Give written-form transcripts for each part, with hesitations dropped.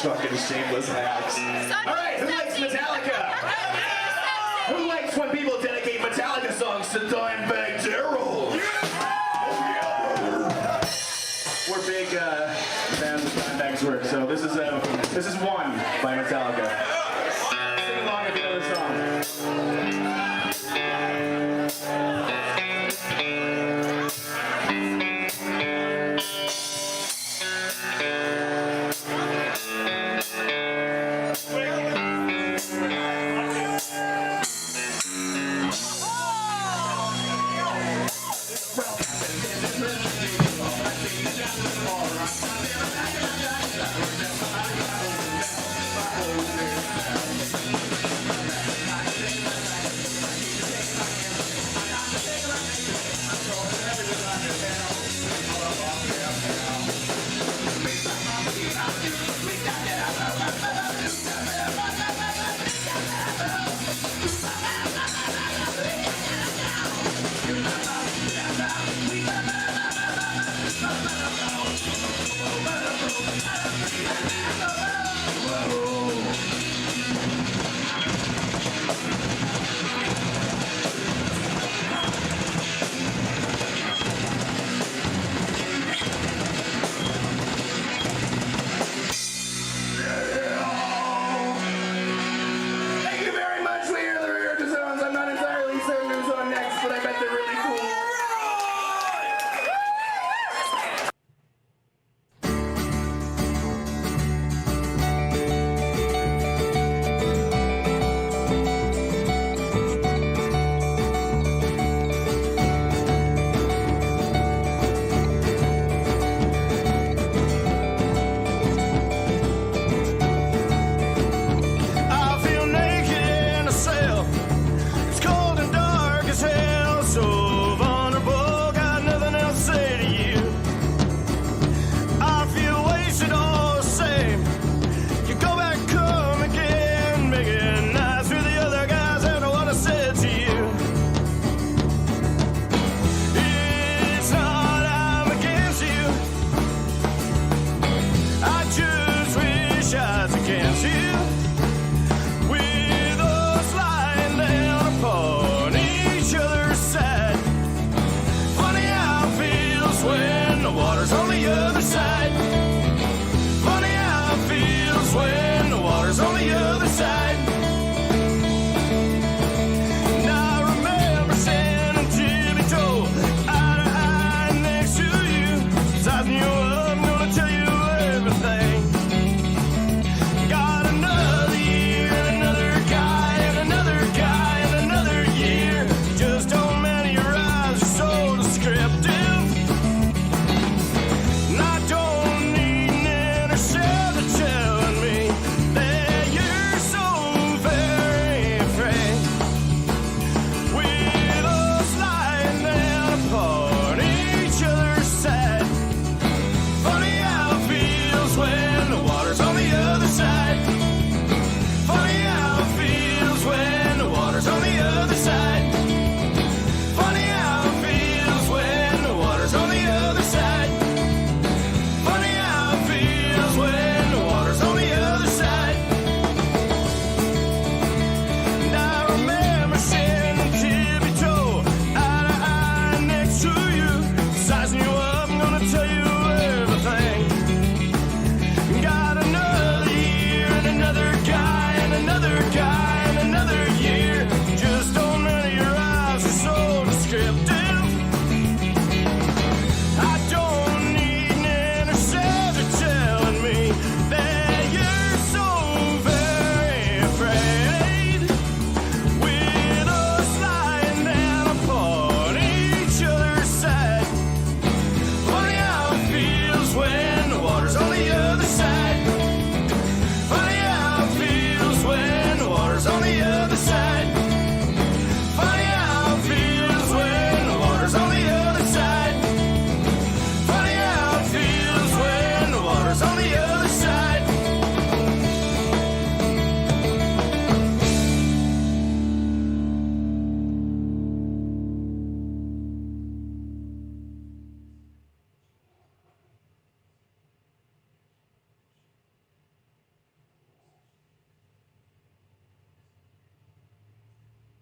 fucking shameless hacks. Alright, who likes Metallica? Who likes when people dedicate Metallica songs to Dimebag Darrell? We're big fans of Dimebag's work, so this is One by Metallica. Sing along if you know the song. So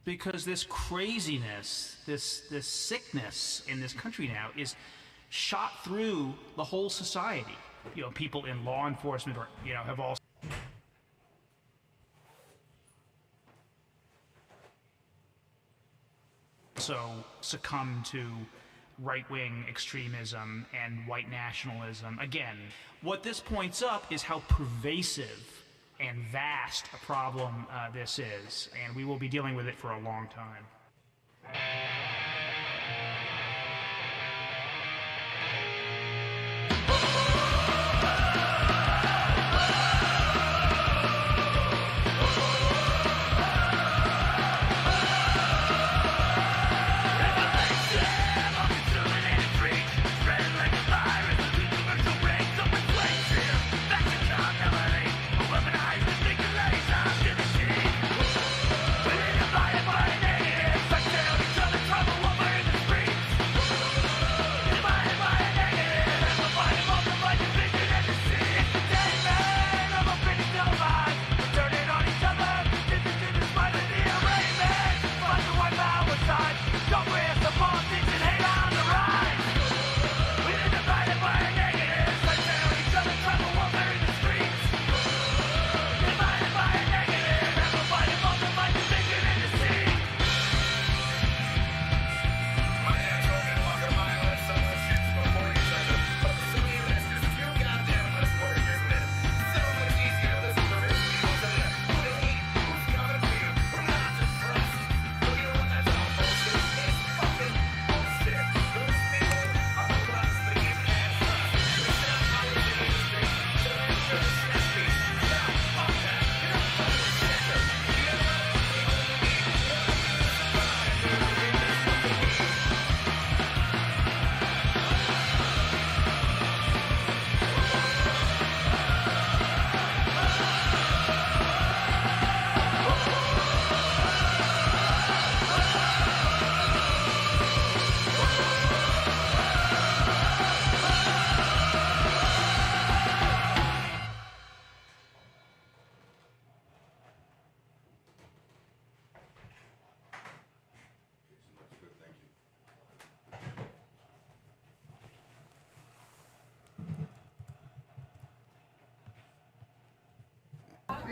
because this craziness, this sickness in this country now is shot through the whole society. You know, people in law enforcement or, you know, have also succumbed to right-wing extremism and white nationalism. Again, what this points up is how pervasive and vast a problem this is, and we will be dealing with it for a long time.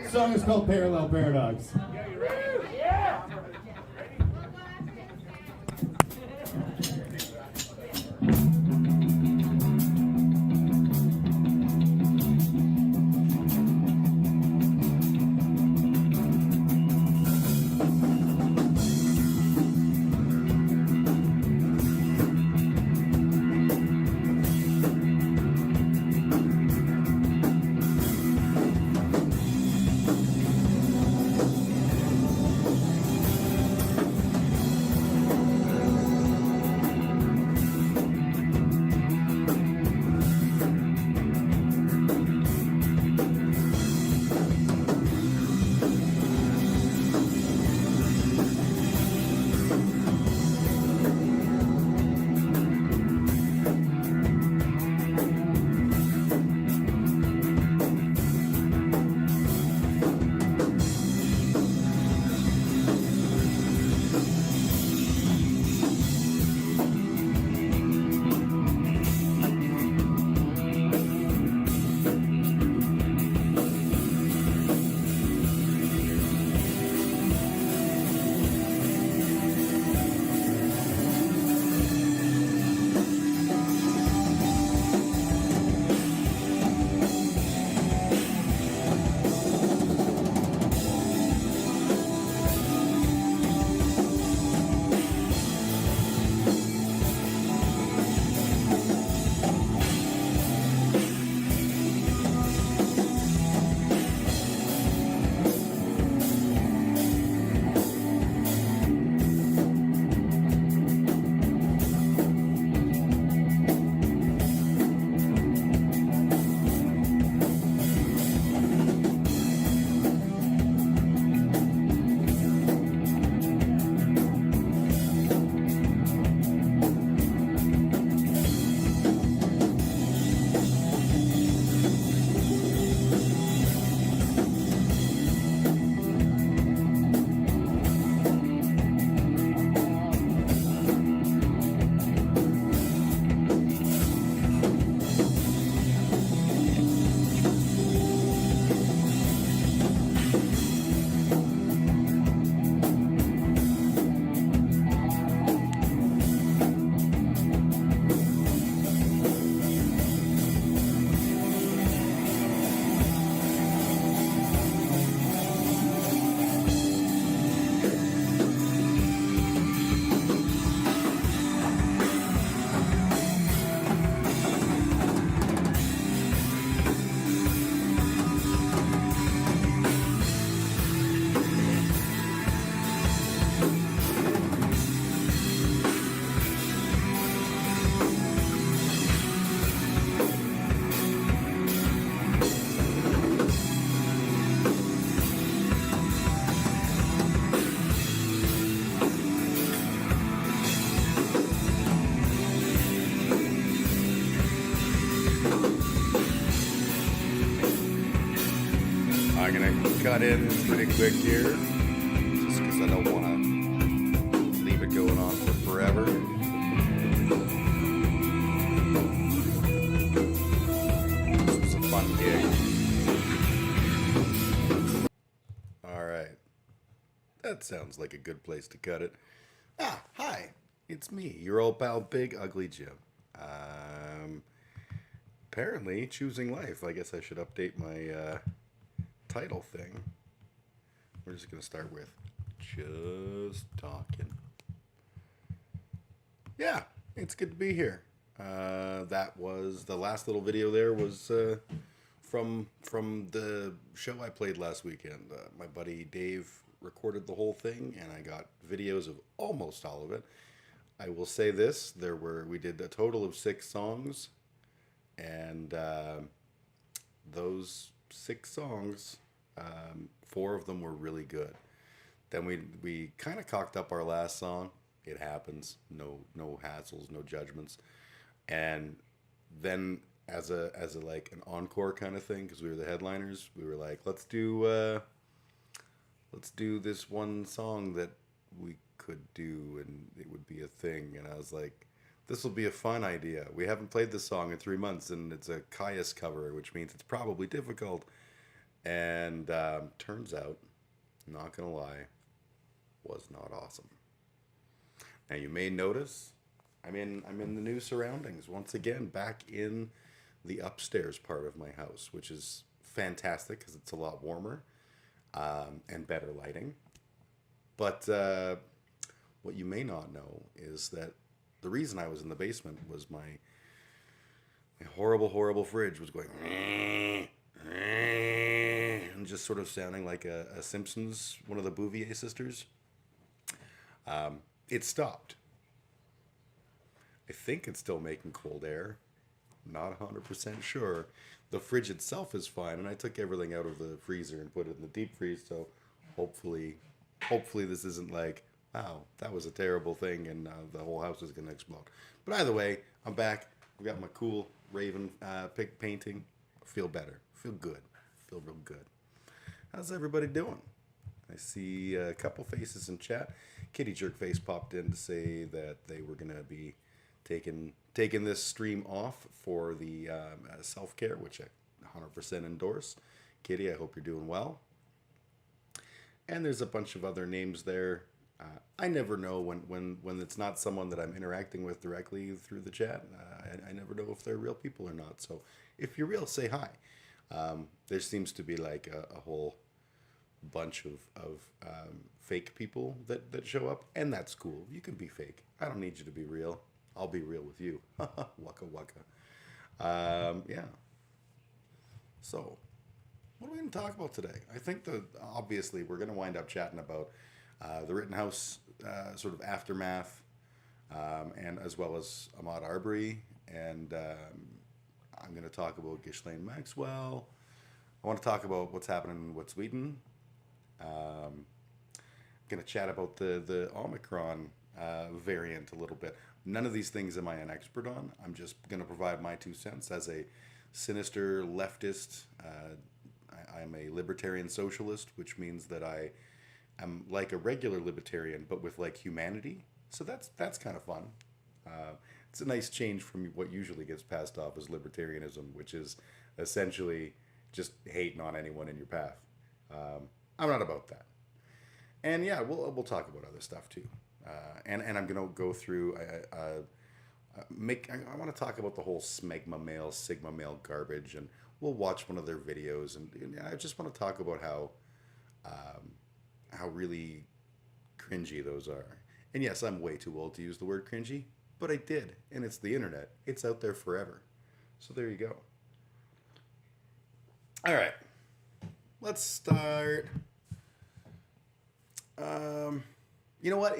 The song is called Parallel Paradox. I'm gonna cut in pretty quick here, just because I don't want to leave it going on for forever. This was a fun gig. Alright. That sounds like a good place to cut it. Ah, hi. It's me, your old pal Big Ugly Jim. Apparently choosing life. I guess I should update my title thing. We're just going to start with just talking. Yeah, it's good to be here. That was the last little video there was from the show I played last weekend. My buddy Dave recorded the whole thing, and I got videos of almost all of it. I will say this: we did a total of 6 songs, and those 6 songs, 4 of them were really good. Then we kind of cocked up our last song. It happens. No hassles, no judgments. And then as a like an encore kind of thing, because we were the headliners, we were like, let's do this one song that we could do and it would be a thing. And I was like, this will be a fun idea. We haven't played this song in 3 months, and it's a Caius cover, which means it's probably difficult. And turns out, not gonna lie, was not awesome. Now you may notice I'm in the new surroundings once again, back in the upstairs part of my house, which is fantastic because it's a lot warmer and better lighting. But what you may not know is that the reason I was in the basement was my horrible fridge was going and just sort of sounding like a Simpsons, one of the Bouvier sisters. It stopped. I think it's still making cold air. Not 100% sure. The fridge itself is fine, and I took everything out of the freezer and put it in the deep freeze, so hopefully this isn't like, wow, that was a terrible thing and the whole house is going to explode. But either way, I'm back. I've got my cool Raven pick painting. Feel better. Feel good. Feel real good. How's everybody doing? I see a couple faces in chat. Kitty Jerkface popped in to say that they were going to be taking this stream off for the self-care, which I 100% endorse. Kitty, I hope you're doing well. And there's a bunch of other names there. I never know when it's not someone that I'm interacting with directly through the chat. I never know if they're real people or not. So if you're real, say hi. There seems to be like a whole bunch of fake people that show up, and that's cool. You can be fake. I don't need you to be real. I'll be real with you. Waka waka. Yeah. So, what are we going to talk about today? I think obviously we're going to wind up chatting about the Rittenhouse sort of aftermath, and as well as Ahmaud Arbery, and I'm going to talk about Ghislaine Maxwell. I want to talk about what's happening with Sweden. I'm going to chat about the Omicron variant a little bit. None of these things am I an expert on. I'm just going to provide my 2 cents as a sinister leftist. I'm a libertarian socialist, which means that I am like a regular libertarian, but with like humanity. So that's kind of fun. It's a nice change from what usually gets passed off as libertarianism, which is essentially just hating on anyone in your path. I'm not about that. And yeah, we'll talk about other stuff too. And I'm gonna go through. I want to talk about the whole smegma male, sigma male garbage, and we'll watch one of their videos. And I just want to talk about how really cringy those are. And yes, I'm way too old to use the word cringy, but I did, and it's the internet. It's out there forever. So there you go. All right, let's start. You know what?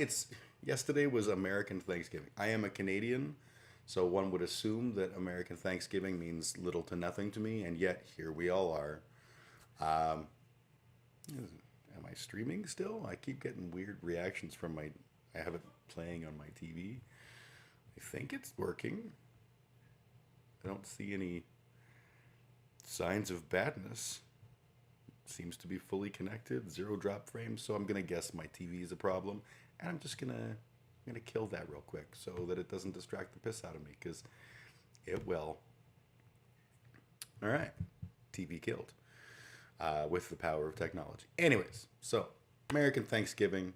Yesterday was American Thanksgiving. I am a Canadian, so one would assume that American Thanksgiving means little to nothing to me, and yet here we all are. Am I streaming still? I keep getting weird reactions from I have it playing on my TV. I think it's working. I don't see any signs of badness. seems to be fully connected, 0 drop frames. So I'm gonna guess my TV is a problem, and I'm gonna kill that real quick so that it doesn't distract the piss out of me, because it will. All right, TV killed with the power of technology. Anyways, so American Thanksgiving.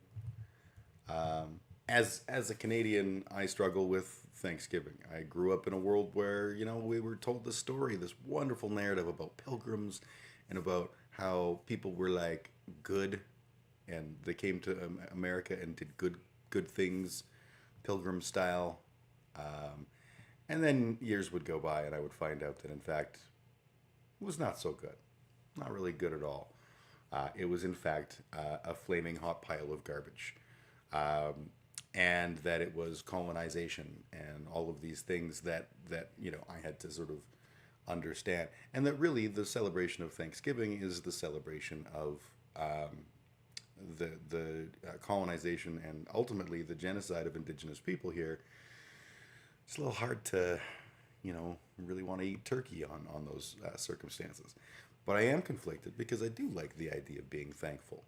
As a Canadian, I struggle with Thanksgiving. I grew up in a world where, you know, we were told this story, this wonderful narrative about pilgrims and about how people were like good, and they came to America and did good things, pilgrim style. And then years would go by and I would find out that in fact it was not so good. Not really good at all. It was in fact a flaming hot pile of garbage. And that it was colonization and all of these things that you know I had to sort of understand, and that really the celebration of Thanksgiving is the celebration of the colonization and ultimately the genocide of indigenous people here. It's a little hard to, you know, really want to eat turkey on those circumstances, but I am conflicted because I do like the idea of being thankful,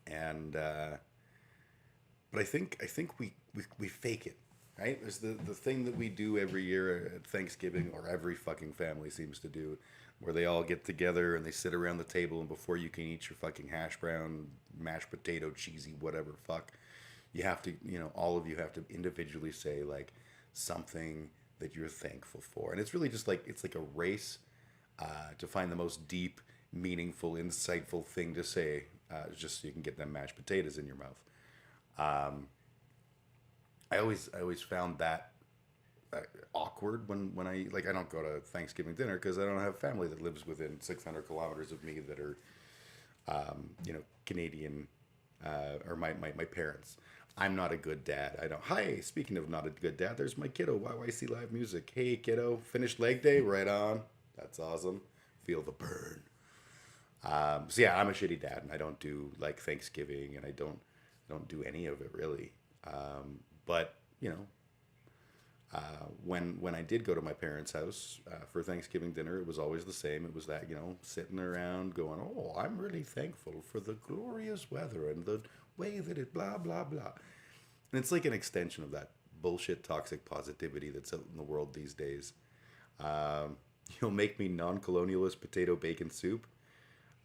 and. But I think we fake it, right? There's the thing that we do every year at Thanksgiving, or every fucking family seems to do, where they all get together and they sit around the table, and before you can eat your fucking hash brown, mashed potato, cheesy, whatever fuck, you have to, you know, all of you have to individually say like something that you're thankful for, and it's really just like it's like a race to find the most deep, meaningful, insightful thing to say, just so you can get them mashed potatoes in your mouth. I always found that awkward when I don't go to Thanksgiving dinner because I don't have family that lives within 600 kilometers of me that are, you know, Canadian, or my parents. I'm not a good dad. I don't. Hi, speaking of not a good dad, there's my kiddo. YYC Live Music. Hey, kiddo, finished leg day? Right on. That's awesome. Feel the burn. So yeah, I'm a shitty dad, and I don't do like Thanksgiving, and I don't do any of it really. But you know, when I did go to my parents' house for Thanksgiving dinner, it was always the same. It was that, you know, sitting around going, "Oh, I'm really thankful for the glorious weather and the way that it blah blah blah." And it's like an extension of that bullshit toxic positivity that's out in the world these days. You'll make me non-colonialist potato bacon soup.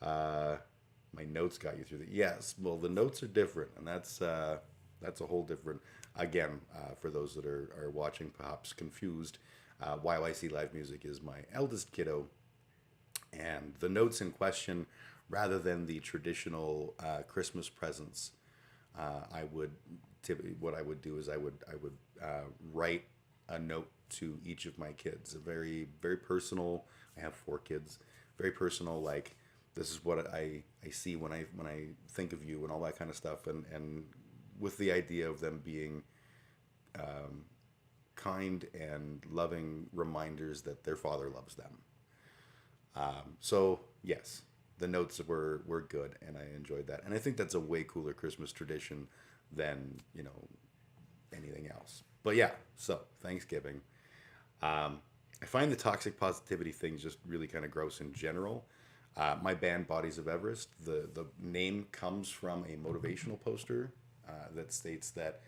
My notes got you through the yes. Well, the notes are different, and that's a whole different. Again, for those that are watching, perhaps confused, YYC Live Music is my eldest kiddo, and the notes in question, rather than the traditional Christmas presents, what I would do is I would write a note to each of my kids, a very very personal. I have 4 kids, very personal, like. This is what I see when I think of you and all that kind of stuff, and with the idea of them being kind and loving reminders that their father loves them. So yes, the notes were good, and I enjoyed that, and I think that's a way cooler Christmas tradition than, you know, anything else. But yeah, so Thanksgiving. I find the toxic positivity thing just really kind of gross in general. My band, Bodies of Everest, the name comes from a motivational poster that states that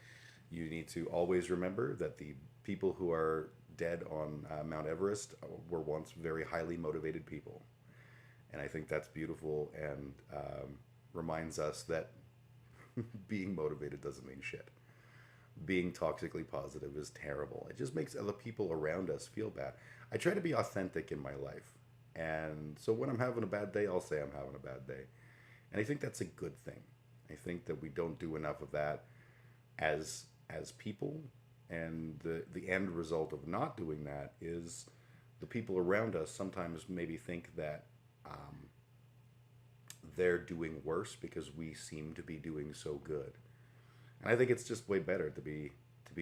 you need to always remember that the people who are dead on Mount Everest were once very highly motivated people. And I think that's beautiful, and reminds us that being motivated doesn't mean shit. Being toxically positive is terrible. It just makes other people around us feel bad. I try to be authentic in my life. And so when I'm having a bad day, I'll say I'm having a bad day. And I think that's a good thing. I think that we don't do enough of that as people. And the end result of not doing that is the people around us sometimes maybe think that they're doing worse because we seem to be doing so good. And I think it's just way better to be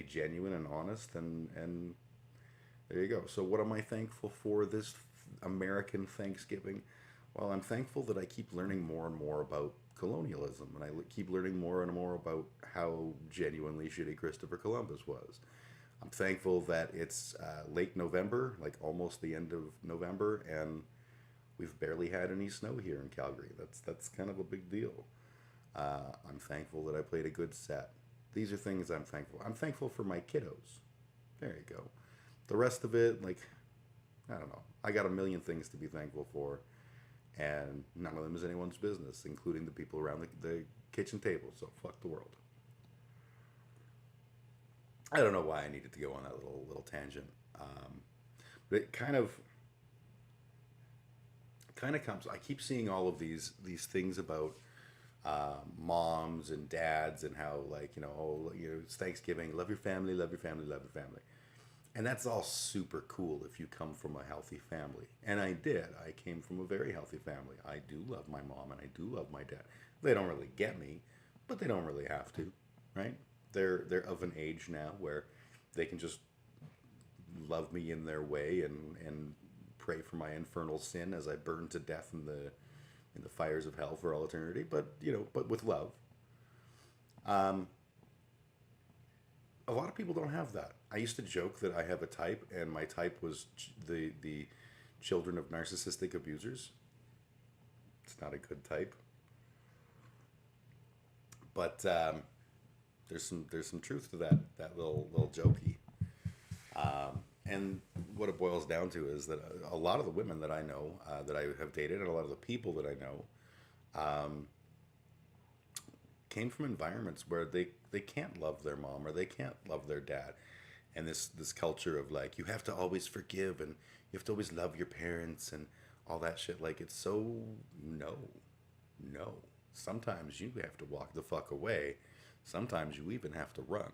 genuine and honest, and there you go. So what am I thankful for this American Thanksgiving? Well, I'm thankful that I keep learning more and more about colonialism, and I keep learning more and more about how genuinely shitty Christopher Columbus was. I'm thankful that it's late November, like almost the end of November, and We've barely had any snow here in Calgary. That's kind of a big deal. I'm thankful that I played a good set. These are things I'm thankful. I'm thankful for my kiddos. There you go. The rest of it, like, I don't know. I got a million things to be thankful for, and none of them is anyone's business, including the people around the kitchen table. So fuck the world. I don't know why I needed to go on that little tangent, but it kind of comes. I keep seeing all of these things about moms and dads and how, like, it's Thanksgiving, love your family, love your family, love your family. And that's all super cool if you come from a healthy family. And I did. I came from a very healthy family. I do love my mom and I do love my dad. They don't really get me, but they don't really have to, right? They're of an age now where they can just love me in their way and pray for my infernal sin as I burn to death in the fires of hell for all eternity. But with love. A lot of people don't have that. I used to joke that I have a type, and my type was the children of narcissistic abusers. It's not a good type, but there's some truth to that little jokey. And what it boils down to is that a lot of the women that I know, that I have dated, and a lot of the people that I know, came from environments where they can't love their mom or they can't love their dad. And this culture of, like, you have to always forgive and you have to always love your parents and all that shit. Like, it's so, no. Sometimes you have to walk the fuck away. Sometimes you even have to run.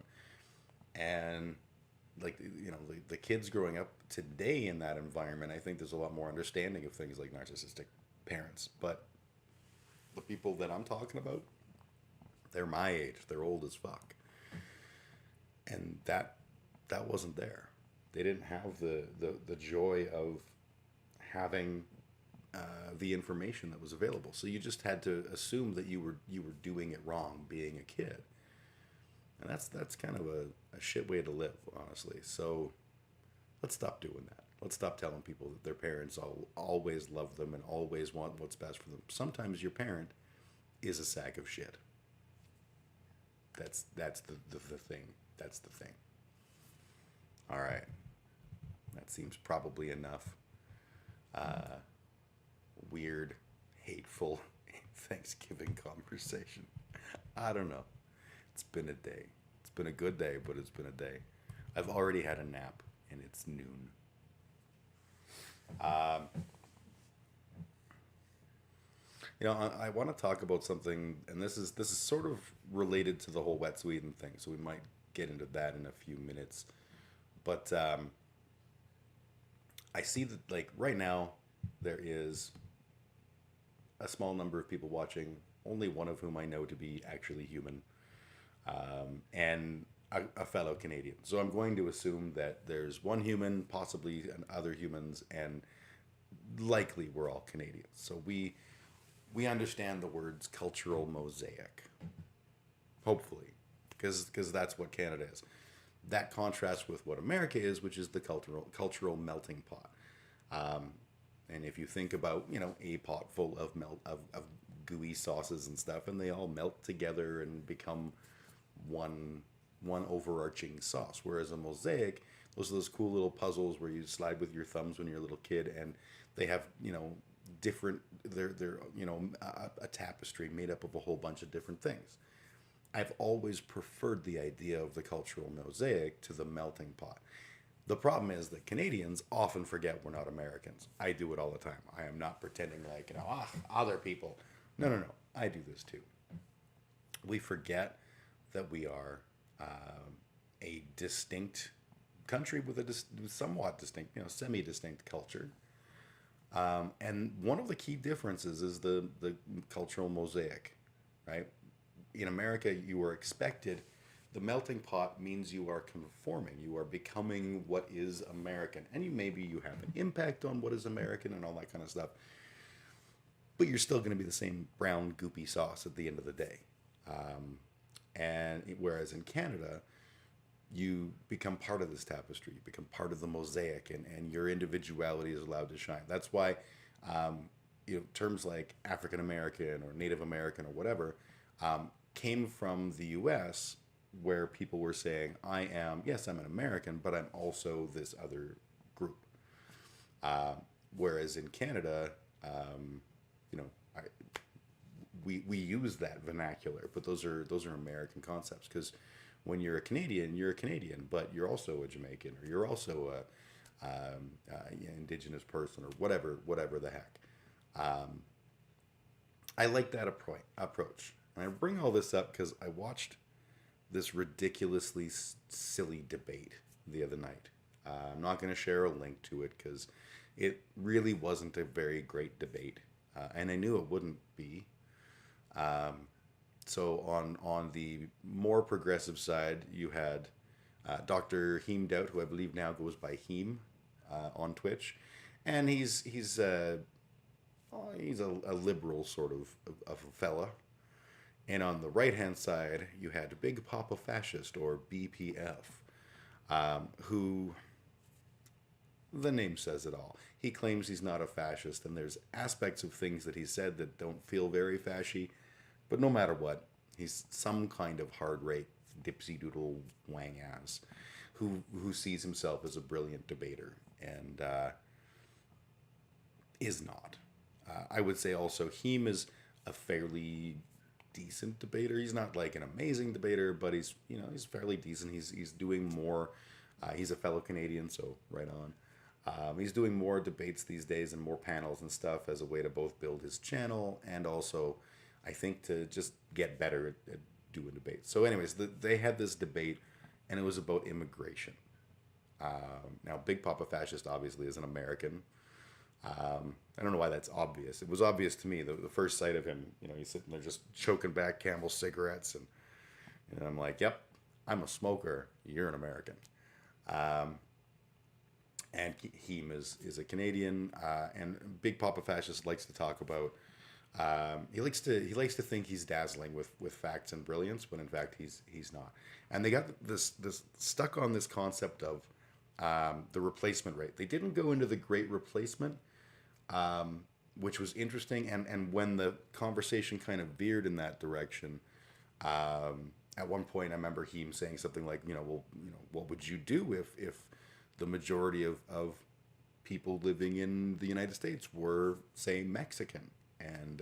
And, like, the kids growing up today in that environment, I think there's a lot more understanding of things like narcissistic parents. But the people that I'm talking about, they're my age. They're old as fuck. And that wasn't there. They didn't have the joy of having the information that was available. So you just had to assume that you were doing it wrong being a kid. And that's kind of a shit way to live, honestly. So let's stop doing that. Let's stop telling people that their parents always love them and always want what's best for them. Sometimes your parent is a sack of shit. That's the thing. That's the thing. All right. That seems probably enough. Weird, hateful Thanksgiving conversation. I don't know. It's been a day. It's been a good day, but it's been a day. I've already had a nap, and it's noon. I want to talk about something, and this is sort of related to the whole wet Sweden thing, so we might get into that in a few minutes. But I see that, like, right now there is a small number of people watching, only one of whom I know to be actually human, and a fellow Canadian. So I'm going to assume that there's one human, possibly other humans, and likely we're all Canadians. So we understand the words cultural mosaic, hopefully, because that's what Canada is. That contrasts with what America is, which is the cultural melting pot. And if you think about, a pot full of gooey sauces and stuff, and they all melt together and become one overarching sauce. Whereas a mosaic, those are those cool little puzzles where you slide with your thumbs when you're a little kid, and they have, different, they're a tapestry made up of a whole bunch of different things. I've always preferred the idea of the cultural mosaic to the melting pot. The problem is that Canadians often forget we're not Americans. I do it all the time. I am not pretending like, other people. No. I do this too. We forget that we are a distinct country with a somewhat distinct, semi-distinct culture. And one of the key differences is the cultural mosaic, right? In America, you are expected. The melting pot means you are conforming. You are becoming what is American. And you have an impact on what is American and all that kind of stuff. But you're still going to be the same brown, goopy sauce at the end of the day. Whereas in Canada, you become part of this tapestry. You become part of the mosaic, and your individuality is allowed to shine. That's why terms like African American or Native American or whatever came from the U.S., where people were saying, yes, I'm an American, but I'm also this other group. Whereas in Canada, you know, we use that vernacular, but those are American concepts, because when you're a Canadian, but you're also a Jamaican, or you're also a indigenous person, or whatever the heck. I like that approach. And I bring all this up because I watched this ridiculously silly debate the other night. I'm not going to share a link to it because it really wasn't a very great debate, and I knew it wouldn't be. So on the more progressive side, you had Dr. Heem Dout, who I believe now goes by Heem on Twitch, and he's a liberal sort of a fella. And on the right hand side, you had Big Papa Fascist, or BPF, who, the name says it all. He claims he's not a fascist, and there's aspects of things that he said that don't feel very fashy. But no matter what, he's some kind of hard right dipsy doodle wang ass who sees himself as a brilliant debater, and is not. I would say also Heem is a fairly decent debater. He's not like an amazing debater, but he's fairly decent. He's doing more. He's a fellow Canadian, so right on. He's doing more debates these days and more panels and stuff as a way to both build his channel and also, I think, to just get better at doing debates. So anyways, they had this debate, and it was about immigration. Now, Big Papa Fascist obviously is an American. I don't know why that's obvious. It was obvious to me. The first sight of him, he's sitting there just choking back Camel cigarettes, and I'm like, yep, I'm a smoker. You're an American. And Heem is a Canadian, and Big Papa Fascist likes to talk about. He likes to think he's dazzling with facts and brilliance, when in fact he's not. And they got this stuck on this concept of the replacement rate. They didn't go into the Great Replacement, which was interesting. And when the conversation kind of veered in that direction, at one point I remember him saying something like, what would you do if the majority of people living in the United States were, say, Mexican? And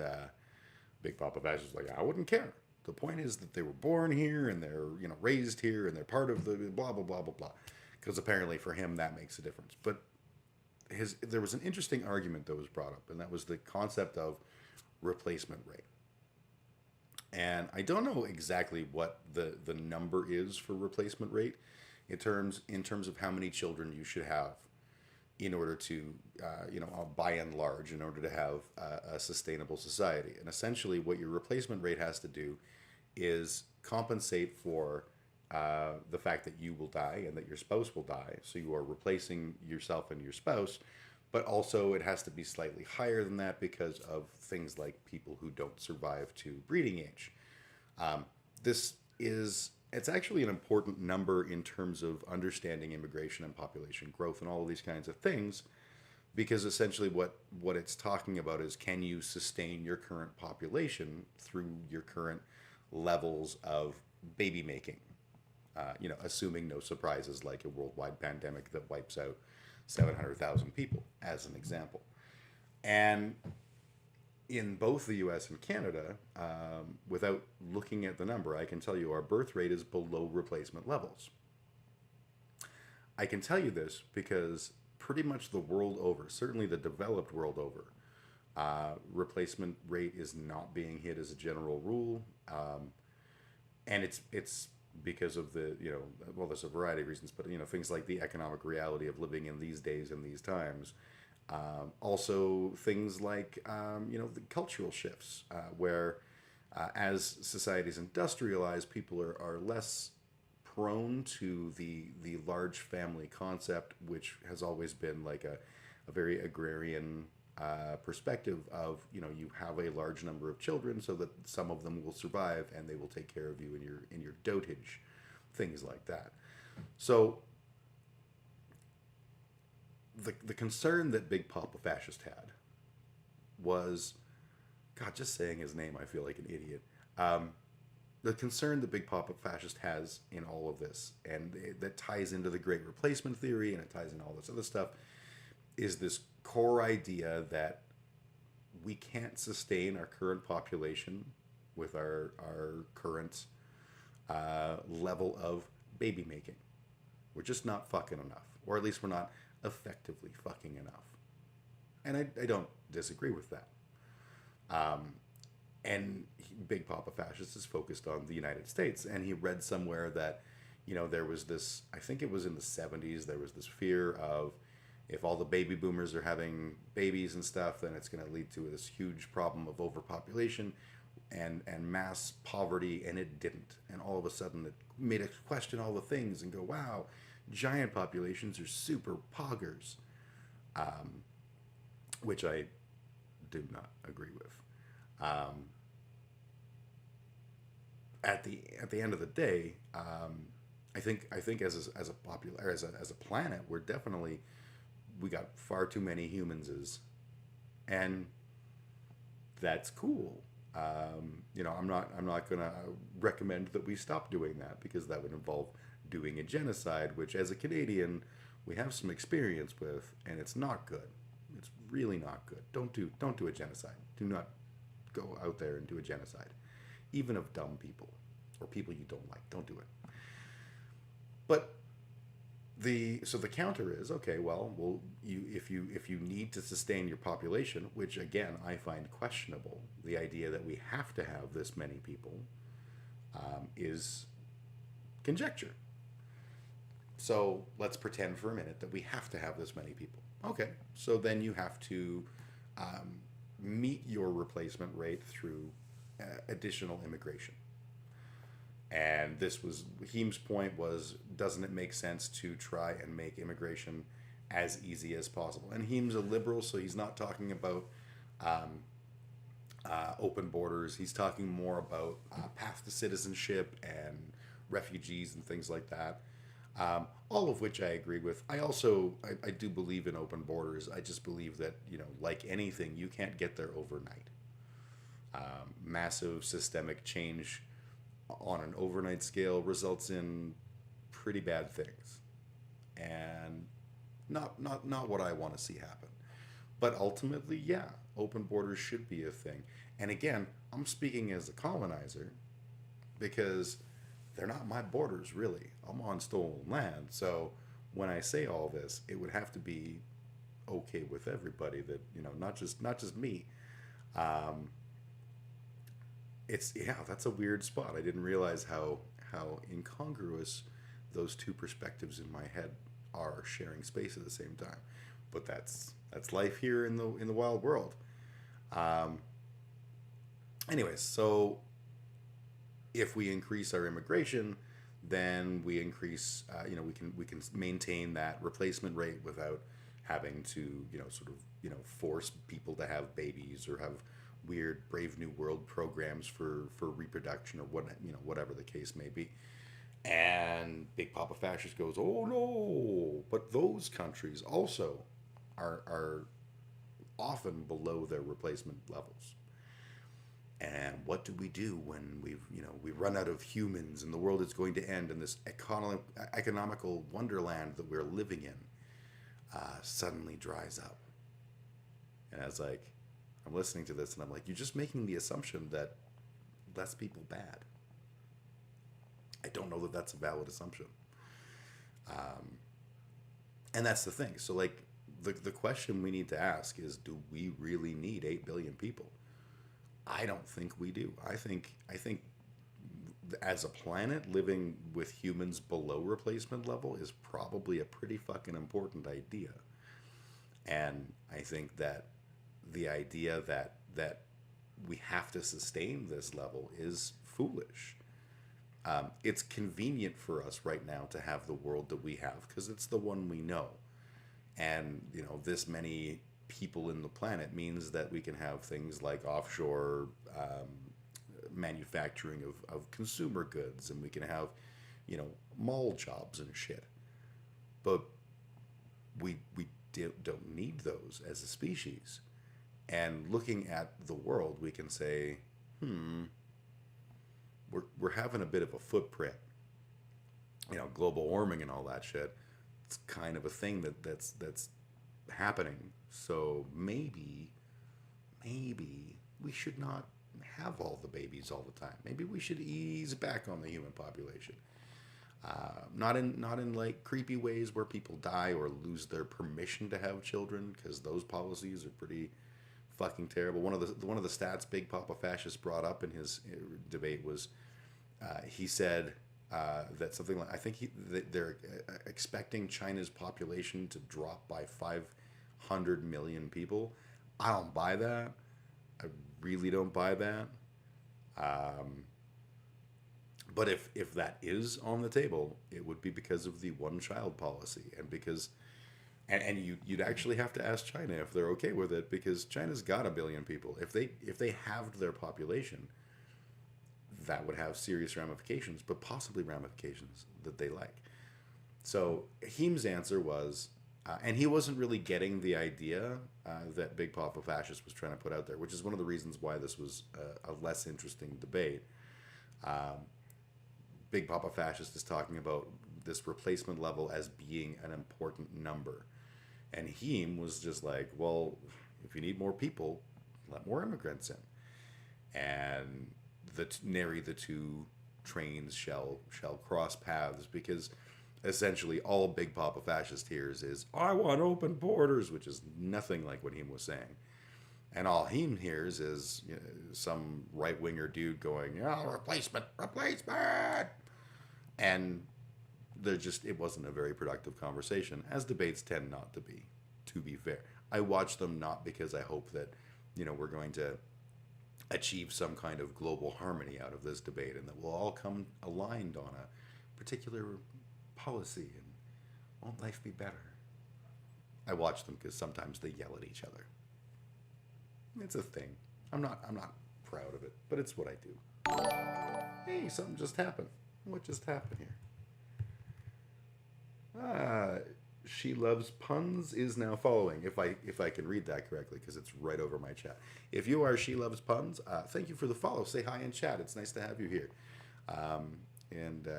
Big Papa Bash was like, I wouldn't care. The point is that they were born here and they're raised here and they're part of the blah blah blah blah blah. Because apparently for him that makes a difference. But there was an interesting argument that was brought up, and that was the concept of replacement rate. And I don't know exactly what the number is for replacement rate in terms of how many children you should have in order to, by and large, in order to have a sustainable society. And essentially what your replacement rate has to do is compensate for the fact that you will die and that your spouse will die. So you are replacing yourself and your spouse, but also it has to be slightly higher than that because of things like people who don't survive to breeding age. It's actually an important number in terms of understanding immigration and population growth and all of these kinds of things, because essentially what it's talking about is, can you sustain your current population through your current levels of baby making? Assuming no surprises like a worldwide pandemic that wipes out 700,000 people, as an example. And in both the US and Canada, without looking at the number, I can tell you our birth rate is below replacement levels. I can tell you this because pretty much the world over, certainly the developed world over, replacement rate is not being hit as a general rule. And it's because of there's a variety of reasons, but things like the economic reality of living in these days and these times. Also things like the cultural shifts, where as societies industrialize, people are less prone to the large family concept, which has always been like a very agrarian perspective of, you have a large number of children so that some of them will survive and they will take care of you in your dotage, things like that. So the concern that Big Papa Fascist had was, God, just saying his name, I feel like an idiot. The concern the Big Papa Fascist has in all of this, and that ties into the Great Replacement theory, and it ties into all this other stuff, is this core idea that we can't sustain our current population with our current level of baby making. We're just not fucking enough, or at least we're not effectively fucking enough. And I don't disagree with that. And Big Papa Fascist is focused on the United States, and he read somewhere that, there was this, I think it was in the 70s, there was this fear of, if all the baby boomers are having babies and stuff, then it's going to lead to this huge problem of overpopulation and mass poverty, and it didn't. And all of a sudden it made us question all the things and go, wow, giant populations are super poggers, which I do not agree with. At the end of the day, I think as a planet, we got far too many humanses, and that's cool. I'm not gonna recommend that we stop doing that, because that would involve doing a genocide, which as a Canadian we have some experience with, and it's not good. It's really not good. Don't do a genocide. Do not go out there and do a genocide, even of dumb people or people you don't like. Don't do it. But the counter is, okay, well, if you need to sustain your population, which again I find questionable, the idea that we have to have this many people is conjecture. So let's pretend for a minute that we have to have this many people. Okay, so then you have to meet your replacement rate through additional immigration. And this was, Heem's point was, doesn't it make sense to try and make immigration as easy as possible? And Heem's a liberal, so he's not talking about open borders. He's talking more about path to citizenship and refugees and things like that. All of which I agree with. I do believe in open borders. I just believe that, like anything, you can't get there overnight. Massive systemic change on an overnight scale results in pretty bad things, and not what I want to see happen. But ultimately, yeah, open borders should be a thing. And again, I'm speaking as a colonizer, because they're not my borders, really. I'm on stolen land. So when I say all this, it would have to be okay with everybody, that, not just me. That's a weird spot. I didn't realize how incongruous those two perspectives in my head are, sharing space at the same time. But that's life here in the wild world. Anyways, so if we increase our immigration, then we increase, we can maintain that replacement rate without having to, force people to have babies or have weird Brave New World programs for reproduction, or whatever the case may be. And Big Papa Fascist goes, oh no, but those countries also are often below their replacement levels. And what do we do when we run out of humans and the world is going to end, and this economical wonderland that we're living in suddenly dries up? And I was like, I'm listening to this and I'm like, you're just making the assumption that less people bad. I don't know that that's a valid assumption. And that's the thing. So the question we need to ask is, do we really need 8 billion people? I don't think we do. I think as a planet, living with humans below replacement level is probably a pretty fucking important idea. And I think that the idea that we have to sustain this level is foolish. It's convenient for us right now to have the world that we have, because it's the one we know. And, this many people in the planet means that we can have things like offshore manufacturing of consumer goods, and we can have, mall jobs and shit. But we don't need those as a species. And looking at the world, we can say, we're having a bit of a footprint. Global warming and all that shit. It's kind of a thing that's happening. So maybe we should not have all the babies all the time. Maybe we should ease back on the human population. Not in like creepy ways where people die or lose their permission to have children, because those policies are pretty fucking terrible. One of the stats Big Papa Fascist brought up in his debate was he said that something like, I think that they're expecting China's population to drop by 500 million people. I don't buy that. I really don't buy that. But if that is on the table, it would be because of the one-child policy, and because, and you'd actually have to ask China if they're okay with it, because China's got 1 billion people. If they halved their population, that would have serious ramifications, but possibly ramifications that they like. So Heem's answer was, and he wasn't really getting the idea that Big Papa Fascist was trying to put out there, which is one of the reasons why this was a less interesting debate. Big Papa Fascist is talking about this replacement level as being an important number. And Heem was just like, well, if you need more people, let more immigrants in. And nary the two trains shall cross paths, because essentially all Big Papa Fascist hears is, I want open borders, which is nothing like what Heem was saying. And all Heem hears is some right-winger dude going, replacement. And it wasn't a very productive conversation, as debates tend not to be fair. I watch them not because I hope that, we're going to achieve some kind of global harmony out of this debate, and that we'll all come aligned on a particular policy, and won't life be better? I watch them because sometimes they yell at each other. It's a thing. I'm not proud of it, but it's what I do. Hey, something just happened. What just happened here? She Loves Puns is now following, if I can read that correctly, because it's right over my chat. If you are She Loves Puns, thank you for the follow. Say hi in chat. It's nice to have you here.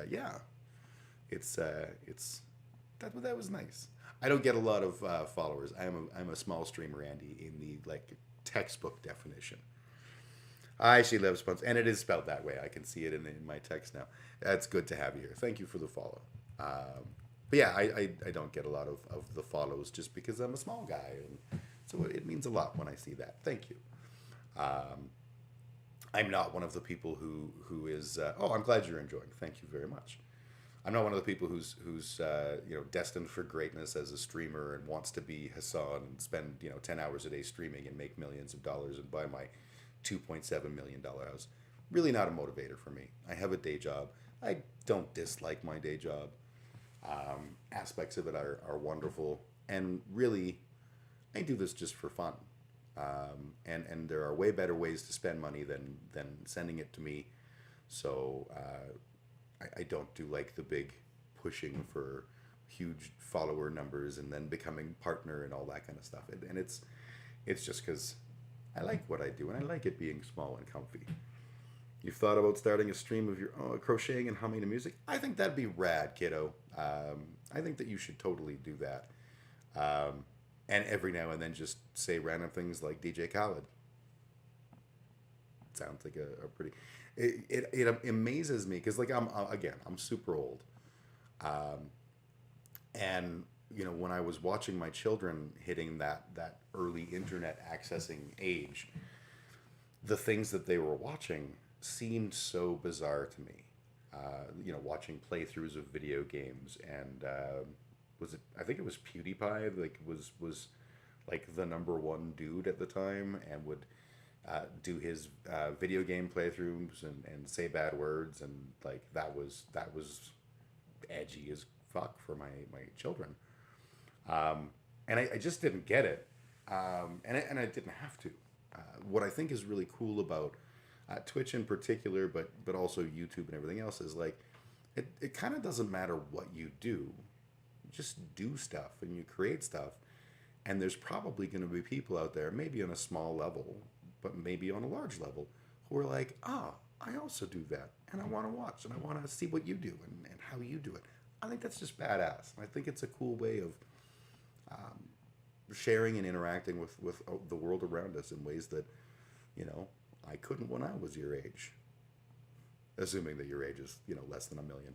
Yeah, that was nice. I don't get a lot of followers. I'm a small streamer, Andy, in the textbook definition. Hi, She Loves Puns, and it is spelled that way. I can see it in my text now. That's good to have you here. Thank you for the follow. But yeah, I don't get a lot of the follows just because I'm a small guy, and so it means a lot when I see that. Thank you. I'm not one of the people who is. I'm glad you're enjoying. Thank you very much. I'm not one of the people who's destined for greatness as a streamer and wants to be Hassan and spend 10 hours a day streaming and make millions of dollars and buy my $2.7 million house. Really not a motivator for me. I have a day job. I don't dislike my day job. Aspects of it are wonderful, and really, I do this just for fun. And there are way better ways to spend money than sending it to me. So I don't do the big pushing for huge follower numbers and then becoming partner and all that kind of stuff. And it's just because I like what I do, and I like it being small and comfy. You've thought about starting a stream of your crocheting and humming to music? I think that'd be rad, kiddo. I think that you should totally do that. And every now and then just say random things like DJ Khaled. Sounds like a pretty... It amazes me because I'm super old. And when I was watching my children hitting that early internet accessing age, the things that they were watching seemed so bizarre to me. Watching playthroughs of video games, and I think it was PewDiePie, was the number one dude at the time, and would do his video game playthroughs and say bad words, and that was edgy as fuck for my children. And I just didn't get it, and I didn't have to. What I think is really cool about Twitch in particular, but also YouTube and everything else, is it kind of doesn't matter what you do. You just do stuff and you create stuff, And there's probably going to be people out there, maybe on a small level, but maybe on a large level, who are like, I also do that. And I want to watch and I want to see what you do and how you do it. I think that's just badass. I think it's a cool way of sharing and interacting with the world around us in ways that, I couldn't when I was your age. Assuming that your age is, less than 1 million.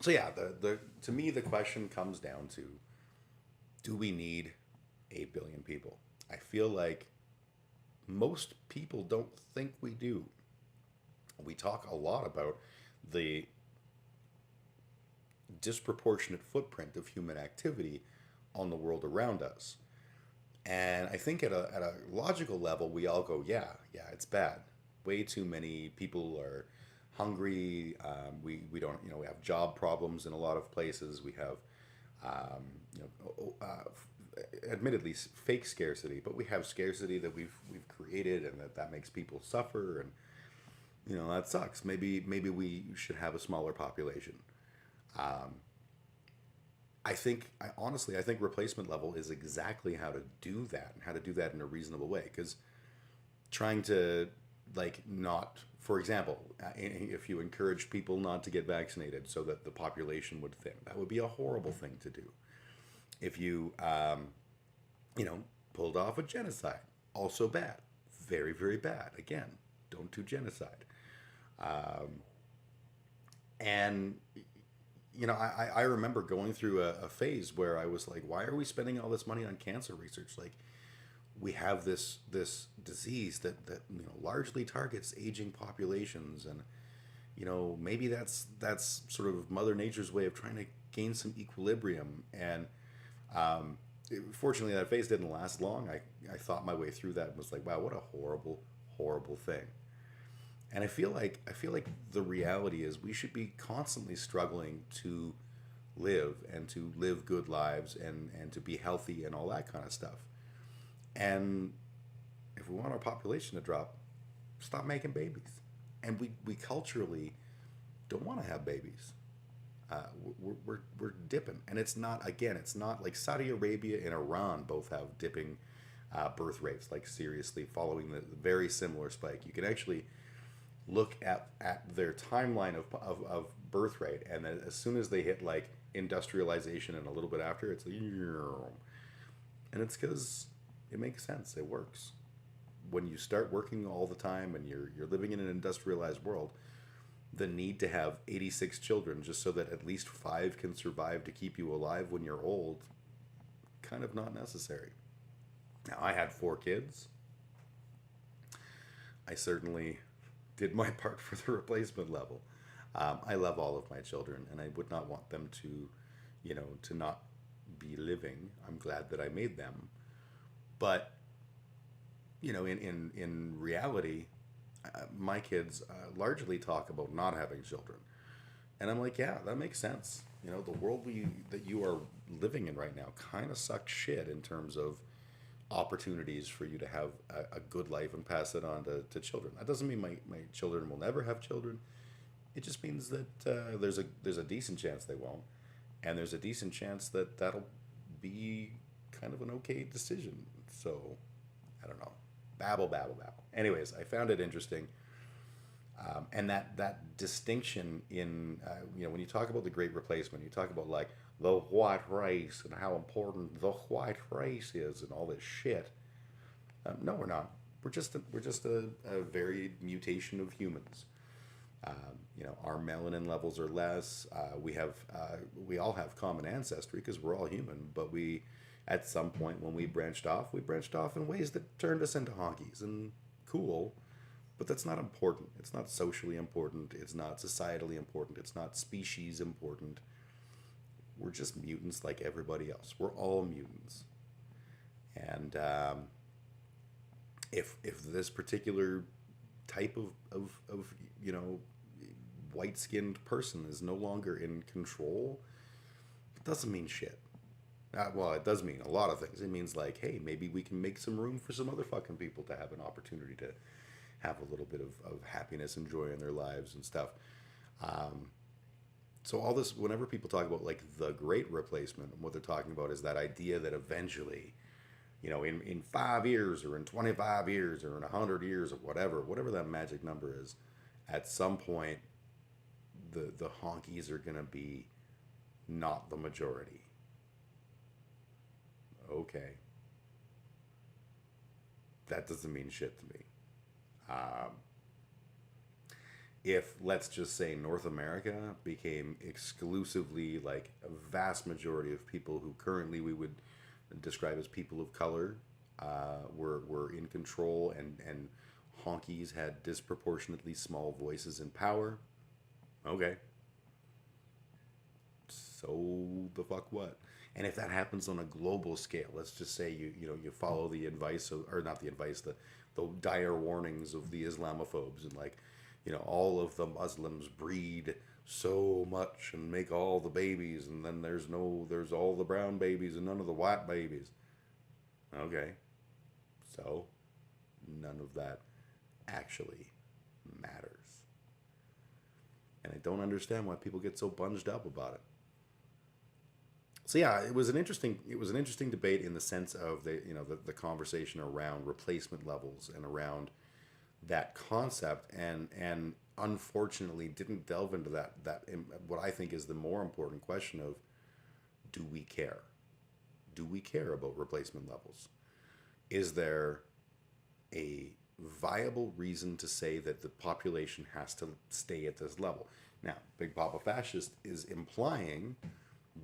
So yeah, to me, the question comes down to, do we need 8 billion people? I feel like most people don't think we do. We talk a lot about the disproportionate footprint of human activity on the world around us. And I think at a logical level, we all go, yeah, it's bad. Way too many people are hungry. We don't, we have job problems in a lot of places. We have, admittedly fake scarcity, but we have scarcity that we've created, and that makes people suffer, and that sucks. Maybe we should have a smaller population. I think replacement level is exactly how to do that, and how to do that in a reasonable way. Because trying to not, for example, if you encourage people not to get vaccinated so that the population would thin, that would be a horrible thing to do. If you, pulled off a genocide, also bad, very, very bad. Again, don't do genocide. And I remember going through a phase where I was like, why are we spending all this money on cancer research? Like, we have this disease that largely targets aging populations, and maybe that's sort of Mother Nature's way of trying to gain some equilibrium. And fortunately, that phase didn't last long. I thought my way through that and was like, wow, what a horrible, horrible thing. And I feel like the reality is we should be constantly struggling to live, and to live good lives, and to be healthy and all that kind of stuff. And if we want our population to drop, stop making babies. And we culturally don't want to have babies. We're dipping. And it's not like Saudi Arabia and Iran both have dipping birth rates, like seriously following the very similar spike. You can actually look at their timeline of birth rate, and then as soon as they hit like industrialization and a little bit after, it's like, and it's because it makes sense. It works. When you start working all the time and you're living in an industrialized world, the need to have 86 children just so that at least 5 can survive to keep you alive when you're old, kind of not necessary. Now, I had 4 kids. I certainly did my part for the replacement level. I love all of my children, and I would not want them to, to not be living. I'm glad that I made them. But, in reality, my kids largely talk about not having children. And I'm like, yeah, that makes sense. The world that you are living in right now kind of sucks shit in terms of opportunities for you to have a good life and pass it on to children. That doesn't mean my children will never have children. It just means that there's a decent chance they won't. And there's a decent chance that that'll be kind of an okay decision. So, I don't know. Babble. Anyways, I found it interesting. And that distinction in, when you talk about the Great Replacement, you talk about like the white race and how important the white race is and all this shit. No, we're not. We're just a varied mutation of humans. Our melanin levels are less. We all have common ancestry because we're all human. But at some point when we branched off in ways that turned us into honkies, and cool. But that's not important. It's not socially important. It's not societally important. It's not species important. We're just mutants like everybody else. We're all mutants. And if this particular type of white-skinned person is no longer in control, it doesn't mean shit. Well, it does mean a lot of things. It means like, hey, maybe we can make some room for some other fucking people to have an opportunity to have a little bit of happiness and joy in their lives and stuff. So all this, whenever people talk about like the great replacement, what they're talking about is that idea that eventually, you know, in 5 years or in 25 years or in 100 years or whatever that magic number is, at some point, the honkies are going to be not the majority. Okay. That doesn't mean shit to me. If, let's just say, North America became exclusively, like, a vast majority of people who currently we would describe as people of color were in control, and honkies had disproportionately small voices in power, okay. So the fuck what? And if that happens on a global scale, let's just say you follow the advice of, or not the advice, the dire warnings of the Islamophobes, and like, you know, all of the Muslims breed so much and make all the babies, and then there's all the brown babies and none of the white babies. Okay. So none of that actually matters. And I don't understand why people get so bunged up about it. So yeah, it was an interesting debate in the sense of the conversation around replacement levels and around that concept, and unfortunately didn't delve into that what I think is the more important question of, do we care? Do we care about replacement levels? Is there a viable reason to say that the population has to stay at this level? Now, Big Papa Fascist is implying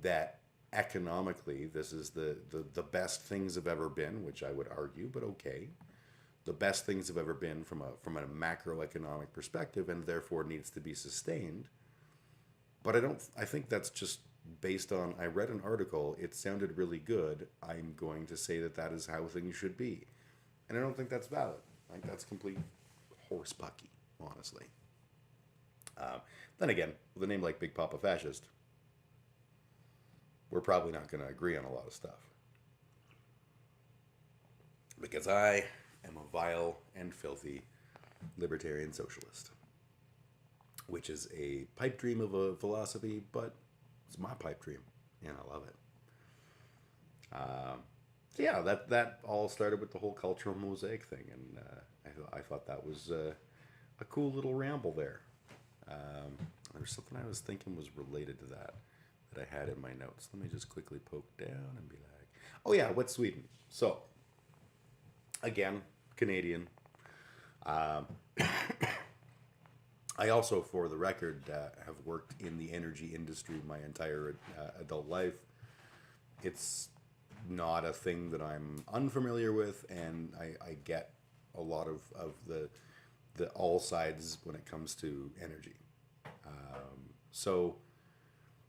that economically this is the best things have ever been, which I would argue, but okay. The best things have ever been from a macroeconomic perspective, and therefore needs to be sustained. But I think that's just based on, I read an article, it sounded really good, I'm going to say that is how things should be. And I don't think that's valid. I think that's complete horse bucky, honestly. Then again, with a name like Big Papa Fascist, we're probably not going to agree on a lot of stuff. Because I am a vile and filthy libertarian socialist, which is a pipe dream of a philosophy, but it's my pipe dream, and I love it. So yeah, that all started with the whole cultural mosaic thing, and I thought that was a cool little ramble there. There's something I was thinking was related to that I had in my notes. Let me just quickly poke down and be like, oh yeah, what's Sweden? So, again, Canadian. I also, for the record, have worked in the energy industry my entire adult life. It's not a thing that I'm unfamiliar with, and I get a lot of the all sides when it comes to energy. So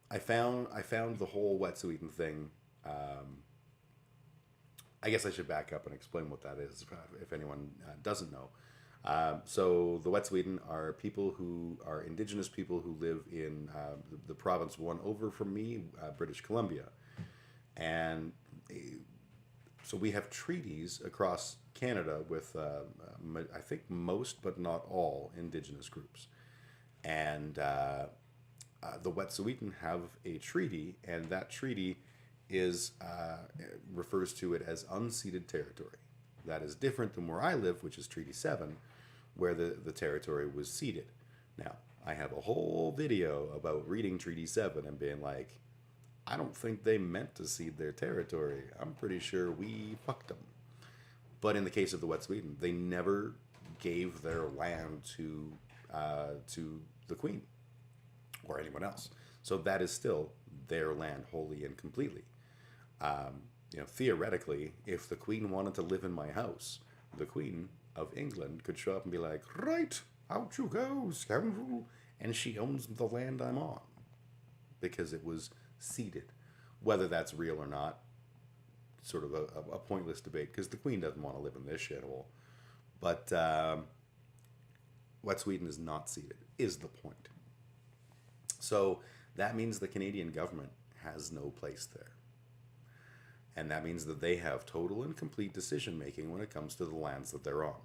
I found the whole Wet'suwet'en thing. I guess I should back up and explain what that is if anyone doesn't know. So the Wet'suwet'en are people who are indigenous people who live in the province one over from me, British Columbia. And so we have treaties across Canada with, I think, most but not all indigenous groups. And the Wet'suwet'en have a treaty, and that treaty is refers to it as unceded territory. That is different than where I live, which is Treaty 7, where the territory was ceded. Now, I have a whole video about reading Treaty 7 and being like, I don't think they meant to cede their territory. I'm pretty sure we fucked them. But in the case of the Wet'suwet'en, they never gave their land to the Queen or anyone else. So that is still their land wholly and completely. Theoretically, if the Queen wanted to live in my house, the Queen of England could show up and be like, right, out you go, scoundrel. And she owns the land I'm on because it was ceded. Whether that's real or not, sort of a pointless debate, because the Queen doesn't want to live in this shithole. But Wet'suwet'en is not ceded, is the point. So that means the Canadian government has no place there. And that means that they have total and complete decision making when it comes to the lands that they're on.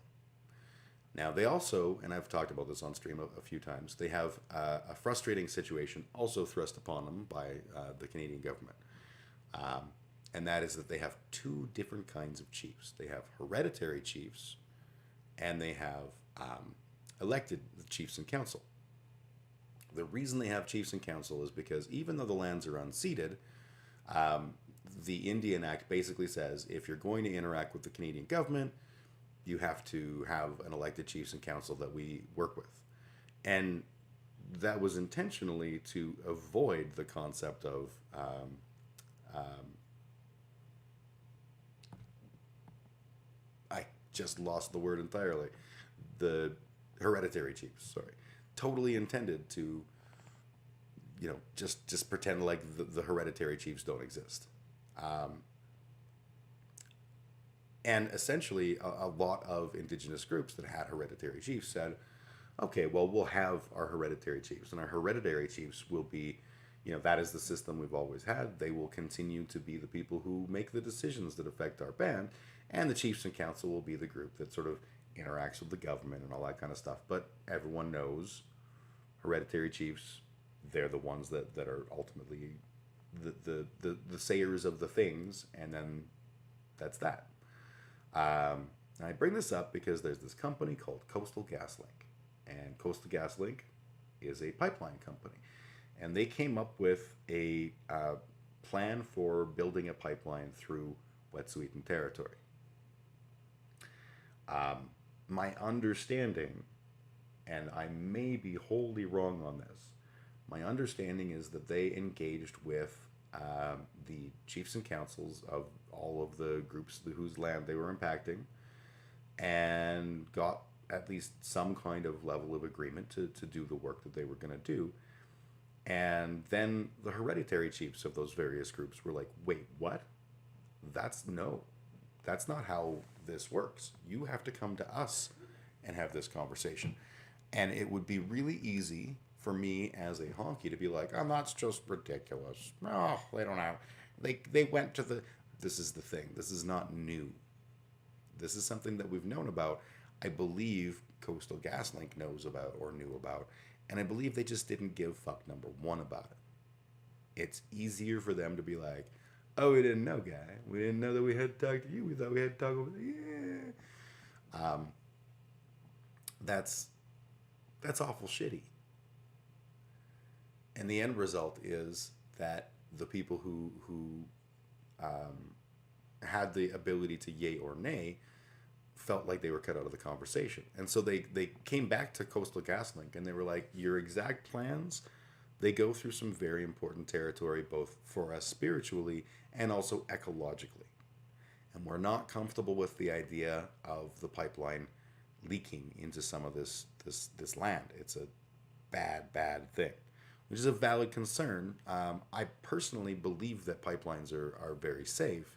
Now, they also, and I've talked about this on stream a few times, they have a frustrating situation also thrust upon them by the Canadian government. And that is that they have two different kinds of chiefs. They have hereditary chiefs, and they have elected chiefs and council. The reason they have chiefs and council is because even though the lands are unceded, the Indian Act basically says if you're going to interact with the Canadian government, you have to have an elected chiefs and council that we work with. And that was intentionally to avoid the concept of I just lost the word entirely. The hereditary chiefs, sorry. Totally intended to, just pretend like the hereditary chiefs don't exist. And essentially, a lot of indigenous groups that had hereditary chiefs said, okay, well, we'll have our hereditary chiefs, and our hereditary chiefs will be, that is the system we've always had. They will continue to be the people who make the decisions that affect our band, and the chiefs and council will be the group that sort of interacts with the government and all that kind of stuff. But everyone knows hereditary chiefs, they're the ones that are ultimately the sayers of the things, and then that's that. And I bring this up because there's this company called Coastal GasLink, and Coastal GasLink is a pipeline company, and they came up with a plan for building a pipeline through Wet'suwet'en territory. My understanding, and I may be wholly wrong on this, my understanding is that they engaged with the chiefs and councils of all of the groups whose land they were impacting, and got at least some kind of level of agreement to do the work that they were going to do. And then the hereditary chiefs of those various groups were like, wait, what? That's not how this works. You have to come to us and have this conversation. And it would be really easy for me as a honky to be like, oh, that's just ridiculous. Oh, they don't have, they went to the, this is the thing. This is not new. This is something that we've known about. I believe Coastal GasLink knows about or knew about. And I believe they just didn't give fuck number one about it. It's easier for them to be like, oh, we didn't know, guy. We didn't know that we had to talk to you. We thought we had to talk over there. Yeah. That's awful shitty. And the end result is that the people who had the ability to yay or nay felt like they were cut out of the conversation. And so they came back to Coastal GasLink and they were like, your exact plans, they go through some very important territory, both for us spiritually and also ecologically. And we're not comfortable with the idea of the pipeline leaking into some of this land. It's a bad thing, which is a valid concern. I personally believe that pipelines are very safe,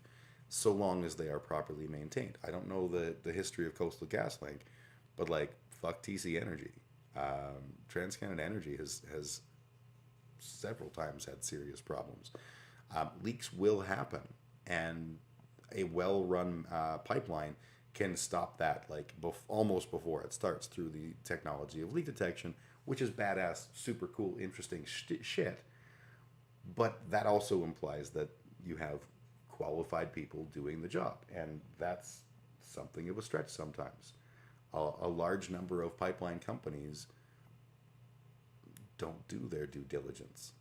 so long as they are properly maintained. I don't know the history of Coastal GasLink, but like, fuck TC Energy. TransCanada Energy has several times had serious problems. Leaks will happen, and a well-run pipeline can stop that like almost before it starts through the technology of leak detection, which is badass, super cool, interesting shit. But that also implies that you have qualified people doing the job, and that's something of a stretch sometimes. A large number of pipeline companies don't do their due diligence.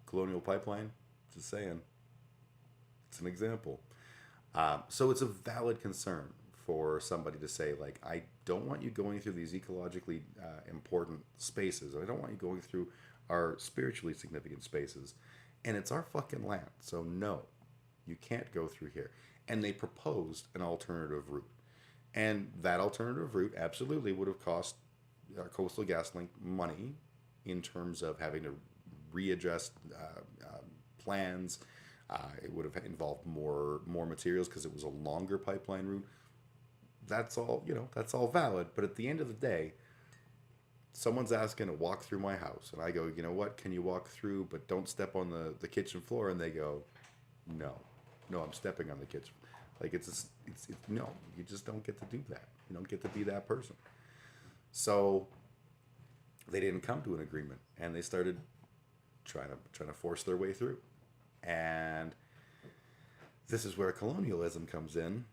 Colonial Pipeline, just saying, it's an example. So it's a valid concern for somebody to say, like, I don't want you going through these ecologically important spaces. I don't want you going through our spiritually significant spaces. And it's our fucking land. So no, you can't go through here. And they proposed an alternative route. And that alternative route absolutely would have cost Coastal GasLink money in terms of having to readjust plans. It would have involved more materials because it was a longer pipeline route. That's all, that's all valid. But at the end of the day, someone's asking to walk through my house, and I go, you know what, can you walk through, but don't step on the kitchen floor? And they go, no, I'm stepping on the kitchen. Like it's no, you just don't get to do that. You don't get to be that person. So they didn't come to an agreement, and they started trying to force their way through. And this is where colonialism comes in.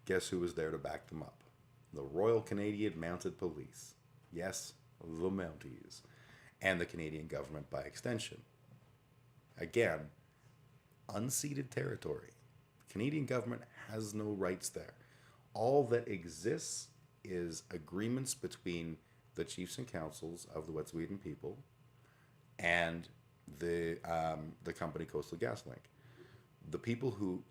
Guess who was there to back them up? The Royal Canadian Mounted Police. Yes, the Mounties. And the Canadian government by extension. Again, unceded territory. The Canadian government has no rights there. All that exists is agreements between the chiefs and councils of the Wet'suwet'en people and the company Coastal GasLink. The people who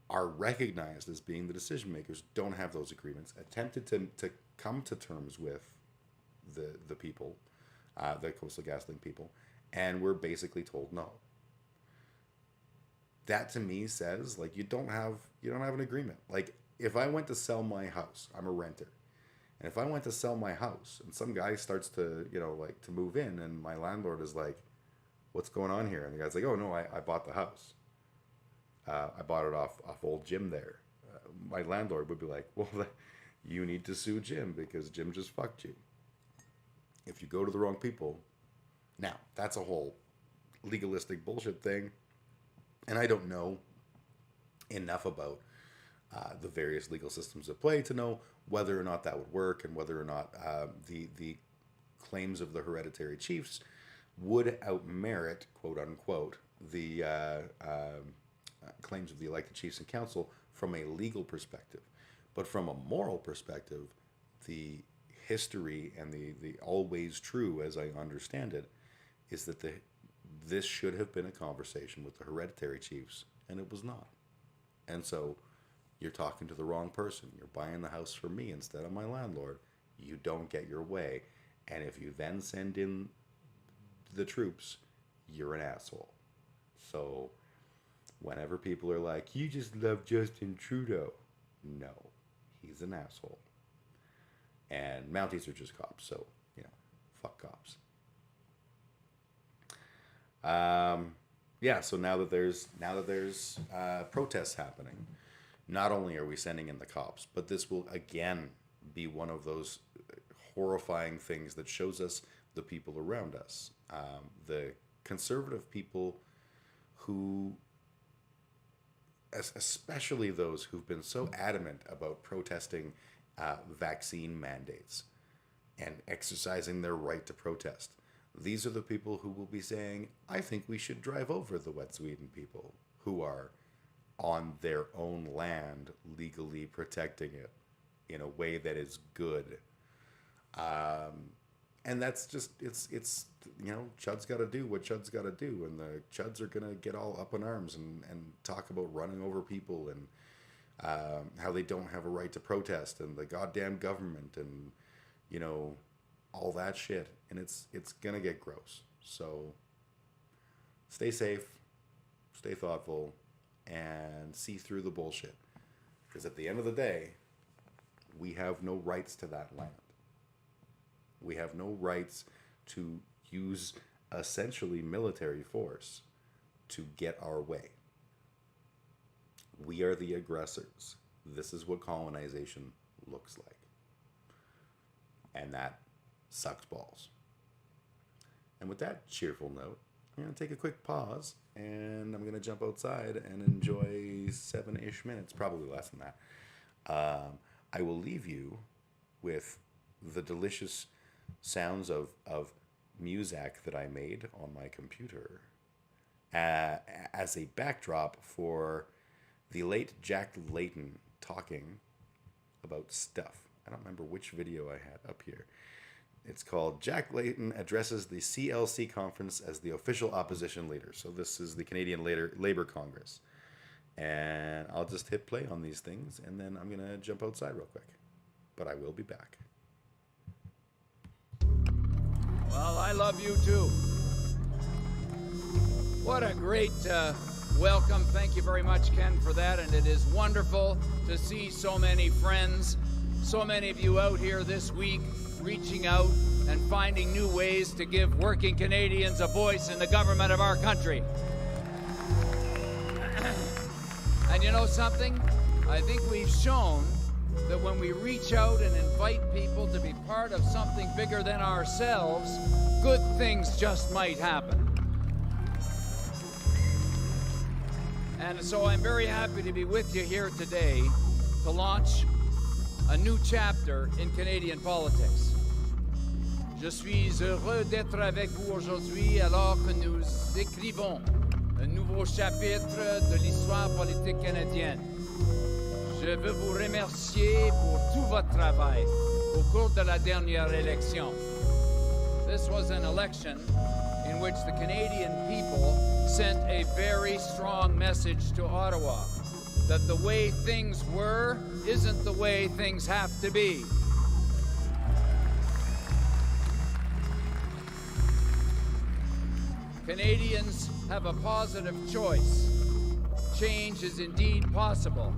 are recognized as being the decision makers don't have those agreements, attempted to come to terms with the people, the Coastal GasLink people, and were basically told no. That to me says, like, you don't have an agreement. Like, if I went to sell my house, I'm a renter. And if I went to sell my house and some guy starts to, to move in, and my landlord is like, what's going on here? And the guy's like, oh no, I bought the house. I bought it off old Jim there. My landlord would be like, well, you need to sue Jim because Jim just fucked you. If you go to the wrong people. Now, that's a whole legalistic bullshit thing. And I don't know enough about the various legal systems at play to know whether or not that would work, and whether or not the claims of the hereditary chiefs would outmerit, quote unquote, the claims of the elected chiefs and council from a legal perspective. But from a moral perspective, the history and the always true, as I understand it, is that this should have been a conversation with the hereditary chiefs, and it was not. And so you're talking to the wrong person. You're buying the house from me instead of my landlord. You don't get your way. And if you then send in the troops, you're an asshole. So whenever people are like, you just love Justin Trudeau. No, he's an asshole. And Mounties are just cops, so, fuck cops. So now that there's protests happening, not only are we sending in the cops, but this will again be one of those horrifying things that shows us the people around us. The conservative people who, especially those who've been so adamant about protesting vaccine mandates and exercising their right to protest. These are the people who will be saying, I think we should drive over the Wet'suwet'en people who are on their own land legally protecting it in a way that is good. And that's just, it's Chud's got to do what Chud's got to do. And the Chuds are going to get all up in arms and talk about running over people and how they don't have a right to protest and the goddamn government and, all that shit. And it's going to get gross. So stay safe, stay thoughtful, and see through the bullshit. Because at the end of the day, we have no rights to that land. We have no rights to use essentially military force to get our way. We are the aggressors. This is what colonization looks like. And that sucks balls. And with that cheerful note, I'm going to take a quick pause, and I'm going to jump outside and enjoy 7-ish minutes, probably less than that. I will leave you with the delicious sounds of music that I made on my computer as a backdrop for the late Jack Layton talking about stuff. I don't remember which video I had up here. It's called Jack Layton Addresses the CLC Conference as the Official Opposition Leader. So this is the Canadian Labour Congress. And I'll just hit play on these things, and then I'm going to jump outside real quick. But I will be back. Well, I love you too. What a great welcome. Thank you very much, Ken, for that. And it is wonderful to see so many friends, so many of you out here this week reaching out and finding new ways to give working Canadians a voice in the government of our country. And you know something? I think we've shown that when we reach out and invite people to be part of something bigger than ourselves, good things just might happen. And so I'm very happy to be with you here today to launch a new chapter in Canadian politics. Je suis heureux d'être avec vous aujourd'hui alors que nous écrivons un nouveau chapitre de l'histoire politique canadienne. Je veux vous remercier pour tout votre travail au cours de la dernière élection. This was an election in which the Canadian people sent a very strong message to Ottawa that the way things were isn't the way things have to be. Canadians have a positive choice. Change is indeed possible,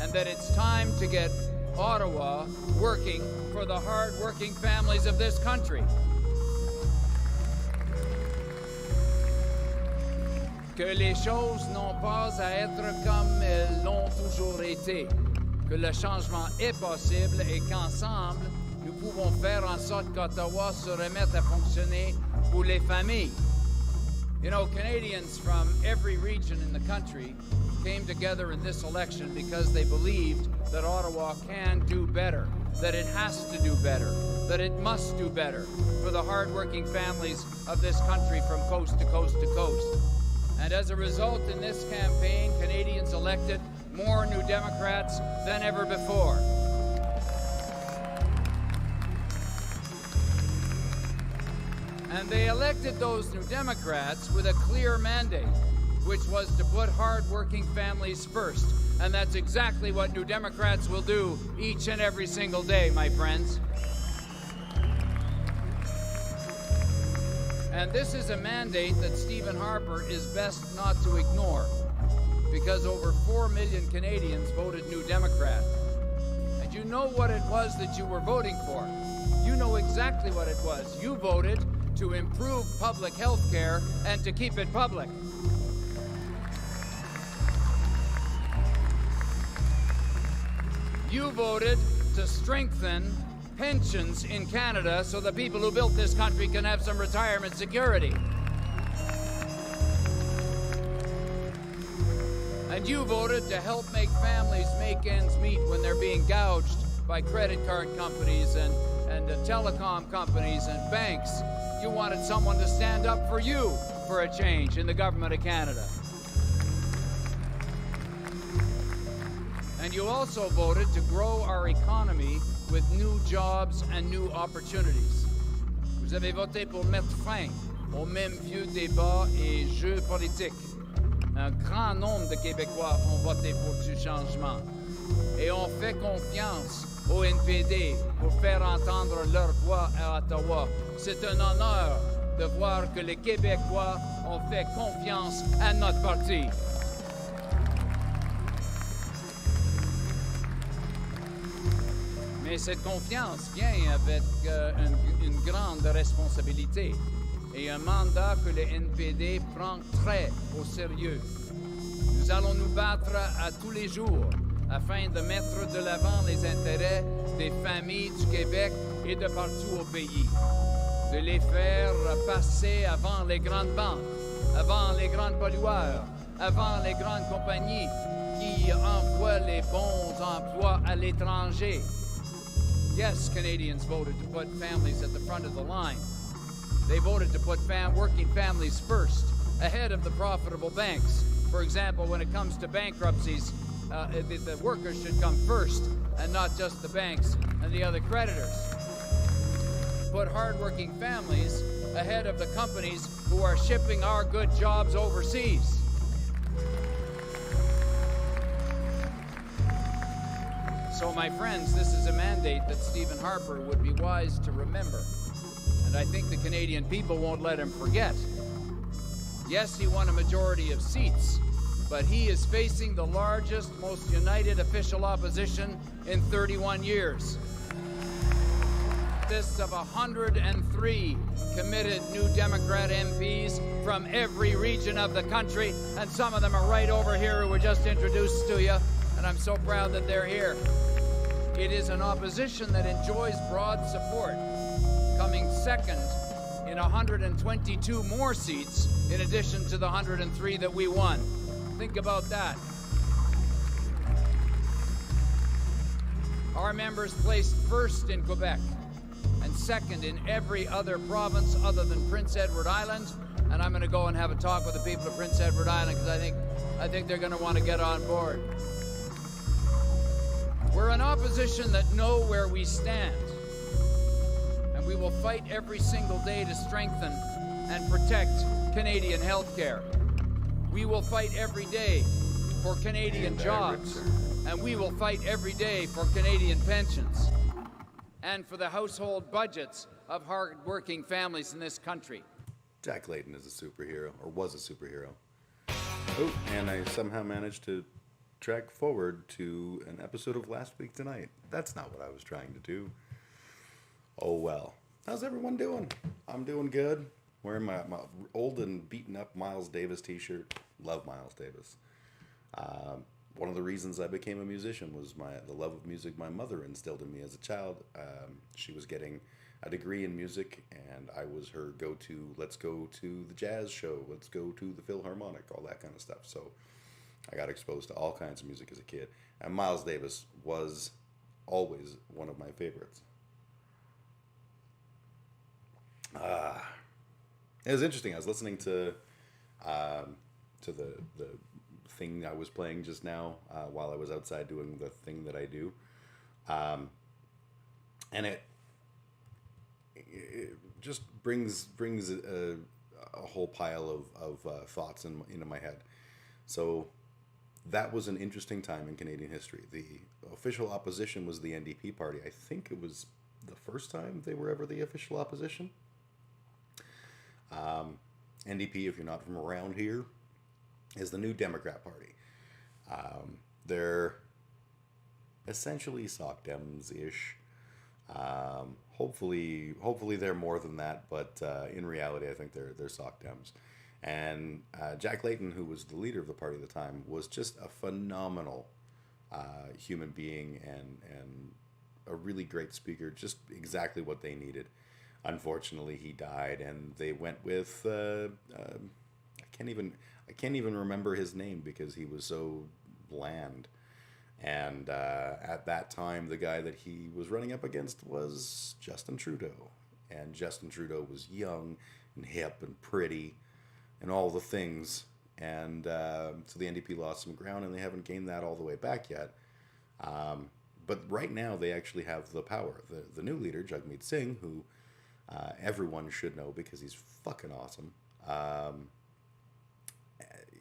and that it's time to get Ottawa working for the hard-working families of this country. Que les choses n'ont pas à être comme elles l'ont toujours été, que le changement est possible et qu'ensemble, nous pouvons faire en sorte qu'Ottawa se remette à fonctionner pour les familles. You know, Canadians from every region in the country came together in this election because they believed that Ottawa can do better, that it has to do better, that it must do better for the hard-working families of this country from coast to coast to coast. And as a result, in this campaign, Canadians elected more New Democrats than ever before. And they elected those New Democrats with a clear mandate, which was to put hard-working families first. And that's exactly what New Democrats will do each and every single day, my friends. And this is a mandate that Stephen Harper is best not to ignore, because over 4 million Canadians voted New Democrat. And you know what it was that you were voting for. You know exactly what it was. You voted to improve public health care and to keep it public. You voted to strengthen pensions in Canada so the people who built this country can have some retirement security. And you voted to help make families make ends meet when they're being gouged by credit card companies and telecom companies and banks. You wanted someone to stand up for you for a change in the government of Canada. And you also voted to grow our economy with new jobs and new opportunities. Vous avez voté pour mettre fin aux mêmes vieux débats et jeux politiques. Un grand nombre de Québécois ont voté pour du changement et ont fait confiance au NPD pour faire entendre leur voix à Ottawa. C'est un honneur de voir que les Québécois ont fait confiance à notre parti. Mais cette confiance vient avec une grande responsabilité et un mandat que le NPD prend très au sérieux. Nous allons nous battre à tous les jours afin de mettre de l'avant les intérêts des familles du Québec et de partout au pays. De les faire passer avant les grandes banques, avant les grands pollueurs, avant les grandes compagnies qui envoient les bons emplois à l'étranger. Yes, Canadians voted to put families at the front of the line. They voted to put working families first, ahead of the profitable banks. For example, when it comes to bankruptcies, the workers should come first, and not just the banks and the other creditors. Put hardworking families ahead of the companies who are shipping our good jobs overseas. So, my friends, this is a mandate that Stephen Harper would be wise to remember. And I think the Canadian people won't let him forget. Yes, he won a majority of seats, but he is facing the largest, most united official opposition in 31 years. This of 103 committed New Democrat MPs from every region of the country, and some of them are right over here who were just introduced to you. and I'm so proud that they're here. It is an opposition that enjoys broad support, coming second in 122 more seats in addition to the 103 that we won. Think about that. Our members placed first in Quebec and second in every other province other than Prince Edward Island. And I'm going to go and have a talk with the people of Prince Edward Island because I think they're going to want to get on board. We're an opposition that know where we stand, and we will fight every single day to strengthen and protect Canadian healthcare. We will fight every day for Canadian jobs, and we will fight every day for Canadian pensions and for the household budgets of hard-working families in this country. Jack Layton is a superhero, or was a superhero. Oh, and I somehow managed to track forward to an episode of Last Week Tonight. That's not what I was trying to do. Oh well. How's everyone doing? I'm doing good. Wearing my old and beaten up Miles Davis t-shirt. Love Miles Davis. One of the reasons I became a musician was the love of music my mother instilled in me as a child. She was getting a degree in music, and I was her go-to, let's go to the jazz show, let's go to the Philharmonic, all that kind of stuff. So I got exposed to all kinds of music as a kid, and Miles Davis was always one of my favorites. It was interesting. I was listening to the thing I was playing just now while I was outside doing the thing that I do, and it just brings a whole pile of thoughts into my head. So that was an interesting time in Canadian history. The official opposition was the NDP party. I think it was the first time they were ever the official opposition. NDP, if you're not from around here, is the New Democrat Party. They're essentially Soc Dems-ish. Hopefully they're more than that, but in reality, I think they're Soc Dems. And Jack Layton, who was the leader of the party at the time, was just a phenomenal human being and a really great speaker, just exactly what they needed. Unfortunately, he died, and they went with I can't even remember his name because he was so bland. And at that time, the guy that he was running up against was Justin Trudeau. And Justin Trudeau was young and hip and pretty and all the things. And so the NDP lost some ground, and they haven't gained that all the way back yet. But right now, they actually have the power. The new leader, Jagmeet Singh, who everyone should know because he's fucking awesome.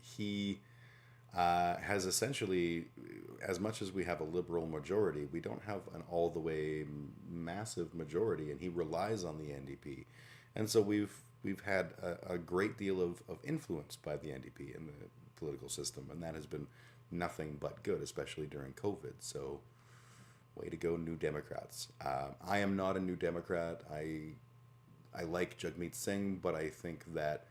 He has essentially, as much as we have a liberal majority, we don't have an all-the-way massive majority, and he relies on the NDP. And so we've had a great deal of influence by the NDP in the political system, and that has been nothing but good, especially during COVID. So way to go, New Democrats. I am not a New Democrat. I like Jagmeet Singh, but I think that,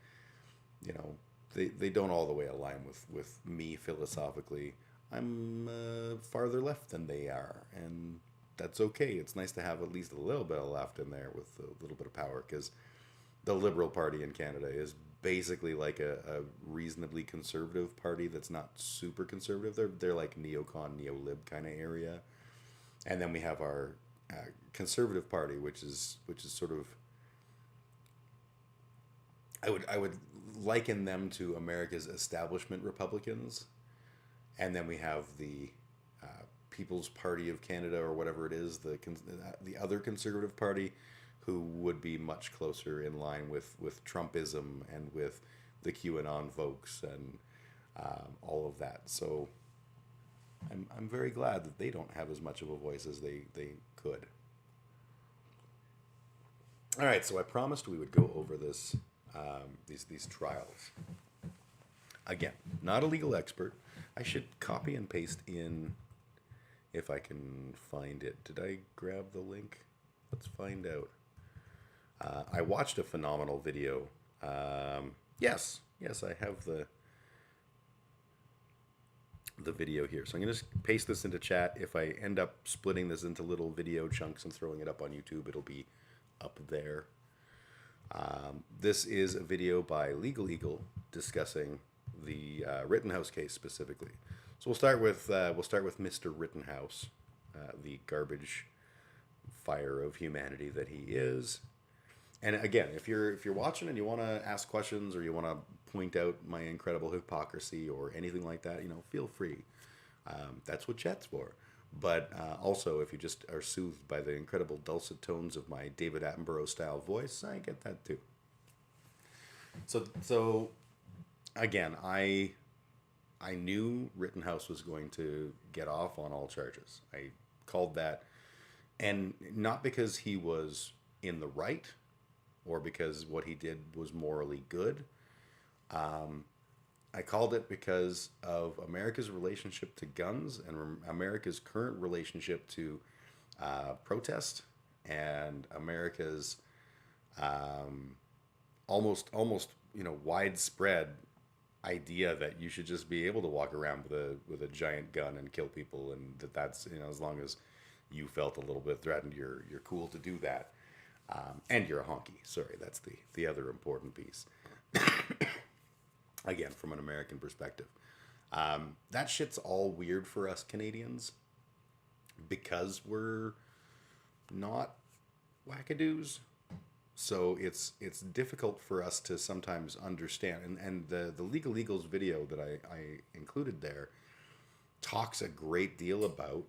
you know, they don't all the way align with me philosophically. I'm farther left than they are, and that's okay. It's nice to have at least a little bit of left in there with a little bit of power, because the Liberal Party in Canada is basically like a reasonably conservative party that's not super conservative. They're like neocon, neo-lib kind of area. And then we have our Conservative Party, which is sort of, I would liken them to America's establishment Republicans. And then we have the People's Party of Canada, or whatever it is, the other Conservative Party, who would be much closer in line with Trumpism and with the QAnon folks and all of that. So I'm very glad that they don't have as much of a voice as they could. All right, so I promised we would go over this these trials. Again, not a legal expert. I should copy and paste in, if I can find it. Did I grab the link? Let's find out. I watched a phenomenal video. Yes, I have the the video here. So I'm going to paste this into chat. If I end up splitting this into little video chunks and throwing it up on YouTube, it'll be up there. This is a video by Legal Eagle discussing the Rittenhouse case specifically. So we'll start with Mr. Rittenhouse, the garbage fire of humanity that he is. And again, if you're watching and you want to ask questions or you want to point out my incredible hypocrisy or anything like that, feel free. That's what chat's for. But also, if you just are soothed by the incredible dulcet tones of my David Attenborough style voice, I get that too. So again, I knew Rittenhouse was going to get off on all charges. I called that, and not because he was in the right or because what he did was morally good. I called it because of America's relationship to guns and America's current relationship to protest and America's almost widespread idea that you should just be able to walk around with a giant gun and kill people, and that's as long as you felt a little bit threatened, you're cool to do that, and you're a honky. Sorry, that's the other important piece. Again, from an American perspective, that shit's all weird for us Canadians because we're not wackadoos. So it's difficult for us to sometimes understand. And the Legal Eagles video that I included there talks a great deal about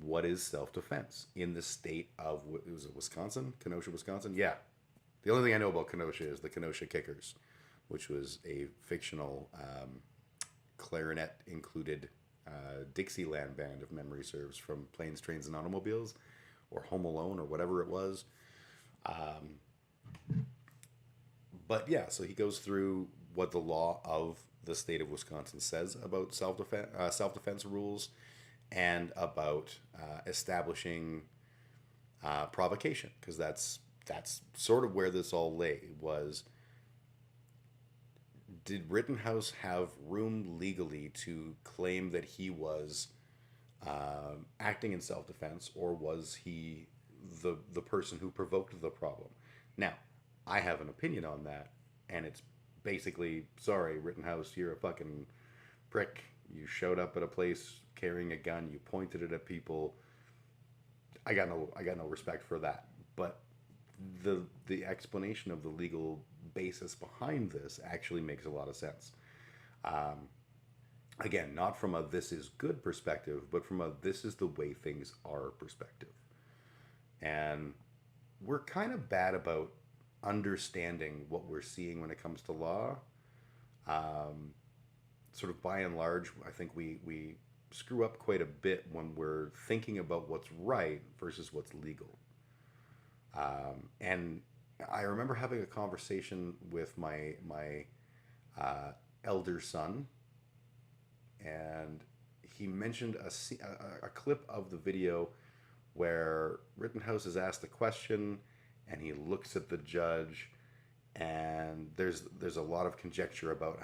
what is self-defense in the state of, was it Wisconsin? Kenosha, Wisconsin? Yeah. The only thing I know about Kenosha is the Kenosha Kickers, which was a fictional clarinet-included Dixieland band, if memory serves, from Planes, Trains, and Automobiles, or Home Alone, or whatever it was. But yeah, so he goes through what the law of the state of Wisconsin says about self-defense rules and about establishing provocation, because that's sort of where this all lay. Was, did Rittenhouse have room legally to claim that he was acting in self-defense, or was he the person who provoked the problem? Now, I have an opinion on that, and it's basically, sorry, Rittenhouse, you're a fucking prick. You showed up at a place carrying a gun, you pointed it at people. I got no respect for that. But the explanation of the legal basis behind this actually makes a lot of sense. Again, not from a this is good perspective, but from a this is the way things are perspective. And we're kind of bad about understanding what we're seeing when it comes to law. Sort of by and large, I think we screw up quite a bit when we're thinking about what's right versus what's legal. And I remember having a conversation with my elder son, and he mentioned a clip of the video where Rittenhouse is asked a question and he looks at the judge, and there's a lot of conjecture about,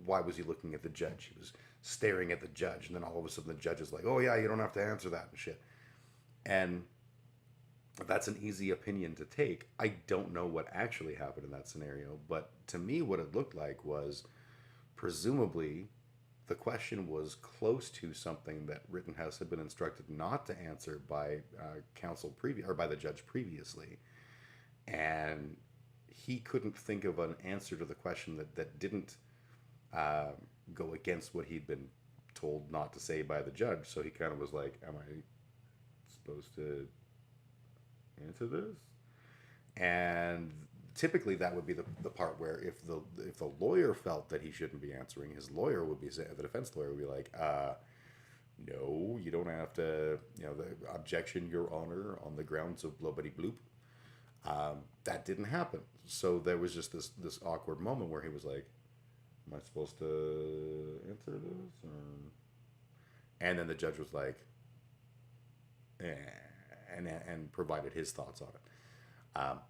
why was he looking at the judge? He was staring at the judge, and then all of a sudden the judge is like, oh yeah, you don't have to answer that and shit. And that's an easy opinion to take. I don't know what actually happened in that scenario, but to me what it looked like was presumably the question was close to something that Rittenhouse had been instructed not to answer by by the judge previously, and he couldn't think of an answer to the question that didn't go against what he'd been told not to say by the judge. So he kind of was like, am I supposed to answer this? And typically that would be the part where if the lawyer felt that he shouldn't be answering, his lawyer would be, the defense lawyer would be like, no, you don't have to, the objection, Your Honor, on the grounds of bloobity bloop. That didn't happen. So there was just this awkward moment where he was like, am I supposed to answer this? And then the judge was like, and provided his thoughts on it.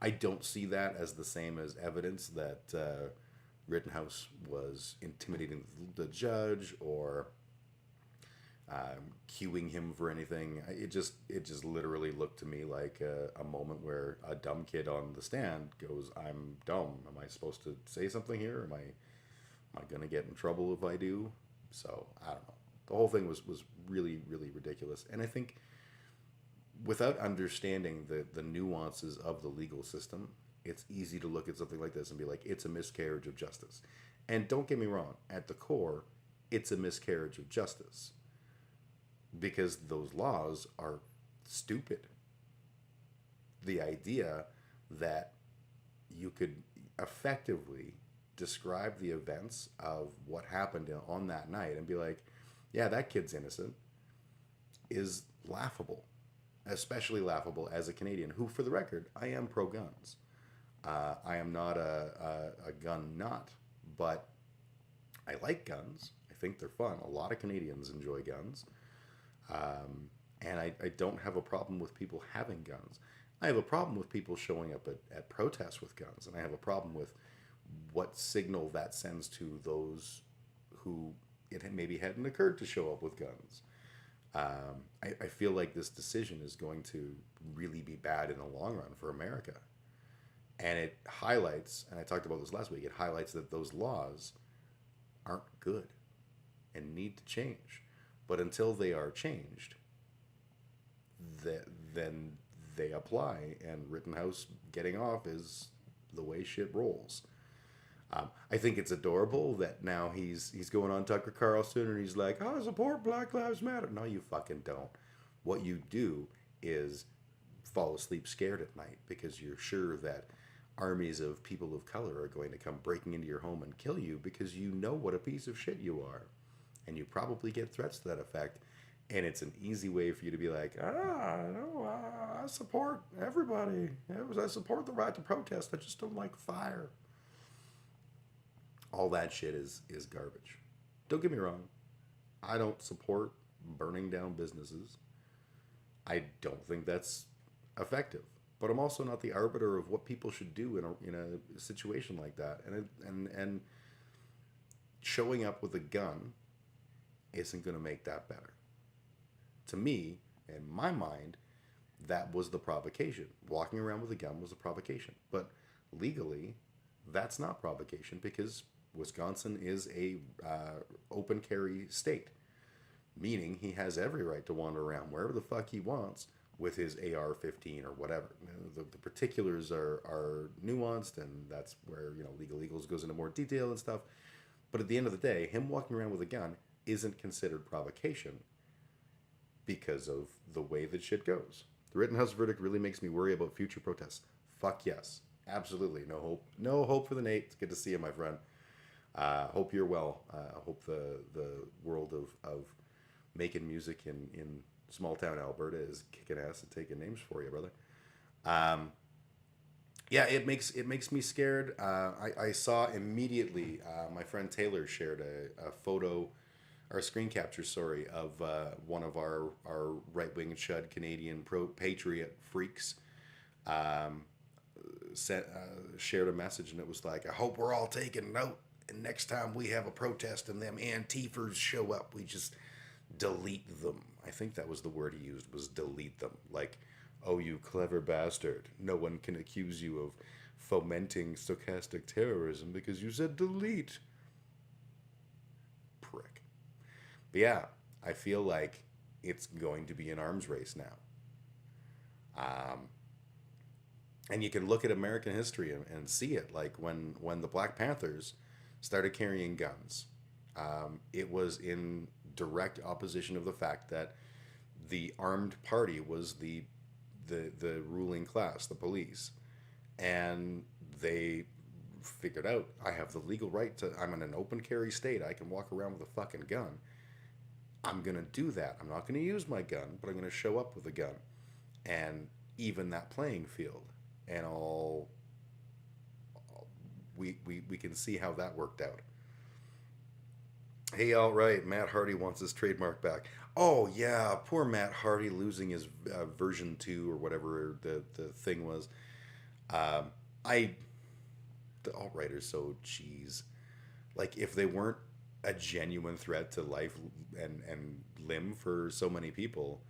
I don't see that as the same as evidence that Rittenhouse was intimidating the judge or cueing him for anything. It just literally looked to me like a moment where a dumb kid on the stand goes, "I'm dumb. Am I supposed to say something here? Am I gonna get in trouble if I do?" So I don't know. The whole thing was really, really ridiculous. And I think without understanding the nuances of the legal system, it's easy to look at something like this and be like, it's a miscarriage of justice. And don't get me wrong, at the core, it's a miscarriage of justice. Because those laws are stupid. The idea that you could effectively describe the events of what happened on that night and be like, yeah, that kid's innocent, is laughable. Especially laughable as a Canadian who, for the record, I am pro-guns. I am not a gun nut, but I like guns. I think they're fun. A lot of Canadians enjoy guns. And I don't have a problem with people having guns. I have a problem with people showing up at protests with guns. And I have a problem with what signal that sends to those who it maybe hadn't occurred to show up with guns. I feel like this decision is going to really be bad in the long run for America. And it highlights, and I talked about this last week, it highlights that those laws aren't good and need to change. But until they are changed, then they apply, and Rittenhouse getting off is the way shit rolls. I think it's adorable that now he's going on Tucker Carlson and he's like, "I support Black Lives Matter." No, you fucking don't. What you do is fall asleep scared at night because you're sure that armies of people of color are going to come breaking into your home and kill you because you know what a piece of shit you are. And you probably get threats to that effect. And it's an easy way for you to be like, no, I support everybody. I support the right to protest. I just don't like fire. All that shit is garbage. Don't get me wrong. I don't support burning down businesses. I don't think that's effective. But I'm also not the arbiter of what people should do in a situation like that. And showing up with a gun isn't going to make that better. To me, in my mind, that was the provocation. Walking around with a gun was a provocation. But legally, that's not provocation because Wisconsin is a open carry state, meaning he has every right to wander around wherever the fuck he wants with his AR-15 or whatever. The particulars are nuanced, and that's where Legal Eagles goes into more detail and stuff. But at the end of the day, him walking around with a gun isn't considered provocation because of the way that shit goes. The Rittenhouse verdict really makes me worry about future protests. Fuck yes. Absolutely. No hope. No hope for the Nate. It's good to see you, my friend. Hope you're well. Hope the world of making music in small town Alberta is kicking ass and taking names for you, brother. Yeah, it makes me scared. I saw immediately my friend Taylor shared a photo, or a screen capture, sorry, of one of our right-wing chud Canadian patriot freaks shared a message, and it was like, "I hope we're all taking note, and next time we have a protest and them Antifers show up, we just delete them." I think that was the word he used, was delete them. Like, "Oh, you clever bastard. No one can accuse you of fomenting stochastic terrorism because you said delete." Prick. But yeah, I feel like it's going to be an arms race now. And you can look at American history and see it. Like when the Black Panthers started carrying guns, it was in direct opposition of the fact that the armed party was the ruling class, the police. And they figured out, I have the legal right to, I'm in an open carry state, I can walk around with a fucking gun. I'm going to do that. I'm not going to use my gun, but I'm going to show up with a gun and even that playing field. And we can see how that worked out. Hey, all right, Matt Hardy wants his trademark back. Oh, yeah, poor Matt Hardy losing his version 2 or whatever the thing was. The alt-right are so cheese. Like, if they weren't a genuine threat to life and limb for so many people,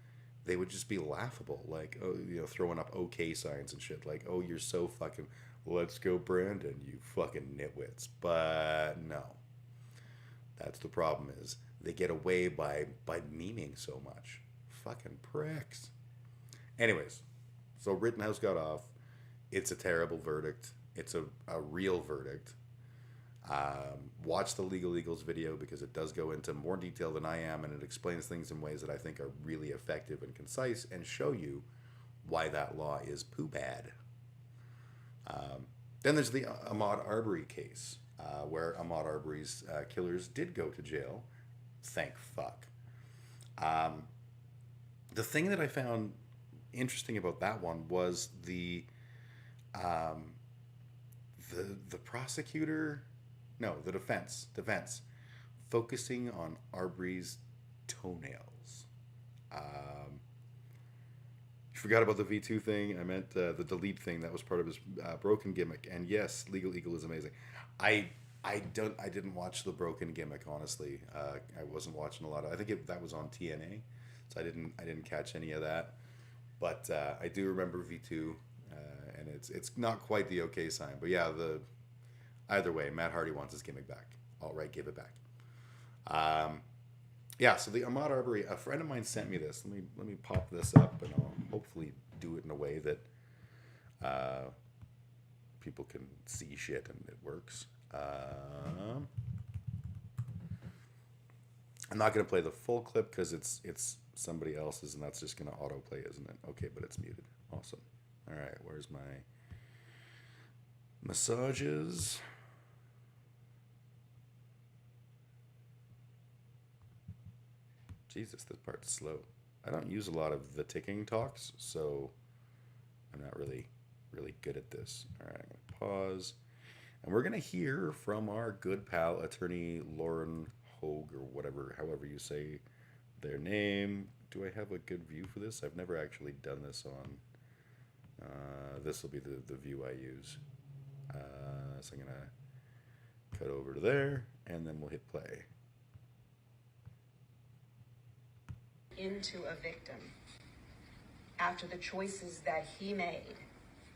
they would just be laughable. Like, oh, throwing up okay signs and shit. Like, oh, you're so fucking, let's go Brandon, you fucking nitwits. But no. That's the problem, is they get away by memeing so much. Fucking pricks. Anyways, so Rittenhouse got off. It's a terrible verdict. It's a real verdict. Watch the Legal Eagles video, because it does go into more detail than I am, and it explains things in ways that I think are really effective and concise and show you why that law is poo bad. Then there's the Ahmaud Arbery case, where Ahmaud Arbery's killers did go to jail. Thank fuck. The thing that I found interesting about that one was the prosecutor, no, the defense, focusing on Arbery's toenails. You forgot about the V2 thing. I meant the delete thing. That was part of his broken gimmick. And yes, Legal Eagle is amazing. I didn't watch the broken gimmick, honestly. I wasn't watching a lot of. I think that was on TNA, so I didn't catch any of that. But I do remember V2, and it's not quite the okay sign. But yeah, either way, Matt Hardy wants his gimmick back. All right, give it back. Yeah, so the Ahmaud Arbery, a friend of mine sent me this. Let me pop this up, and I'll hopefully do it in a way that people can see shit and it works. I'm not going to play the full clip because it's somebody else's, and that's just going to autoplay, isn't it? Okay, but it's muted. Awesome. All right, where's my massages? Jesus, this part's slow. I don't use a lot of the ticking talks, so I'm not really good at this. All right, I'm going to pause. And we're going to hear from our good pal, attorney Lauren Hogue, or whatever, however you say their name. Do I have a good view for this? I've never actually done this on. This will be the view I use. So I'm going to cut over to there, and then we'll hit play. Into a victim after the choices that he made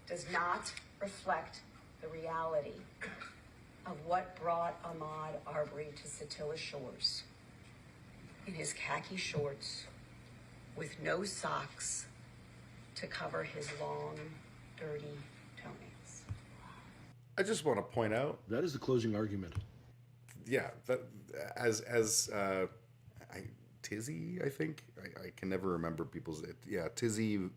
does not reflect the reality of what brought Ahmaud Arbery to Satilla Shores in his khaki shorts with no socks to cover his long, dirty toenails. I just want to point out that is the closing argument. Yeah, that Tizzy, I think. I can never remember people's. Yeah, Tiziant.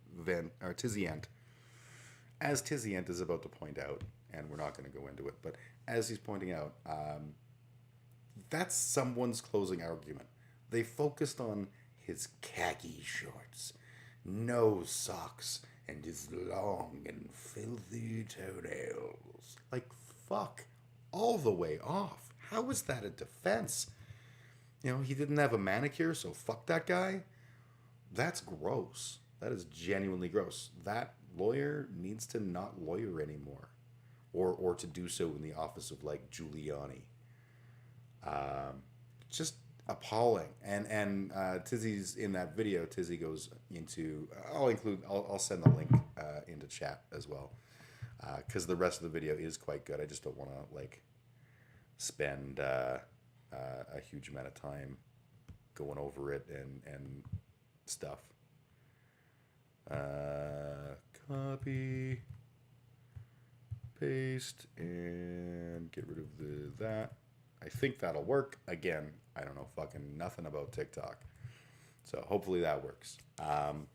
As Tiziant is about to point out, and we're not going to go into it, but as he's pointing out, that's someone's closing argument. They focused on his khaki shorts, no socks, and his long and filthy toenails. Like, fuck, all the way off. How is that a defense? He didn't have a manicure, so fuck that guy. That's gross. That is genuinely gross. That lawyer needs to not lawyer anymore. Or to do so in the office of, like, Giuliani. Just appalling. And Tizzy's in that video. Tizzy goes into... I'll send the link into chat as well. Because the rest of the video is quite good. I just don't want to, like, spend... a huge amount of time going over it and stuff. Copy, paste, and get rid of that. I think that'll work. Again, I don't know fucking nothing about TikTok, so hopefully that works. But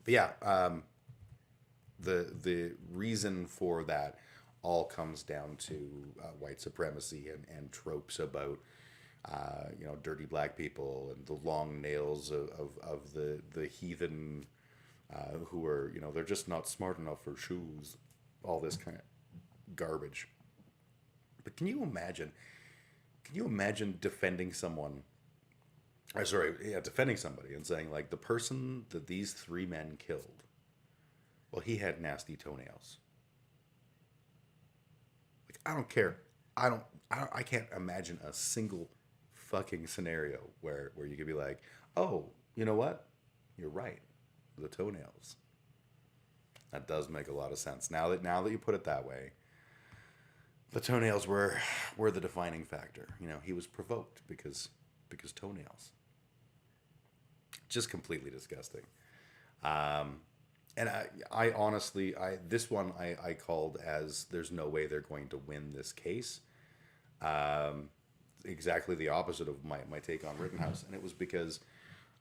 yeah, the reason for that all comes down to white supremacy and tropes about dirty black people and the long nails of the heathen who are they're just not smart enough for shoes, all this kind of garbage. But can you imagine defending someone? Defending somebody and saying, like, the person that these three men killed, well, he had nasty toenails. I don't care I can't imagine a single fucking scenario where you could be like, oh, you know what? You're right. The toenails. That does make a lot of sense. Now that you put it that way, the toenails were the defining factor. You know, he was provoked because toenails. Just completely disgusting. And I honestly, this one I called as there's no way they're going to win this case. Exactly the opposite of my take on Rittenhouse, and it was because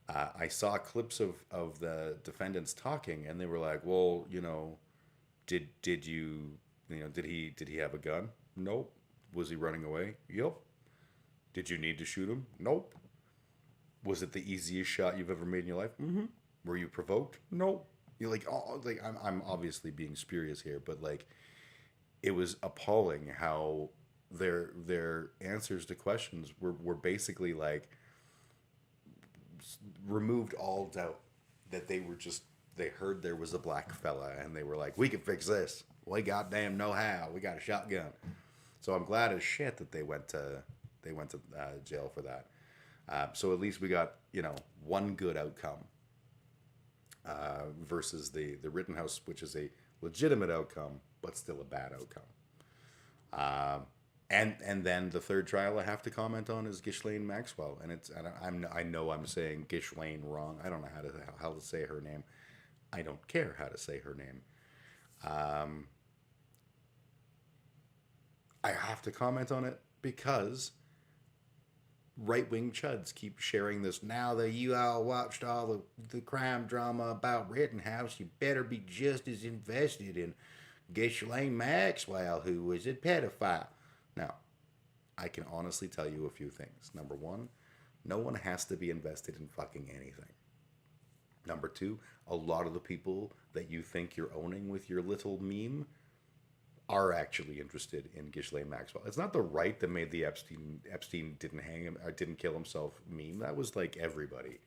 I saw clips of the defendants talking, and they were like, well, you know, did he have a gun? Nope. Was he running away? Yep. Did you need to shoot him? Nope. Was it the easiest shot you've ever made in your life? Mm-hmm. Were you provoked? Nope. You're like, oh, like I'm obviously being spurious here, but like, it was appalling how their answers to questions were basically like removed all doubt that they heard there was a black fella and they were like, we can fix this. We goddamn know how. We got a shotgun. So I'm glad as shit that they went to jail for that. So at least we got, you know, one good outcome versus the Rittenhouse, which is a legitimate outcome, but still a bad outcome. And then the third trial I have to comment on is Ghislaine Maxwell, and I know I'm saying Ghislaine wrong. I don't know how to say her name. I don't care how to say her name. I have to comment on it because right-wing chuds keep sharing this. Now that you all watched all the crime drama about Rittenhouse, you better be just as invested in Ghislaine Maxwell, who was a pedophile. Now, I can honestly tell you a few things. Number one, no one has to be invested in fucking anything. Number two, a lot of the people that you think you're owning with your little meme are actually interested in Ghislaine Maxwell. It's not the right that made the Epstein didn't hang him or didn't kill himself meme. That was like everybody.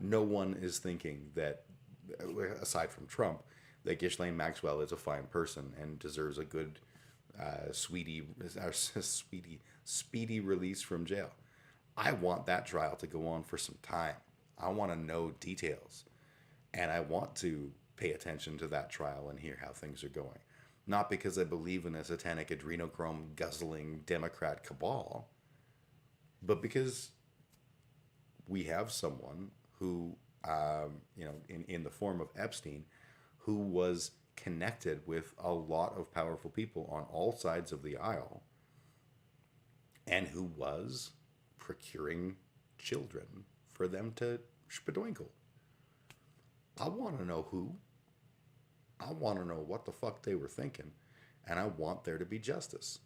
No one is thinking that, aside from Trump, that Ghislaine Maxwell is a fine person and deserves a good, speedy release from jail. I want that trial to go on for some time. I want to know details, and I want to pay attention to that trial and hear how things are going. Not because I believe in a satanic adrenochrome guzzling Democrat cabal, but because we have someone who, in the form of Epstein, who was connected with a lot of powerful people on all sides of the aisle, and who was procuring children for them to spadoinkle. I want to know who. I want to know what the fuck they were thinking, and I want there to be justice.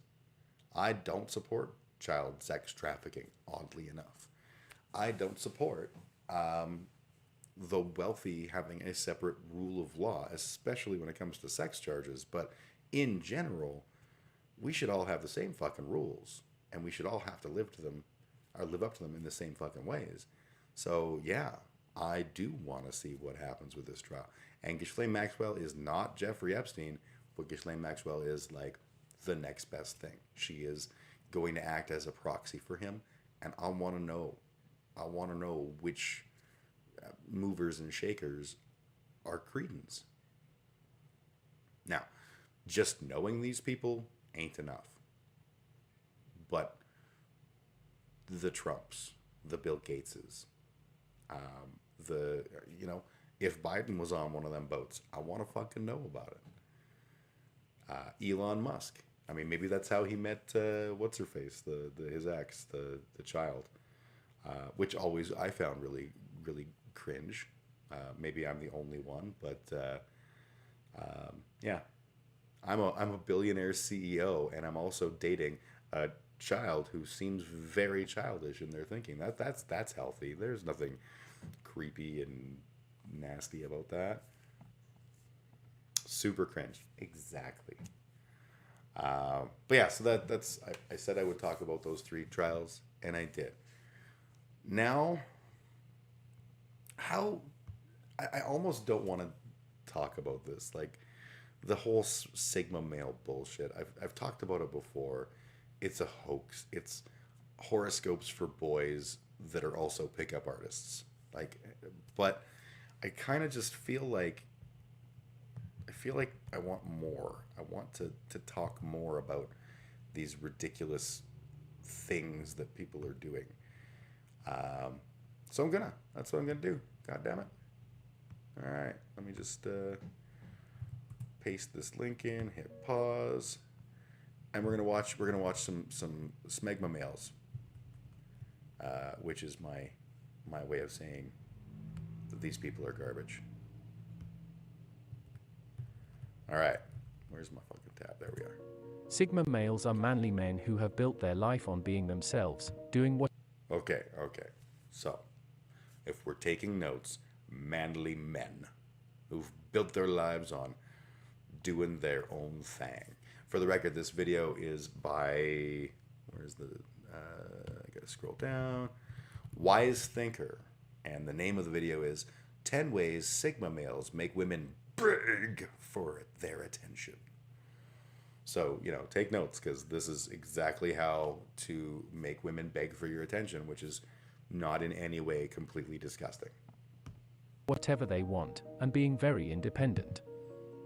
I don't support child sex trafficking, oddly enough. I don't support the wealthy having a separate rule of law, especially when it comes to sex charges. But in general, we should all have the same fucking rules, and we should all have to live up to them in the same fucking ways. So yeah, I do want to see what happens with this trial. And Ghislaine Maxwell is not Jeffrey Epstein, but Ghislaine Maxwell is like the next best thing. She is going to act as a proxy for him, and I want to know. I want to know which movers and shakers are cretins. Now, just knowing these people ain't enough. But the Trumps, the Bill Gateses, if Biden was on one of them boats, I want to fucking know about it. Elon Musk. I mean, maybe that's how he met what's her face, his ex, the child, which always I found really really cringe. Maybe I'm the only one, but yeah, I'm a billionaire CEO, and I'm also dating a child who seems very childish in their thinking. That's healthy. There's nothing creepy and nasty about that. Super cringe. Exactly. But yeah, so that's I said I would talk about those three trials, and I did. Now, I almost don't want to talk about this, like the whole Sigma male bullshit. I've talked about it before, it's a hoax. It's horoscopes for boys that are also pickup artists. Like, but I kind of just feel like I want more. I want to talk more about these ridiculous things that people are doing. So that's what I'm gonna do. God damn it. All right, let me just paste this link in, hit pause, and we're gonna watch some smegma males, which is my way of saying that these people are garbage. All right, where's my fucking tab? There we are. Sigma males are manly men who have built their life on being themselves, doing what. Okay. So, if we're taking notes, manly men who've built their lives on doing their own thing. For the record, this video is by, where's the, I gotta scroll down, Wise Thinker. And the name of the video is 10 Ways Sigma Males Make Women Beg for Their Attention. So, take notes, because this is exactly how to make women beg for your attention, which is not in any way completely disgusting. Whatever they want, and being very independent.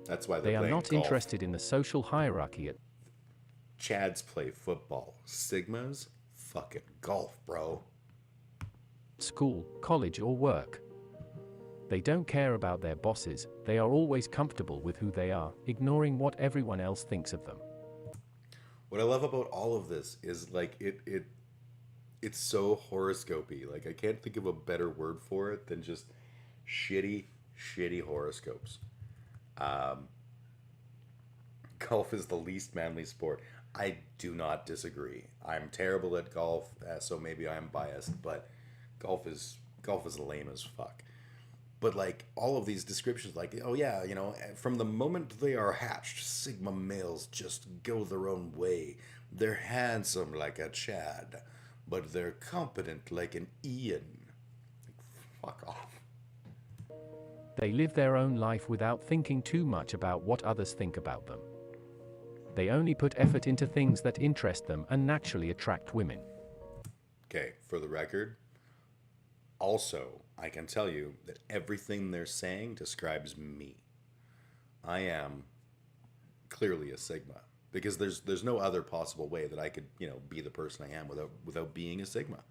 That's why they are not golf. interested in the social hierarchy at Chads play football. Sigmas? Fucking golf, bro. School, college, or work. They don't care about their bosses, they are always comfortable with who they are, ignoring what everyone else thinks of them. What I love about all of this is, like, it's so horoscopy. Like, I can't think of a better word for it than just shitty horoscopes. Golf is the least manly sport. I do not disagree. I'm terrible at golf, so maybe I'm biased, but golf is lame as fuck. But, like, all of these descriptions, like, oh yeah, from the moment they are hatched, Sigma males just go their own way. They're handsome like a Chad, but they're competent like an Ian. Like, fuck off. They live their own life without thinking too much about what others think about them. They only put effort into things that interest them and naturally attract women. Okay, for the record, also, I can tell you that everything they're saying describes me. I am clearly a Sigma, because there's no other possible way that I could, be the person I am without being a Sigma.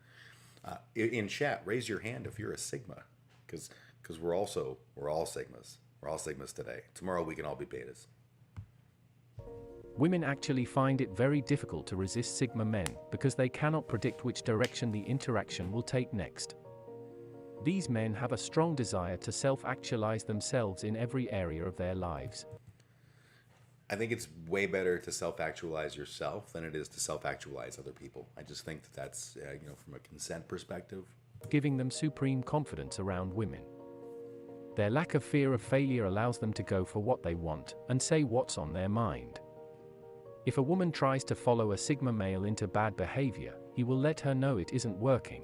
In chat, raise your hand if you're a Sigma, because we're all Sigmas. We're all Sigmas today. Tomorrow we can all be betas. Women actually find it very difficult to resist Sigma men because they cannot predict which direction the interaction will take next. These men have a strong desire to self-actualize themselves in every area of their lives. I think it's way better to self-actualize yourself than it is to self-actualize other people. I just think that's, from a consent perspective, giving them supreme confidence around women. Their lack of fear of failure allows them to go for what they want and say what's on their mind. If a woman tries to follow a Sigma male into bad behavior, he will let her know it isn't working.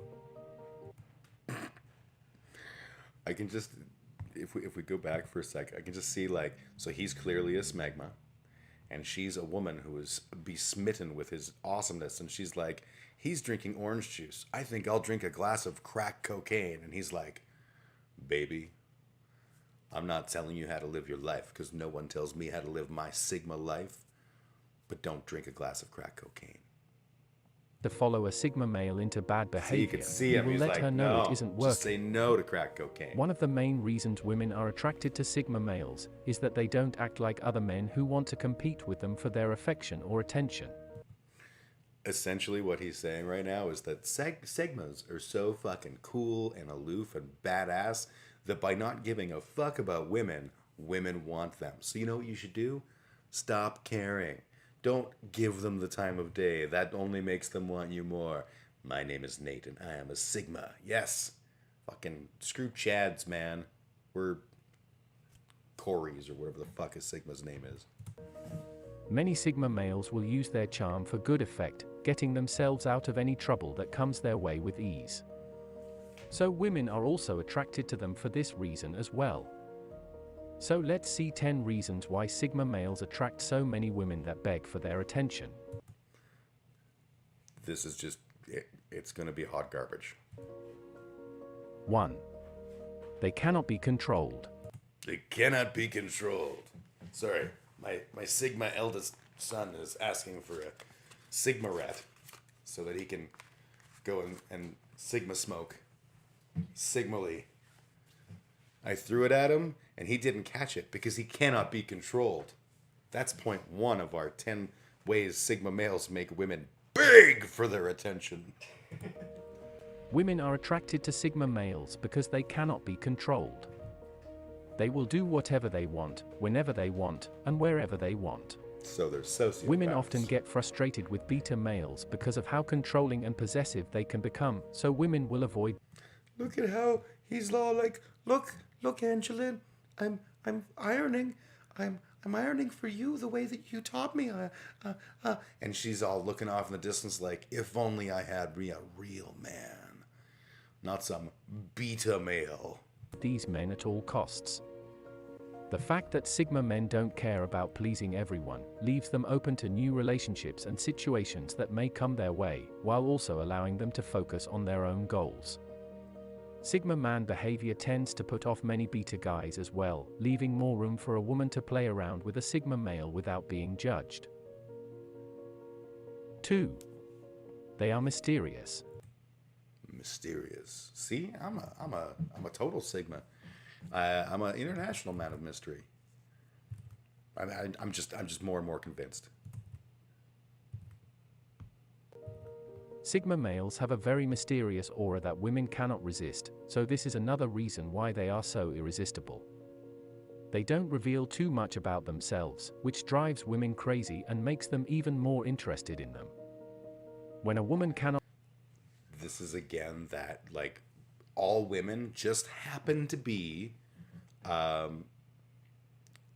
I can just, if we go back for a sec, I can just see, like, so he's clearly a smegma, and she's a woman who is besmitten with his awesomeness, and she's like, he's drinking orange juice. I think I'll drink a glass of crack cocaine. And he's like, baby, I'm not telling you how to live your life, because no one tells me how to live my Sigma life, but don't drink a glass of crack cocaine. To follow a Sigma male into bad behavior, you can see him. he will let her know it isn't working. Just say no to crack cocaine. One of the main reasons women are attracted to Sigma males is that they don't act like other men who want to compete with them for their affection or attention. Essentially what he's saying right now is that Sigmas are so fucking cool and aloof and badass that by not giving a fuck about women, women want them. So you know what you should do? Stop caring. Don't give them the time of day. That only makes them want you more. My name is Nate and I am a Sigma. Yes. Fucking screw Chads, man. We're Corey's or whatever the fuck a Sigma's name is. Many Sigma males will use their charm for good effect, getting themselves out of any trouble that comes their way with ease. So women are also attracted to them for this reason as well. So let's see 10 reasons why Sigma males attract so many women that beg for their attention. this is just, it's going to be hot garbage. 1. They cannot be controlled. They cannot be controlled. Sorry, my Sigma eldest son is asking for a Sigma rat so that he can go and Sigma smoke. Sigmally. I threw it at him and he didn't catch it because he cannot be controlled. That's point 1 of our 10 ways Sigma males make women beg for their attention. Women are attracted to Sigma males because they cannot be controlled. They will do whatever they want, whenever they want, and wherever they want. So they're sociopaths. Women often get frustrated with beta males because of how controlling and possessive they can become, so women will avoid. Look at how he's all like, look, Angelin, I'm ironing. I'm ironing for you the way that you taught me. And she's all looking off in the distance like, if only I had me a real man, not some beta male. These men at all costs. The fact that Sigma men don't care about pleasing everyone leaves them open to new relationships and situations that may come their way, while also allowing them to focus on their own goals. Sigma man behavior tends to put off many beta guys as well, leaving more room for a woman to play around with a Sigma male without being judged. 2. They are mysterious. Mysterious. See, I'm a total Sigma. I'm an international man of mystery. I'm just more and more convinced. Sigma males have a very mysterious aura that women cannot resist, so this is another reason why they are so irresistible. They don't reveal too much about themselves, which drives women crazy and makes them even more interested in them. When a woman cannot. This is again that, like, all women just happen to be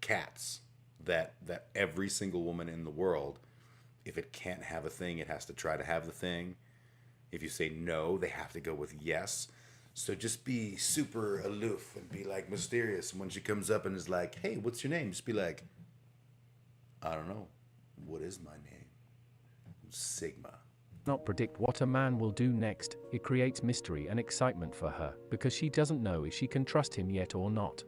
cats. That every single woman in the world, if it can't have a thing, it has to try to have the thing. If you say no, they have to go with yes. So just be super aloof and be like mysterious. And when she comes up and is like, hey, what's your name? Just be like, I don't know. What is my name? Sigma. Not predict what a man will do next, it creates mystery and excitement for her, because she doesn't know if she can trust him yet or not.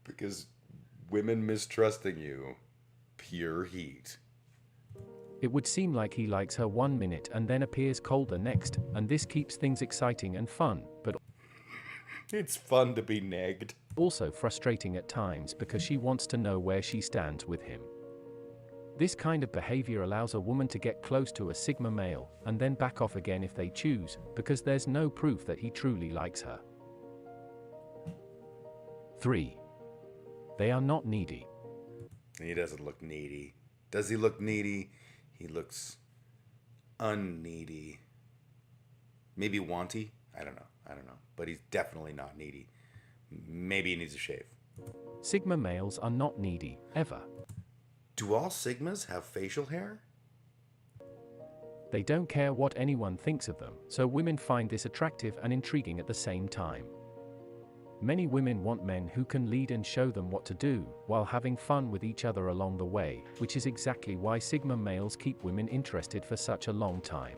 Because women mistrusting you, pure heat. It would seem like he likes her 1 minute and then appears cold the next, and this keeps things exciting and fun, but it's fun to be negged. Also frustrating at times because she wants to know where she stands with him. This kind of behavior allows a woman to get close to a Sigma male, and then back off again if they choose, because there's no proof that he truly likes her. 3. They are not needy. He doesn't look needy. Does he look needy? He looks unneedy. Maybe wanty? I don't know. But he's definitely not needy. Maybe he needs a shave. Sigma males are not needy, ever. Do all Sigmas have facial hair? They don't care what anyone thinks of them, so women find this attractive and intriguing at the same time. Many women want men who can lead and show them what to do, while having fun with each other along the way, which is exactly why Sigma males keep women interested for such a long time.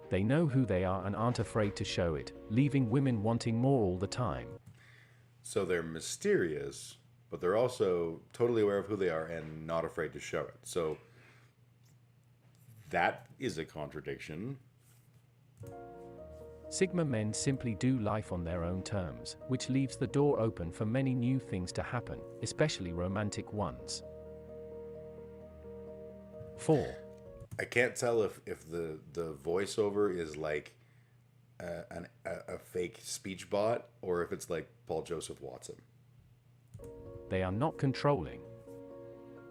They know who they are and aren't afraid to show it, leaving women wanting more all the time. So they're mysterious, but they're also totally aware of who they are and not afraid to show it. So that is a contradiction. Sigma men simply do life on their own terms, which leaves the door open for many new things to happen, especially romantic ones. 4. I can't tell if the voiceover is like a fake speech bot or if it's like Paul Joseph Watson. They are not controlling.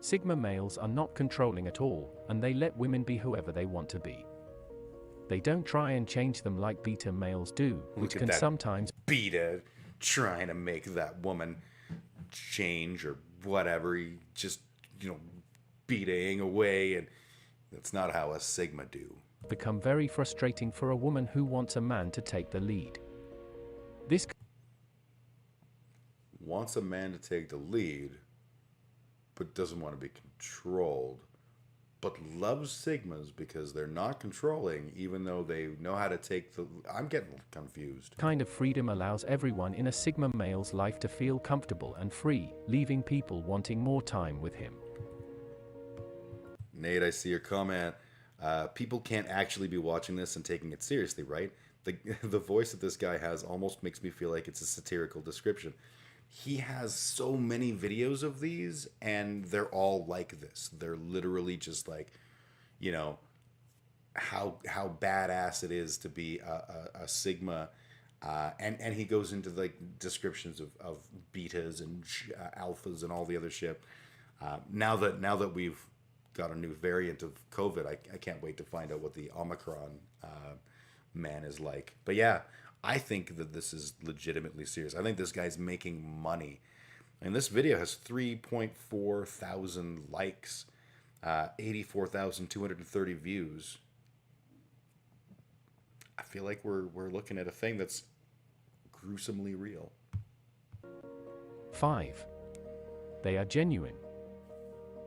Sigma males are not controlling at all, and they let women be whoever they want to be. They don't try and change them like beta males do, which can sometimes. Beta trying to make that woman change or whatever. He just, betaing away, and that's not how a Sigma do. Become very frustrating for a woman who wants a man to take the lead. This wants a man to take the lead, but doesn't want to be controlled. but loves Sigmas because they're not controlling, even though they know how to take the... I'm getting confused. Kind of freedom allows everyone in a Sigma male's life to feel comfortable and free, leaving people wanting more time with him. Nate, I see your comment. People can't actually be watching this and taking it seriously, right? The voice that this guy has almost makes me feel like it's a satirical description. He has so many videos of these, and they're all like this. They're literally just like, you know, how badass it is to be a Sigma. And he goes into like descriptions of betas and alphas and all the other shit. Now that we've got a new variant of COVID, I can't wait to find out what the Omicron man is like. But yeah, I think that this is legitimately serious. I think this guy's making money. And this video has 3.4 thousand likes, 84,230 views. I feel like we're looking at a thing that's gruesomely real. 5. They are genuine.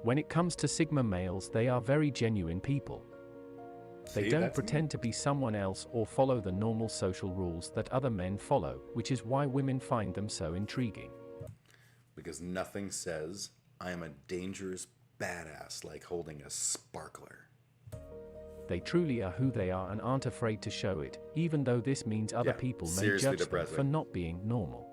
When it comes to Sigma males, they are very genuine people. They don't pretend to be someone else or follow the normal social rules that other men follow, which is why women find them so intriguing. Because nothing says, I am a dangerous badass like holding a sparkler. They truly are who they are and aren't afraid to show it, even though this means other people may judge them for not being normal.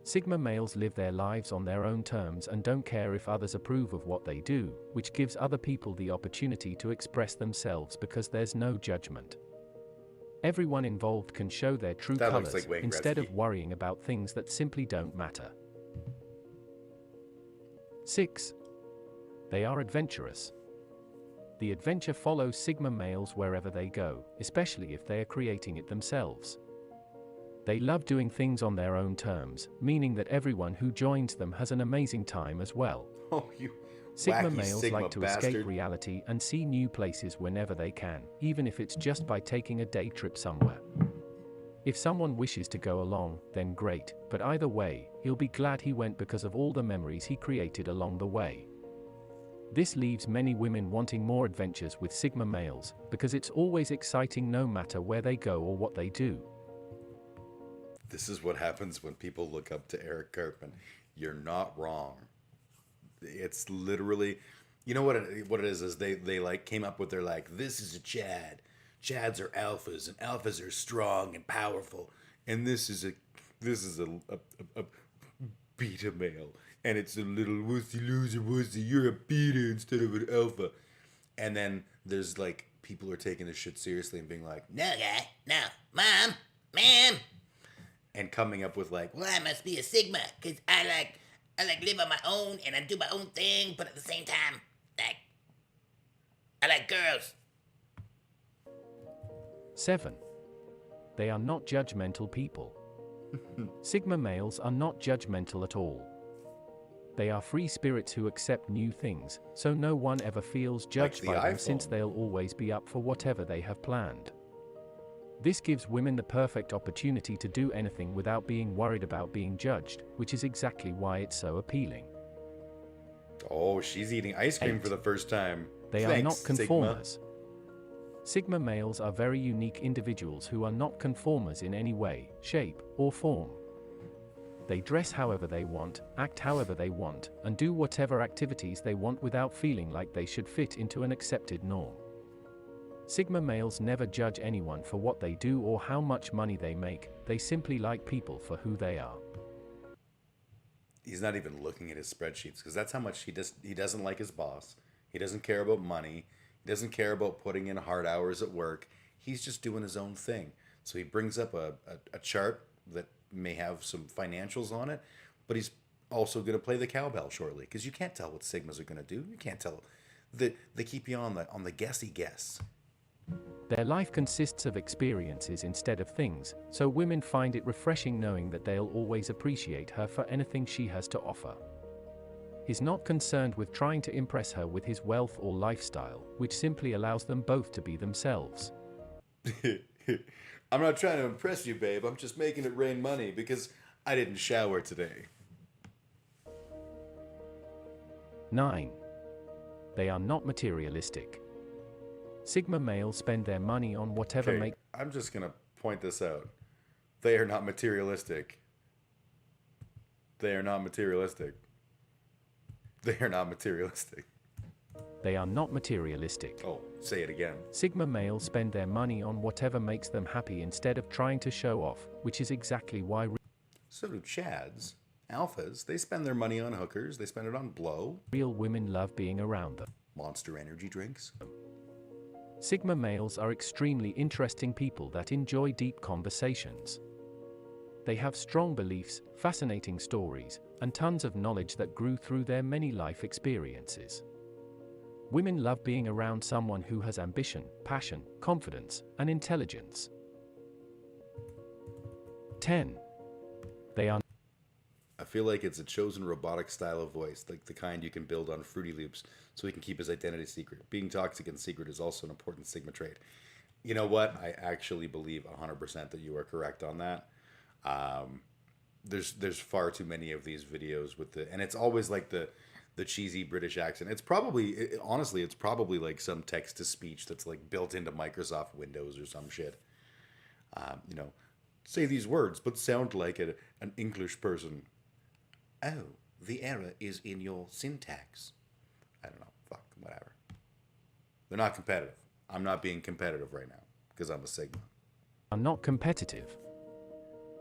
Sigma males live their lives on their own terms and don't care if others approve of what they do, which gives other people the opportunity to express themselves because there's no judgment. Everyone involved can show their true colors instead of worrying about things that simply don't matter. 6. They are adventurous. The adventure follows Sigma males wherever they go, especially if they are creating it themselves. They love doing things on their own terms, meaning that everyone who joins them has an amazing time as well. Oh, you Sigma males Sigma like to bastard. escape reality and see new places whenever they can, even if it's just by taking a day trip somewhere. If someone wishes to go along, then great, but either way, he'll be glad he went because of all the memories he created along the way. This leaves many women wanting more adventures with Sigma males, because it's always exciting no matter where they go or what they do. This is what happens when people look up to Eric Cartman. You're not wrong. It's literally, you know what it is they like came up with their like, this is a Chad. Chads are alphas and alphas are strong and powerful. And this is a beta male. And it's a little wussy loser wussy. You're a beta instead of an alpha. And then there's like people are taking this shit seriously and being like, no guy, no, mom, and coming up with like, well, I must be a Sigma, because I like live on my own, and I do my own thing, but at the same time, like, I like girls. 7. They are not judgmental people. Sigma males are not judgmental at all. They are free spirits who accept new things, so no one ever feels judged by them since they'll always be up for whatever they have planned. This gives women the perfect opportunity to do anything without being worried about being judged, which is exactly why it's so appealing. oh, she's eating ice cream for the first time. They are not conformers. Sigma males are very unique individuals who are not conformers in any way, shape, or form. They dress however they want, act however they want, and do whatever activities they want without feeling like they should fit into an accepted norm. Sigma males never judge anyone for what they do or how much money they make, they simply like people for who they are. He's not even looking at his spreadsheets because that's how much he doesn't like his boss. He doesn't care about money. He doesn't care about putting in hard hours at work. He's just doing his own thing. So he brings up a chart that may have some financials on it, but he's also going to play the cowbell shortly because you can't tell what Sigmas are going to do. You can't tell. They keep you on the guessy guess. Their life consists of experiences instead of things, so women find it refreshing knowing that they'll always appreciate her for anything she has to offer. He's not concerned with trying to impress her with his wealth or lifestyle, which simply allows them both to be themselves. I'm not trying to impress you, babe. I'm just making it rain money because I didn't shower today. 9. They are not materialistic. Sigma males spend their money on whatever Okay, makes I'm just gonna point this out. They are not materialistic. They are not materialistic. They are not materialistic. They are not materialistic. Oh, say it again. Sigma males spend their money on whatever makes them happy instead of trying to show off, which is exactly why So do Chads. Alphas, they spend their money on hookers. They spend it on blow. real women love being around them. Monster energy drinks. Sigma males are extremely interesting people that enjoy deep conversations. They have strong beliefs, fascinating stories, and tons of knowledge that grew through their many life experiences. Women love being around someone who has ambition, passion, confidence, and intelligence. 10. They are I feel like it's a chosen robotic style of voice, like the kind you can build on Fruity Loops so he can keep his identity secret. Being toxic and secret is also an important Sigma trait. You know what? I actually believe 100% that you are correct on that. There's far too many of these videos with and it's always like the cheesy British accent. It's probably, honestly, it's probably like some text to speech that's like built into Microsoft Windows or some shit. You know, say these words, but sound like an English person. Oh, the error is in your syntax. I don't know. Fuck, whatever. They're not competitive. I'm not being competitive right now because I'm a Sigma. not competitive.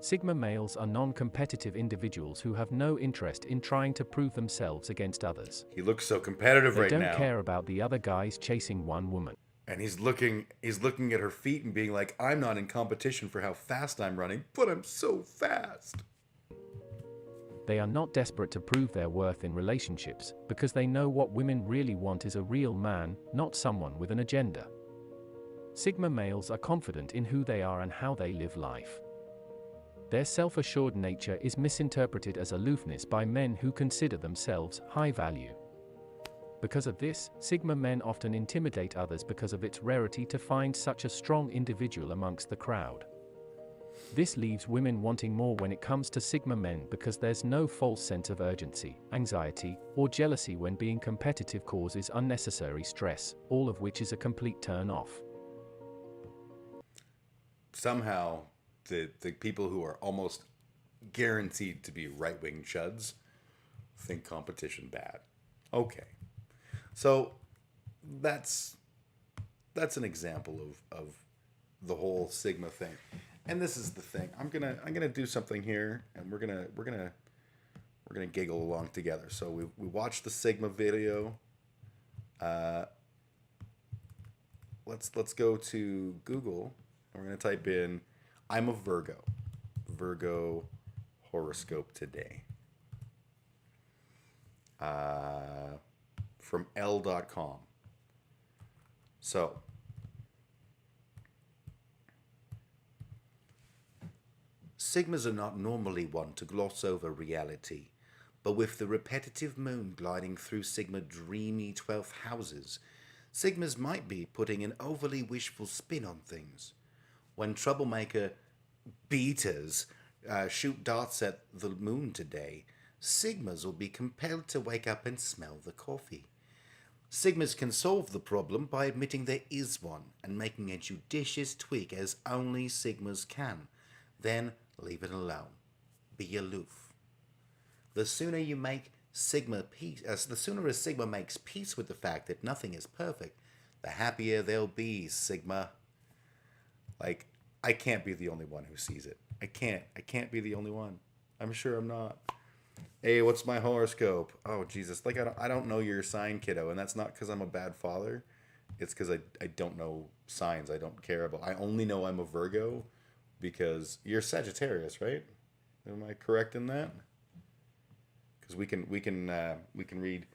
Sigma males are non-competitive individuals who have no interest in trying to prove themselves against others. He looks so competitive They right don't now. care about the other guys chasing one woman. And he's looking at her feet and being like, I'm not in competition for how fast I'm running, but I'm so fast. They are not desperate to prove their worth in relationships, because they know what women really want is a real man, not someone with an agenda. Sigma males are confident in who they are and how they live life. Their self-assured nature is misinterpreted as aloofness by men who consider themselves high value. Because of this, Sigma men often intimidate others because of its rarity to find such a strong individual amongst the crowd. This leaves women wanting more when it comes to Sigma men because there's no false sense of urgency, anxiety, or jealousy when being competitive causes unnecessary stress, all of which is a complete turn-off. Somehow, the people who are almost guaranteed to be right-wing chuds think competition bad. Okay. So that's an example of the whole Sigma thing. And this is the thing. I'm gonna do something here, and we're gonna giggle along together. So we watched the Sigma video. Let's go to Google. And we're gonna type in I'm a Virgo. Virgo horoscope today. From L.com. So Sigmas are not normally one to gloss over reality, but with the repetitive moon gliding through Sigma dreamy 12th houses, Sigmas might be putting an overly wishful spin on things. When troublemaker beaters shoot darts at the moon today, Sigmas will be compelled to wake up and smell the coffee. Sigmas can solve the problem by admitting there is one and making a judicious tweak as only Sigmas can. Then leave it alone. Be aloof. The sooner you make Sigma peace, the sooner a Sigma makes peace with the fact that nothing is perfect, the happier they'll be, Sigma. Like, I can't be the only one who sees it. I can't be the only one. I'm sure I'm not. Hey, what's my horoscope? Oh, Jesus. Like, I don't know your sign, kiddo. And that's not because I'm a bad father. It's because I don't know signs. I don't care about. I only know I'm a Virgo because you're Sagittarius, right? Am I correct in that? Because we can read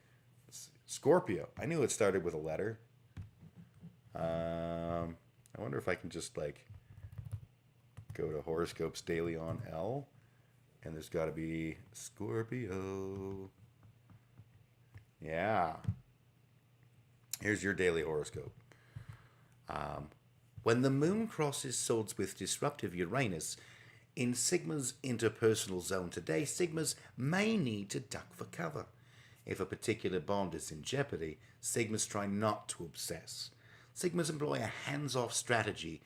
Scorpio. I knew it started with a letter. I wonder if I can just like go to horoscopes daily on L. And there's got to be Scorpio. Yeah. Here's your daily horoscope. When the moon crosses swords with disruptive Uranus in Sigma's interpersonal zone today, Sigmas may need to duck for cover. if a particular bond is in jeopardy, Sigmas try not to obsess. Sigmas employ a hands-off strategy.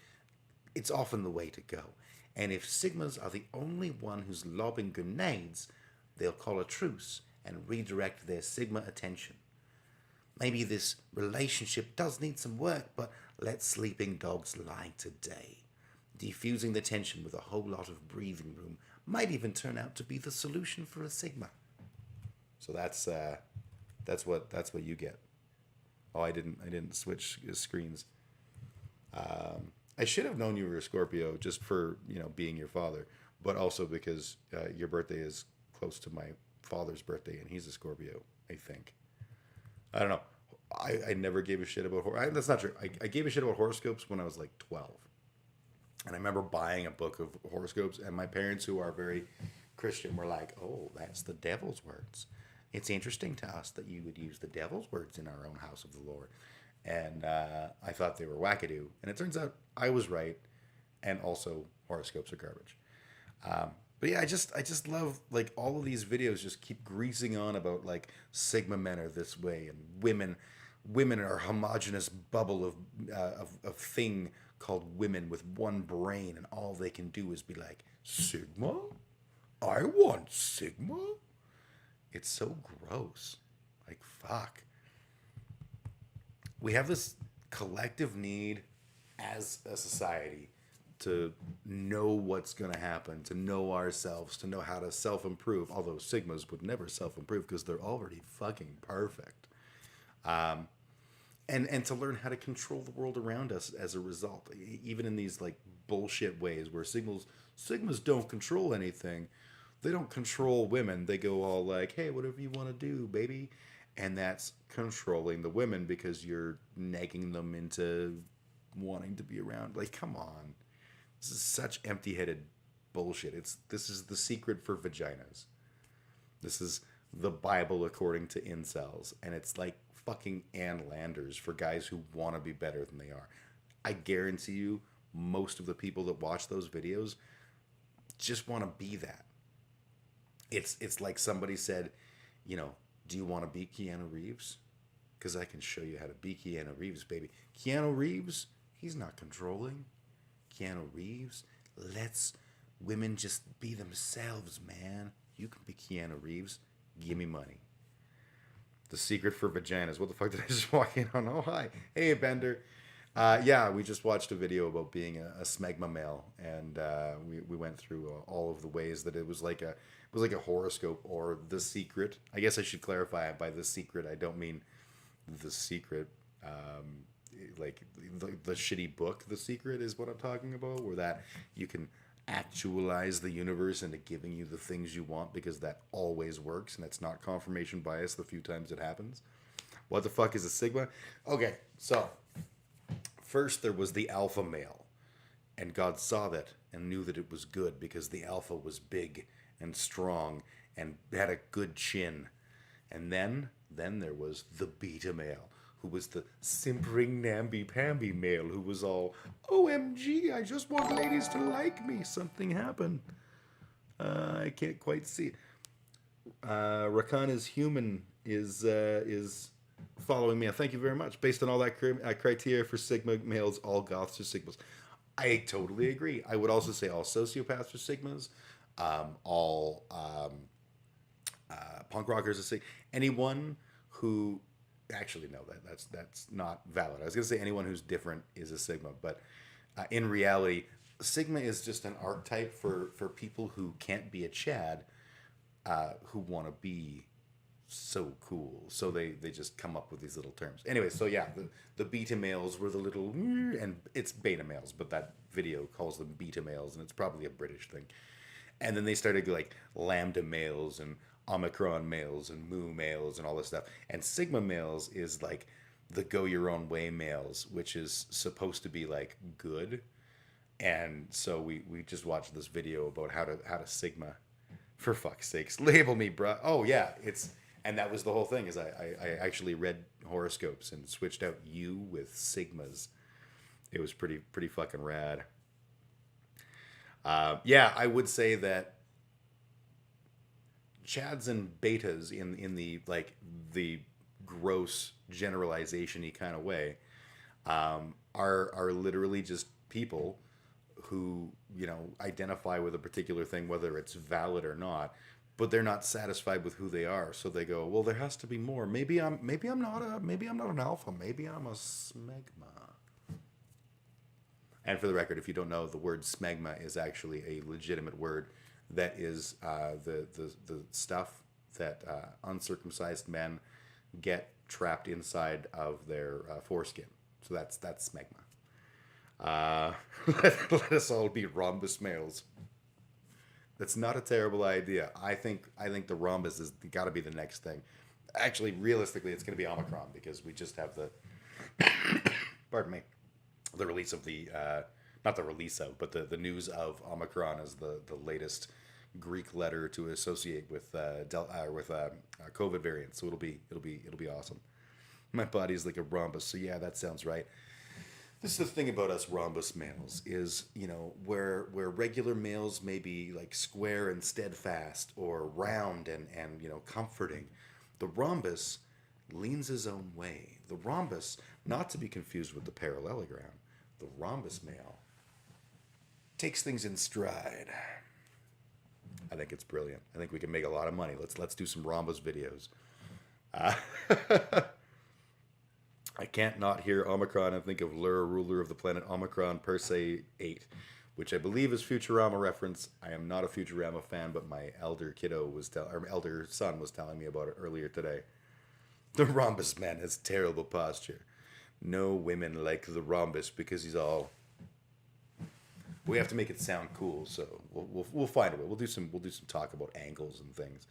It's often the way to go. And if Sigmas are the only one who's lobbing grenades, they'll call a truce and redirect their Sigma attention. Maybe this relationship does need some work, but let sleeping dogs lie today. Defusing the tension with a whole lot of breathing room might even turn out to be the solution for a Sigma. So that's what you get. Oh, I didn't switch screens. I should have known you were a Scorpio just for, being your father, but also because your birthday is close to my father's birthday, and he's a Scorpio, I think. I don't know. I never gave a shit about that's not true. I gave a shit about horoscopes when I was like 12. And I remember buying a book of horoscopes, and my parents, who are very Christian, were like, oh, that's the devil's words. It's interesting to us that you would use the devil's words in our own house of the Lord. And I thought they were wackadoo. And it turns out I was right, and also horoscopes are garbage. But yeah, I just love, like, all of these videos just keep greasing on about, like, Sigma men are this way, and women are a homogenous bubble of thing called women with one brain, and all they can do is be like, Sigma? I want Sigma? It's so gross. Like, fuck. We have this collective need as a society to know what's going to happen, to know ourselves, to know how to self-improve, although Sigmas would never self-improve because they're already fucking perfect. And to learn how to control the world around us as a result, even in these like bullshit ways where Sigmas don't control anything. They don't control women. They go all like, hey, whatever you want to do, baby. And that's controlling the women because you're nagging them into wanting to be around. Like, come on. This is such empty-headed bullshit. This is the secret for vaginas. This is the Bible according to incels. And it's like fucking Ann Landers for guys who want to be better than they are. I guarantee you, most of the people that watch those videos just want to be that. It's like somebody said, do you want to be Keanu Reeves? Because I can show you how to be Keanu Reeves, baby. Keanu Reeves, he's not controlling. Keanu Reeves lets women just be themselves, man. You can be Keanu Reeves. Give me money. The secret for vaginas. What the fuck did I just walk in on? Oh, hi. Hey, Bender. Yeah, we just watched a video about being a smegma male, and we went through all of the ways that it was like a horoscope or The Secret. I guess I should clarify it by The Secret. I don't mean The Secret, like the shitty book. The Secret is what I'm talking about, where that you can actualize the universe into giving you the things you want because that always works, and it's not confirmation bias the few times it happens. What the fuck is a Sigma? Okay, so first there was the alpha male, and God saw that and knew that it was good because the alpha was big and strong and had a good chin. And then there was the beta male, who was the simpering namby-pamby male, who was all, OMG, I just want ladies to like me. Something happened. I can't quite see. Rakan is human is following me. Thank you very much. Based on all that criteria for Sigma males, all goths are Sigmas. I totally agree. I would also say all sociopaths are Sigmas. All punk rockers are Sigma. Anyone who... Actually, no, that's not valid. I was going to say anyone who's different is a Sigma, but in reality, Sigma is just an archetype for people who can't be a Chad, who want to be so cool. So they just come up with these little terms. Anyway, so yeah, the beta males were the little, and it's beta males, but that video calls them beta males, and it's probably a British thing. And then they started like lambda males and Omicron males and Mu males and all this stuff. And Sigma males is like the go your own way males, which is supposed to be like good. And so we just watched this video about how to Sigma. For fuck's sakes, label me, bruh. Oh yeah, and that was the whole thing, is I actually read horoscopes and switched out you with Sigmas. It was pretty fucking rad. Yeah, I would say that chads and betas in the like the gross generalization-y kind of way are literally just people who, you know, identify with a particular thing, whether it's valid or not, but they're not satisfied with who they are. So they go, well, there has to be more. Maybe I'm not an alpha. Maybe I'm a smegma. And for the record, if you don't know, the word smegma is actually a legitimate word. That is the stuff that uncircumcised men get trapped inside of their foreskin. So that's smegma. Let us all be rhombus males. That's not a terrible idea. I think the rhombus is got to be the next thing. Actually, realistically, it's going to be Omicron because we just have the pardon me, the release of the not the release of, but the news of Omicron as the latest Greek letter to associate with COVID variants. So it'll be awesome. My body's like a rhombus, so yeah, that sounds right. This is the thing about us rhombus males is, you know, where regular males may be like square and steadfast or round and you know, comforting, the rhombus leans his own way. The rhombus, not to be confused with the parallelogram, the rhombus male takes things in stride. I think it's brilliant. I think we can make a lot of money. Let's do some rhombus videos. I can't not hear Omicron and think of Lur, ruler of the planet Omicron per se 8, which I believe is Futurama reference. I am not a Futurama fan, but my elder son was telling me about it earlier today. The rhombus man has terrible posture. No women like the rhombus because he's all. We have to make it sound cool, so we'll find a way. We'll do some talk about angles and things.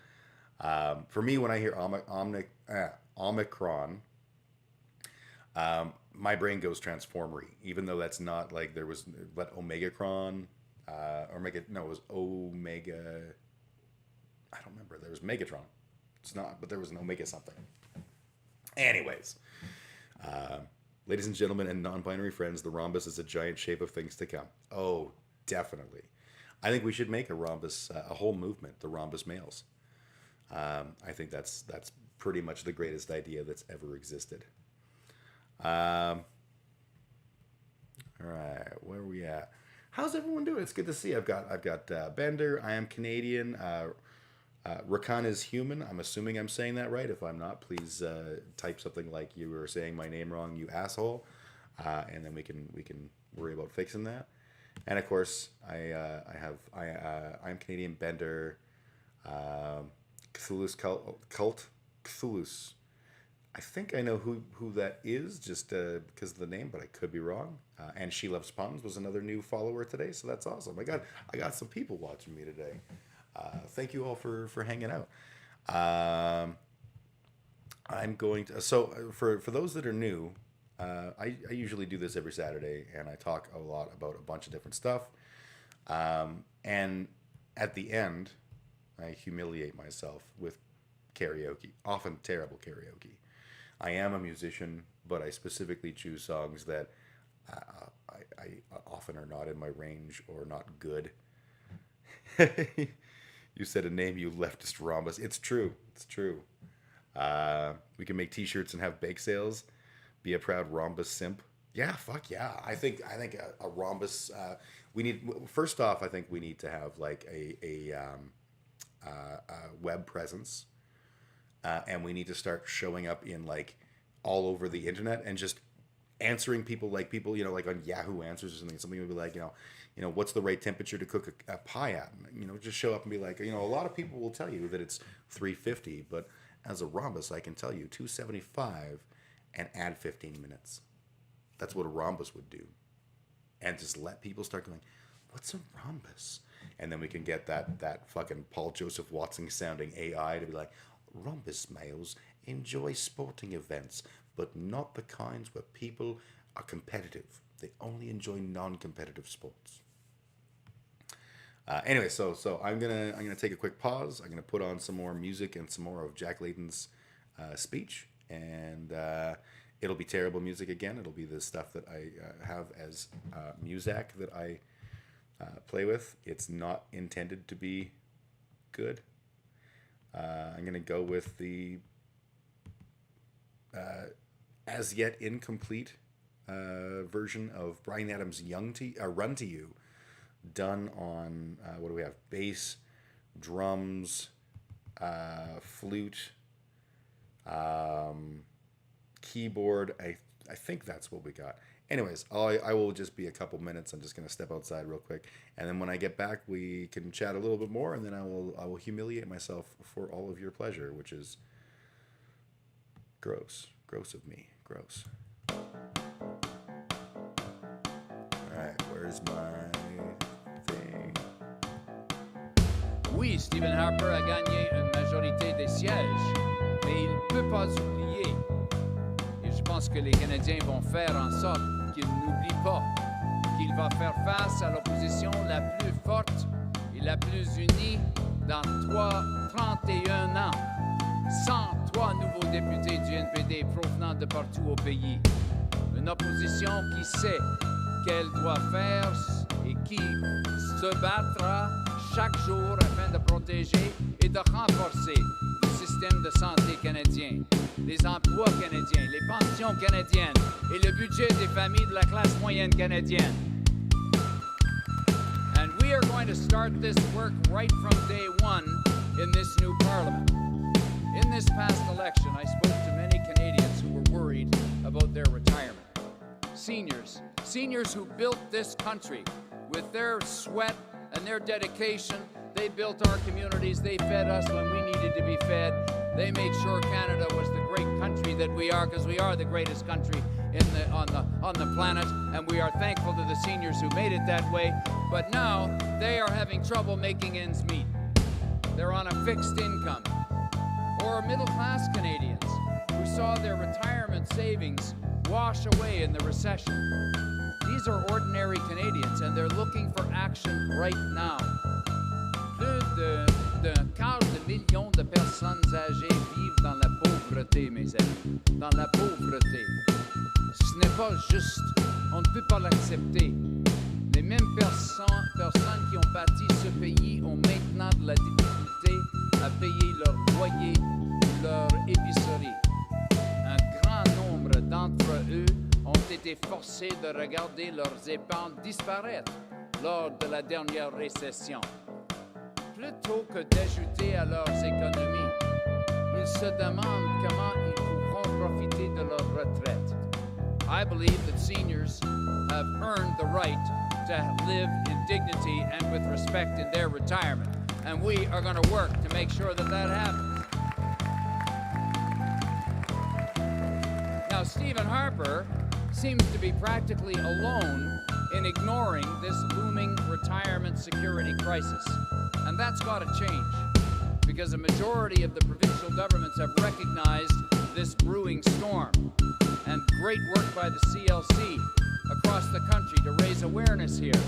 For me, when I hear Omicron. My brain goes Transformery, even though that's not like there was Omegacron, it was Omega. I don't remember. There was Megatron. It's not, but there was an Omega something. Anyways, ladies and gentlemen and non-binary friends, the rhombus is a giant shape of things to come. Oh, definitely. I think we should make a rhombus, a whole movement, the rhombus males. I think that's pretty much the greatest idea that's ever existed. All right, where are we at? How's everyone doing? It's good to see. I've got Bender. I am Canadian. Rakan is human. I'm assuming I'm saying that right. If I'm not, please type something like you were saying my name wrong, you asshole, and then we can worry about fixing that. And of course, I'm Canadian. Bender, Cthulhu's cult Cthulhu's. I think I know who that is just because of the name, but I could be wrong. And She Loves Puns was another new follower today, so that's awesome. I got some people watching me today. Thank you all for hanging out. I'm going to for those that are new, I usually do this every Saturday, and I talk a lot about a bunch of different stuff. And at the end, I humiliate myself with karaoke, often terrible karaoke. I am a musician, but I specifically choose songs that I often are not in my range or not good. You said a name, you leftist rhombus. It's true. It's true. We can make T-shirts and have bake sales. Be a proud rhombus simp. Yeah, fuck yeah. I think a rhombus. We need. First off, I think we need to have like a web presence. And we need to start showing up in like all over the internet and just answering people, you know, like on Yahoo Answers or something. Somebody would be like, you know, what's the right temperature to cook a pie at? And, you know, just show up and be like, you know, a lot of people will tell you that it's 350, but as a rhombus, I can tell you 275 and add 15 minutes. That's what a rhombus would do. And just let people start going, what's a rhombus? And then we can get that fucking Paul Joseph Watson sounding AI to be like, rhombus males enjoy sporting events, but not the kinds where people are competitive. They only enjoy non-competitive sports. Anyway, so I'm gonna take a quick pause. I'm gonna put on some more music and some more of Jack Layton's speech, and it'll be terrible music again. It'll be the stuff that I have as Muzak that I play with. It's not intended to be good. I'm going to go with the as yet incomplete version of Bryan Adams' Run to You, done on, what do we have? Bass, drums, flute, keyboard. I think that's what we got. Anyways, I will just be a couple minutes. I'm just going to step outside real quick. And then when I get back, we can chat a little bit more. And then I will humiliate myself for all of your pleasure, which is gross. Gross of me. Gross. All right, where's my thing? Oui, Stephen Harper a gagné une majorité des sièges, mais il ne peut pas oublier. Et je pense que les Canadiens vont faire en sorte qu'il n'oublie pas qu'il va faire face à l'opposition la plus forte et la plus unie dans 31 ans. 103 nouveaux députés du NPD provenant de partout au pays. Une opposition qui sait qu'elle doit faire et qui se battra chaque jour afin de protéger et de renforcer le système de santé canadien, les emplois canadiens, les pensions canadiennes et le budget des familles de la classe moyenne canadienne. And we are going to start this work right from day one in this new parliament. In this past election, I spoke to many Canadians who were worried about their retirement. Seniors who built this country with their sweat and their dedication. They built our communities. They fed us when we needed to be fed. They made sure Canada was the great country that we are, because we are the greatest country on the planet, and we are thankful to the seniors who made it that way. But now they are having trouble making ends meet. They're on a fixed income. Or middle-class Canadians who saw their retirement savings wash away in the recession. These are ordinary Canadians, and they're looking for action right now. Plus d'un quart de million de personnes âgées vivent dans la pauvreté, mes amis. Dans la pauvreté. Ce n'est pas juste. On ne peut pas l'accepter. Les mêmes personnes qui ont bâti ce pays ont maintenant de la difficulté à payer leur loyer ou leur épicerie. Un grand nombre d'entre eux ont été forcés de regarder leurs épargnes disparaître lors de la dernière récession. Plutôt que d'ajouter à leurs économies, ils se demandent comment ils pourront profiter de leur retraite. I believe that seniors have earned the right to live in dignity and with respect in their retirement, and we are going to work to make sure that that happens. Now, Stephen Harper seems to be practically alone in ignoring this looming retirement security crisis. And that's got to change, because a majority of the provincial governments have recognized this brewing storm. And great work by the CLC across the country to raise awareness here.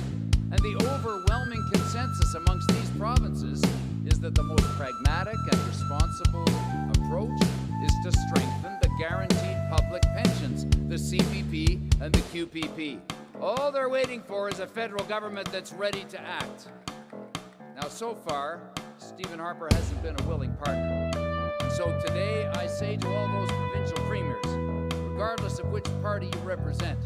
And the overwhelming consensus amongst these provinces is that the most pragmatic and responsible approach is to strengthen the guaranteed public pensions, the CPP and the QPP. All they're waiting for is a federal government that's ready to act. Now, so far, Stephen Harper hasn't been a willing partner. And so today, I say to all those provincial premiers, regardless of which party you represent,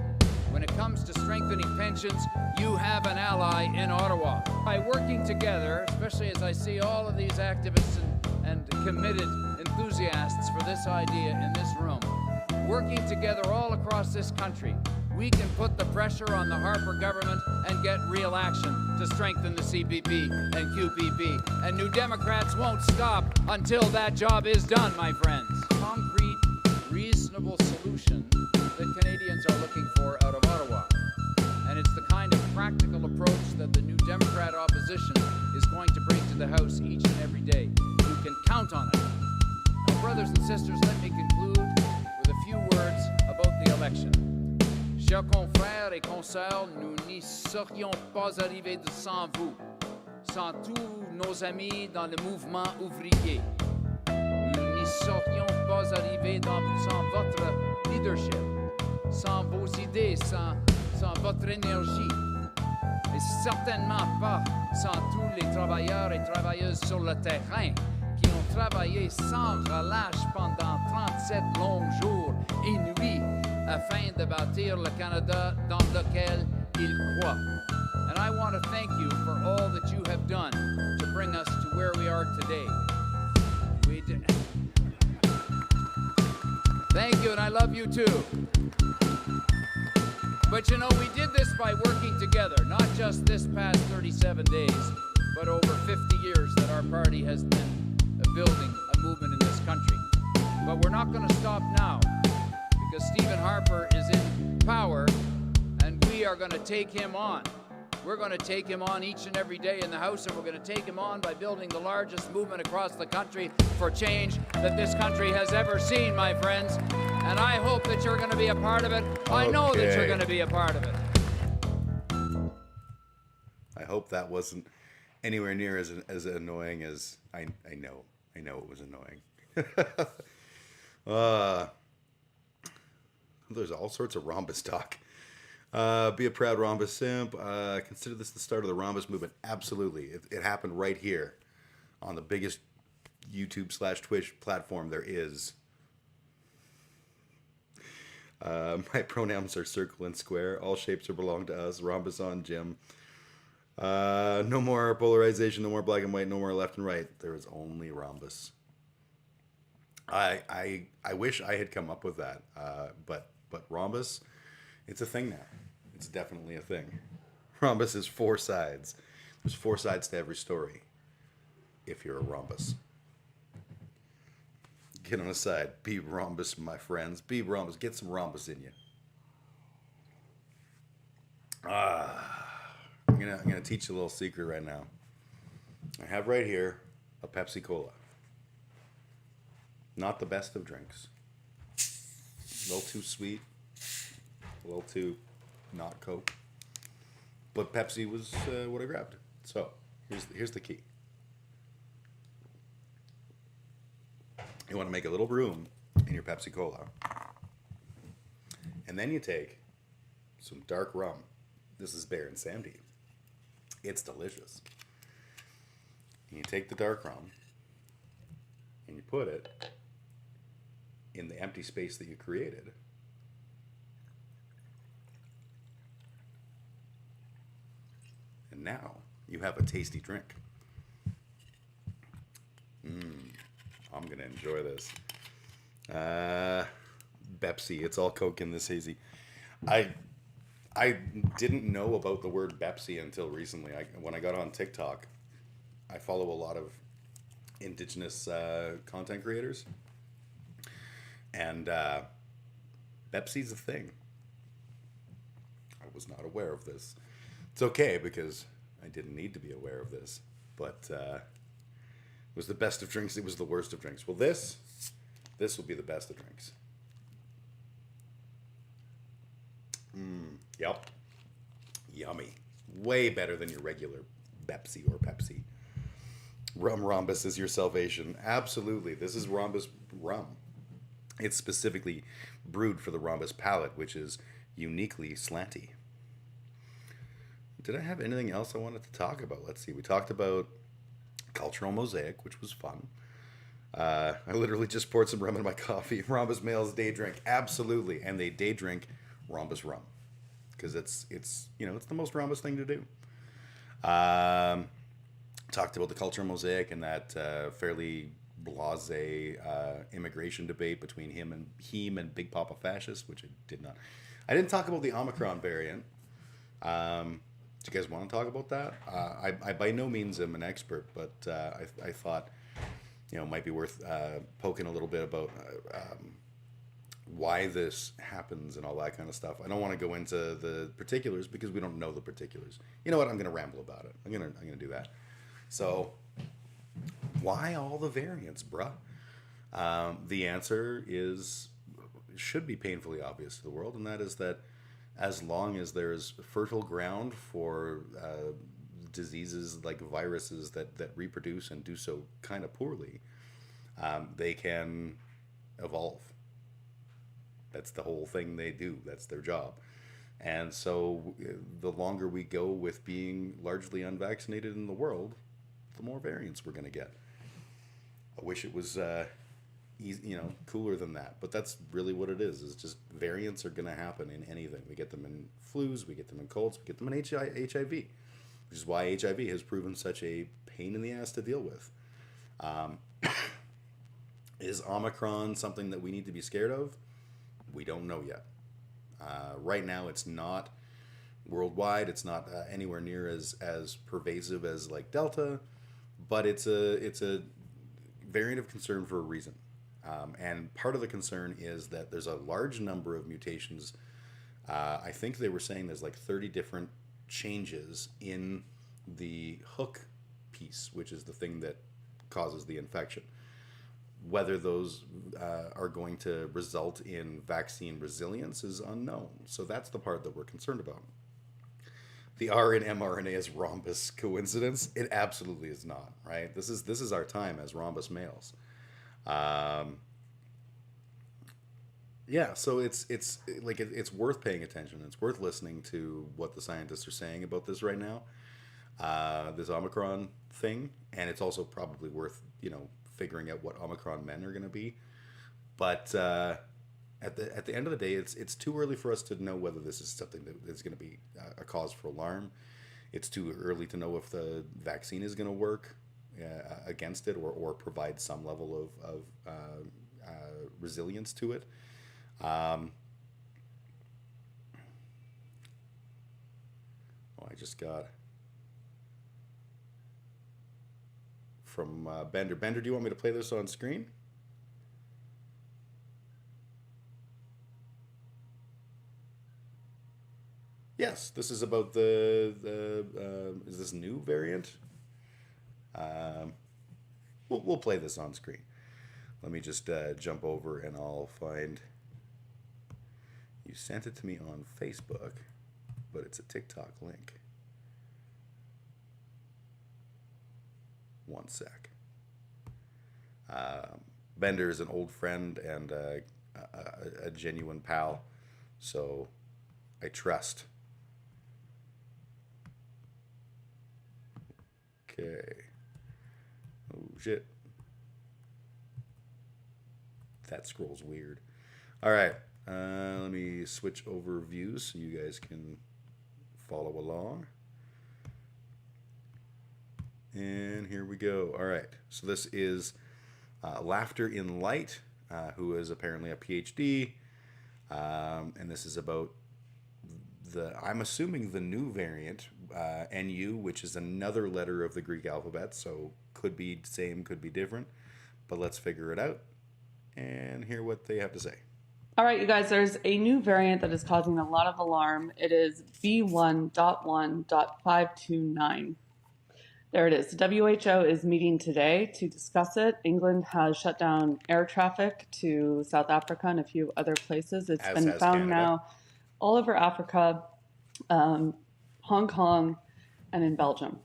when it comes to strengthening pensions, you have an ally in Ottawa. By working together, especially as I see all of these activists and committed enthusiasts for this idea in this room, working together all across this country, we can put the pressure on the Harper government and get real action to strengthen the CPP and QPP. And New Democrats won't stop until that job is done, my friends. Concrete, reasonable solution that Canadians are looking for out of Ottawa. And it's the kind of practical approach that the New Democrat opposition is going to bring to the House each and every day. You can count on it. Now, brothers and sisters, let me conclude with a few words about the election. Chers confrères et consoeurs, nous n'y serions pas arrivés sans vous, sans tous nos amis dans le mouvement ouvrier. Nous n'y serions pas arrivés sans votre leadership, sans vos idées, sans votre énergie, et certainement pas sans tous les travailleurs et travailleuses sur le terrain qui ont travaillé sans relâche pendant 37 longs jours et nuits afin de bâtir le Canada dans lequel il croit. And I want to thank you for all that you have done to bring us to where we are today. Thank you, and I love you too. But you know, we did this by working together, not just this past 37 days, but over 50 years that our party has been building a movement in this country. But we're not going to stop now, because Stephen Harper is in power, and we are going to take him on. We're going to take him on each and every day in the House, and we're going to take him on by building the largest movement across the country for change that this country has ever seen, my friends. And I hope that you're going to be a part of it. I know that you're going to be a part of it. I hope that wasn't anywhere near as annoying as I know. I know it was annoying. There's all sorts of rhombus talk. Be a proud rhombus simp. Consider this the start of the rhombus movement. Absolutely. It happened right here on the biggest YouTube/Twitch platform there is. My pronouns are circle and square. All shapes are belong to us. Rhombus on Jim. No more polarization, no more black and white, no more left and right. There is only rhombus. I wish I had come up with that. But rhombus, it's a thing now. It's definitely a thing. Rhombus is 4 sides. There's 4 sides to every story. If you're a rhombus. Get on the side. Be rhombus, my friends. Be rhombus. Get some rhombus in you. I'm gonna teach you a little secret right now. I have right here a Pepsi Cola. Not the best of drinks. A little too sweet. A little too not Coke. But Pepsi was what I grabbed. So here's the key. You want to make a little room in your Pepsi Cola. And then you take some dark rum. This is Bear and Sandy. It's delicious. And you take the dark rum and you put it in the empty space that you created. And now you have a tasty drink. I'm going to enjoy this. Pepsi. It's all Coke in this hazy. I didn't know about the word Pepsi until recently. When I got on TikTok, I follow a lot of indigenous content creators. And Pepsi's a thing. I was not aware of this. It's okay because I didn't need to be aware of this. But it was the best of drinks. It was the worst of drinks. Well, this will be the best of drinks. Yep. Yummy. Way better than your regular Pepsi or Pepsi. Rum Rhombus is your salvation. Absolutely. This is Rhombus rum. It's specifically brewed for the Rhombus palate, which is uniquely slanty. Did I have anything else I wanted to talk about? Let's see. We talked about cultural mosaic, which was fun. I literally just poured some rum in my coffee. Rhombus males day drink. Absolutely. And they day drink Rhombus rum. Because it's the most Rhombus thing to do. Talked about the cultural mosaic and that fairly blasé immigration debate between him and Big Papa Fascist, which I did not. I didn't talk about the Omicron variant. Do you guys want to talk about that? I by no means am an expert, but I thought it might be worth poking a little bit about why this happens and all that kind of stuff. I don't want to go into the particulars because we don't know the particulars. You know what? I'm going to ramble about it. I'm going to do that. So, why all the variants, bruh? The answer should be painfully obvious to the world, and that is that as long as there's fertile ground for diseases like viruses that reproduce and do so kind of poorly, they can evolve. That's the whole thing they do. That's their job. And so the longer we go with being largely unvaccinated in the world, the more variants we're going to get. I wish it was easy, cooler than that. But that's really what it is. It's just variants are going to happen in anything. We get them in flus, we get them in colds, we get them in HIV, which is why HIV has proven such a pain in the ass to deal with. Is Omicron something that we need to be scared of? We don't know yet. Right now, it's not worldwide. It's not anywhere near as pervasive as like Delta, but it's a variant of concern for a reason. And part of the concern is that there's a large number of mutations. I think they were saying there's like 30 different changes in the hook piece, which is the thing that causes the infection. Whether those are going to result in vaccine resilience is unknown. So that's the part that we're concerned about. The R in mRNA is rhombus coincidence. It absolutely is not, right? This is our time as rhombus males. Yeah, so it's worth paying attention. It's worth listening to what the scientists are saying about this right now, this Omicron thing, and it's also probably worth figuring out what Omicron men are going to be. But at the end of the day, it's too early for us to know whether this is something that is going to be a cause for alarm. It's too early to know if the vaccine is going to work against it or provide some level of resilience to it. I just got from Bender. Bender, do you want me to play this on screen? Yes, this is about the is this new variant? We'll play this on screen. Let me just jump over and I'll find. You sent it to me on Facebook, but it's a TikTok link. One sec. Bender is an old friend and a genuine pal, so I trust. Okay. Oh shit. That scroll's weird. All right. Let me switch over views so you guys can follow along. And here we go. All right. So this is Laughter in Light, who is apparently a PhD. And this is about I'm assuming the new variant, NU, which is another letter of the Greek alphabet. So could be same, could be different. But let's figure it out and hear what they have to say. All right, you guys, there's a new variant that is causing a lot of alarm. It is B1.1.529. There it is. The WHO is meeting today to discuss it. England has shut down air traffic to South Africa and a few other places. It's been found Canada. Now all over Africa, Hong Kong, and in Belgium.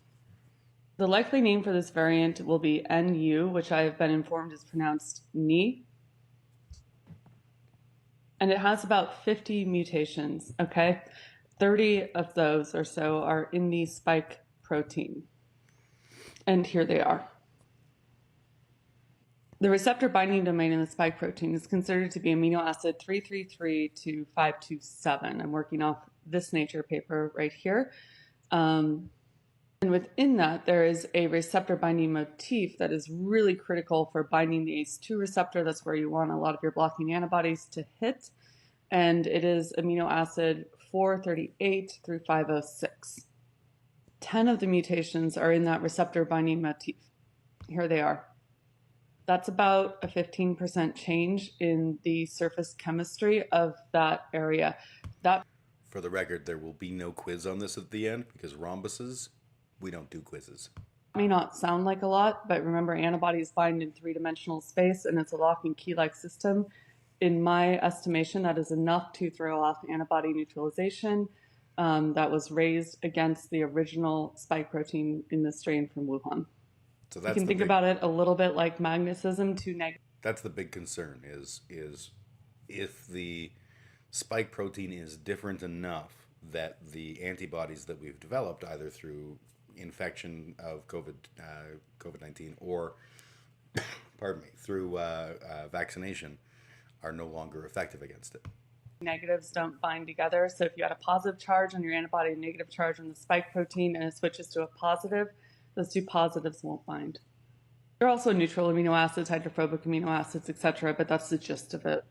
The likely name for this variant will be NU, which I have been informed is pronounced Ni. And it has about 50 mutations, okay? 30 of those or so are in the spike protein. And here they are. The receptor binding domain in the spike protein is considered to be amino acid 333 to 527. I'm working off this Nature paper right here. And within that, there is a receptor binding motif that is really critical for binding the ACE2 receptor. That's where you want a lot of your blocking antibodies to hit. And it is amino acid 438 through 506. 10 of the mutations are in that receptor binding motif. Here they are. That's about a 15% change in the surface chemistry of that area. For the record, there will be no quiz on this at the end because rhombuses, we don't do quizzes. May not sound like a lot, but remember antibodies bind in three-dimensional space and it's a lock and key-like system. In my estimation, that is enough to throw off antibody neutralization that was raised against the original spike protein in the strain from Wuhan. So that's you can think about it a little bit like magnetism to negative. That's the big concern is if the spike protein is different enough that the antibodies that we've developed either through infection of COVID-19 or through vaccination are no longer effective against it. Negatives don't bind together. So if you had a positive charge on your antibody and negative charge on the spike protein and it switches to a positive, those two positives won't bind. There are also neutral amino acids, hydrophobic amino acids, etc., but that's the gist of it.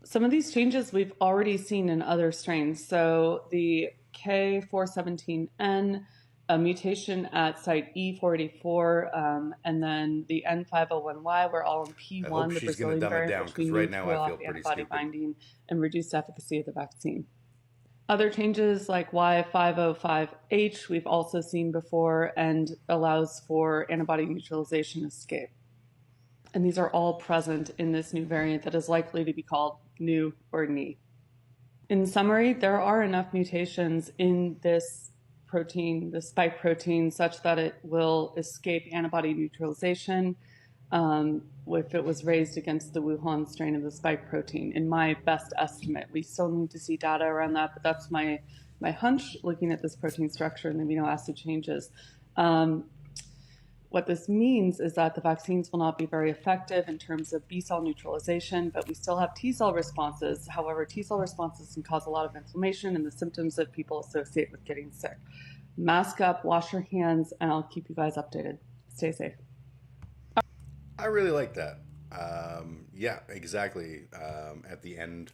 Some of these changes we've already seen in other strains. So the K417N, a mutation at site E484, and then the N501Y were all in P1, the Brazilian variant, which we knew threw off antibody binding and reduced efficacy of the vaccine. Other changes like Y505H we've also seen before and allows for antibody neutralization escape. And these are all present in this new variant that is likely to be called new or NE. In summary, there are enough mutations in this protein, the spike protein, such that it will escape antibody neutralization if it was raised against the Wuhan strain of the spike protein, in my best estimate. We still need to see data around that, but that's my hunch looking at this protein structure and the amino acid changes. What this means is that the vaccines will not be very effective in terms of B-cell neutralization, but we still have T-cell responses. However, T-cell responses can cause a lot of inflammation and the symptoms that people associate with getting sick. Mask up, wash your hands, and I'll keep you guys updated. Stay safe. I really like that. Yeah, exactly. At the end,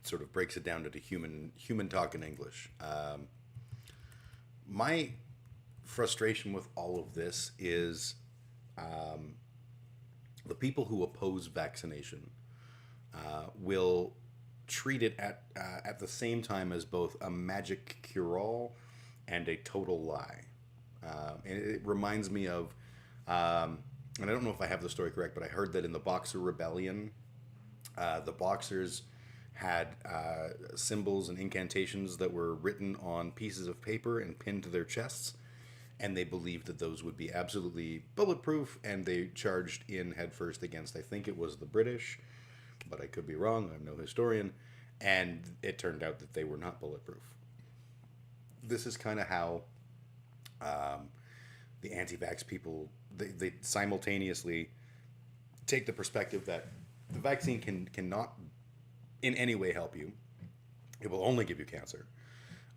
sort of breaks it down to the human talk in English. My frustration with all of this is the people who oppose vaccination will treat it at the same time as both a magic cure-all and a total lie. And it reminds me of, and I don't know if I have the story correct, but I heard that in the Boxer Rebellion, the Boxers had symbols and incantations that were written on pieces of paper and pinned to their chests, and they believed that those would be absolutely bulletproof, and they charged in headfirst against, I think it was the British, but I could be wrong, I'm no historian, and it turned out that they were not bulletproof. This is kind of how the anti-vax people, they simultaneously take the perspective that the vaccine cannot in any way help you. It will only give you cancer.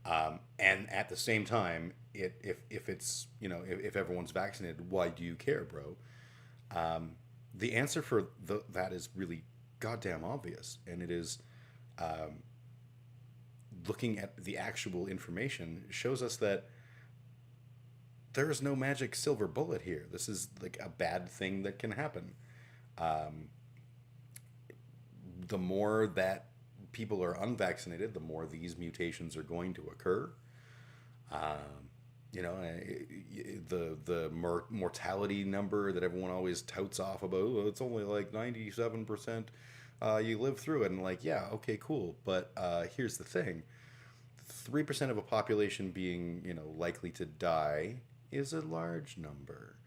And at the same time, if it's, if everyone's vaccinated, why do you care, bro? The answer for that is really goddamn obvious. And it is, looking at the actual information shows us that there is no magic silver bullet here. This is like a bad thing that can happen. The more that people are unvaccinated, the more these mutations are going to occur. The mortality number that everyone always touts off about, oh, it's only like 97%. You live through it, and like, yeah, okay, cool. But here's the thing: 3% of a population being, likely to die is a large number,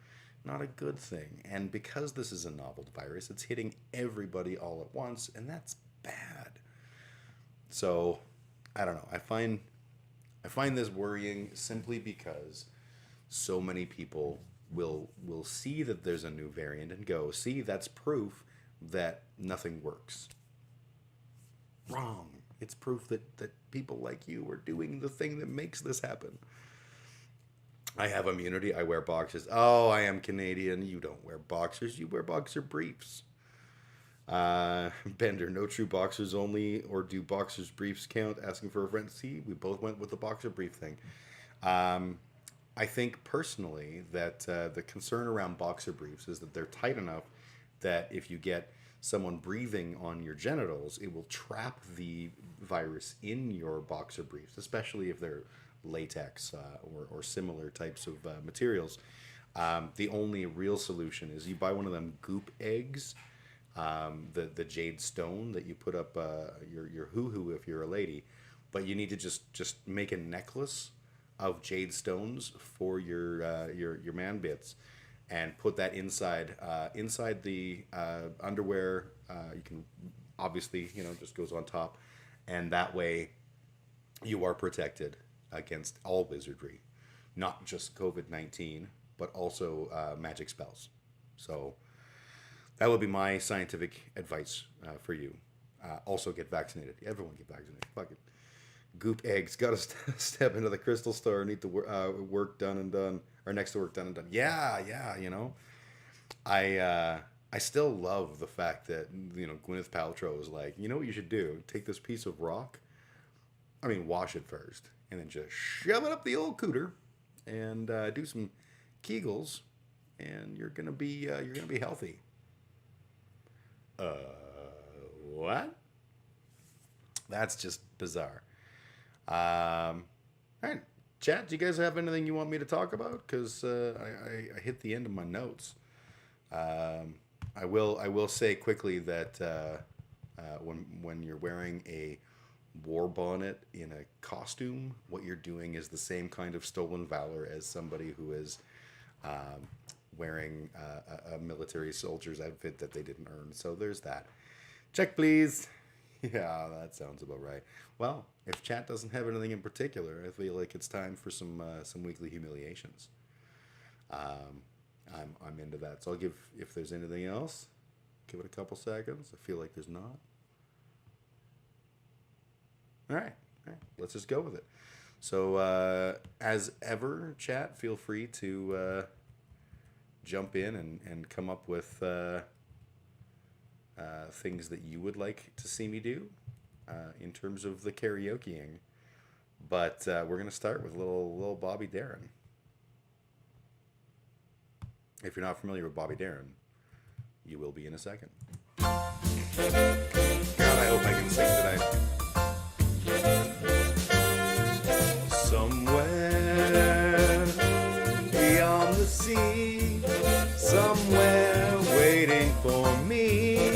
not a good thing. And because this is a novel virus, it's hitting everybody all at once, and that's bad. So, I don't know. I find this worrying simply because so many people will see that there's a new variant and go, see, that's proof that nothing works. Wrong. It's proof that people like you are doing the thing that makes this happen. I have immunity. I wear boxers. Oh, I am Canadian. You don't wear boxers. You wear boxer briefs. Bender, no true boxers only, or do boxers briefs count? Asking for a friend. See, we both went with the boxer brief thing. I think personally that the concern around boxer briefs is that they're tight enough that if you get someone breathing on your genitals, it will trap the virus in your boxer briefs, especially if they're latex or similar types of materials. The only real solution is you buy one of them goop eggs, the jade stone that you put up your hoo-hoo if you're a lady, but you need to just make a necklace of jade stones for your man bits, and put that inside the underwear. You can obviously, just goes on top, and that way you are protected against all wizardry, not just COVID-19, but also magic spells. So that would be my scientific advice for you. Also get vaccinated. Everyone get vaccinated. Fuck it. Goop eggs. Got to step into the crystal store. Need to work done and done. Or next to work done and done. Yeah, you know. I still love the fact that, you know, Gwyneth Paltrow is like, you know what you should do? Take this piece of rock. I mean, wash it first. And then just shove it up the old cooter. And do some Kegels. And you're gonna be healthy. What? That's just bizarre. All right, chat. Do you guys have anything you want me to talk about? Because I hit the end of my notes. I will say quickly that when you're wearing a war bonnet in a costume, what you're doing is the same kind of stolen valor as somebody who is wearing a military soldier's outfit that they didn't earn. So there's that. Check, please. Yeah, that sounds about right. Well, if chat doesn't have anything in particular, I feel like it's time for some weekly humiliations. I'm into that. So I'll give, if there's anything else, give it a couple seconds. I feel like there's not. All right. Let's just go with it. So as ever, chat, feel free to jump in and come up with things that you would like to see me do in terms of the karaokeing. But we're going to start with little Bobby Darin. If you're not familiar with Bobby Darin, you will be in a second. God, I hope I can sing tonight. Somewhere beyond the sea, somewhere waiting for me,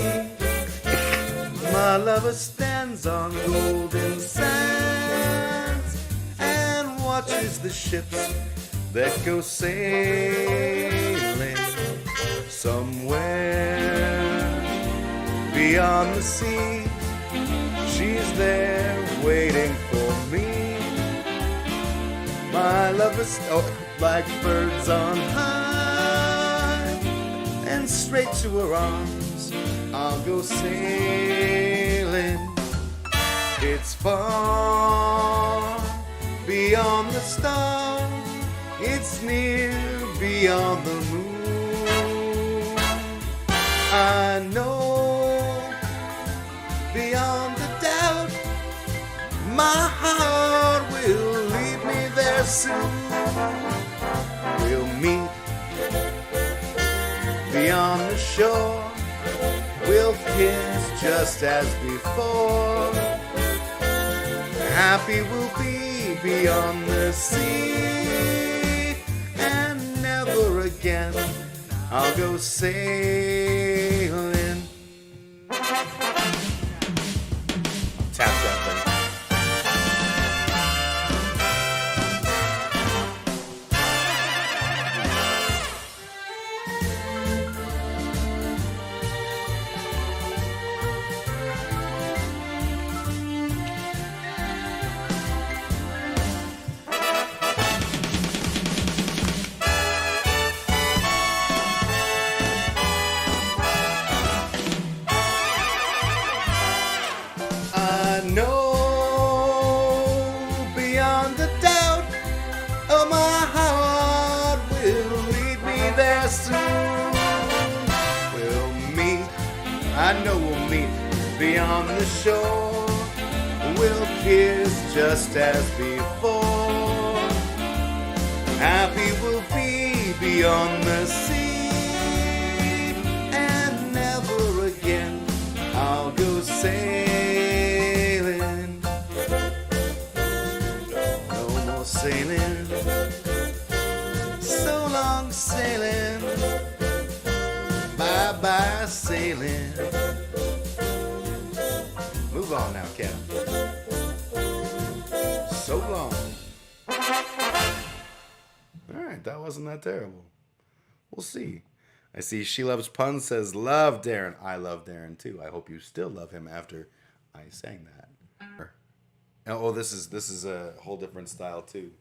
my lover stands on golden sands and watches the ships that go sailing. Somewhere beyond the sea, she's there waiting for me. My lover's like birds on high, and straight to her arms I'll go sailing. It's far beyond the stars, it's near beyond the moon. I know beyond a doubt my heart will lead me there soon. We'll meet beyond the shore, we'll kiss just as before. Happy we'll be beyond the sea, and never again I'll go sailing. Tap that thing. I know we'll meet beyond the shore. We'll kiss just as before. Happy we'll be beyond the sea, and never again I'll go sailing. No more sailing. So long sailing. Bye-bye sailing. Move on now, Cat. So long. Alright, that wasn't that terrible. We'll see. I see She Loves Puns says, love Darren. I love Darren too. I hope you still love him after I sang that. Oh, this is a whole different style too.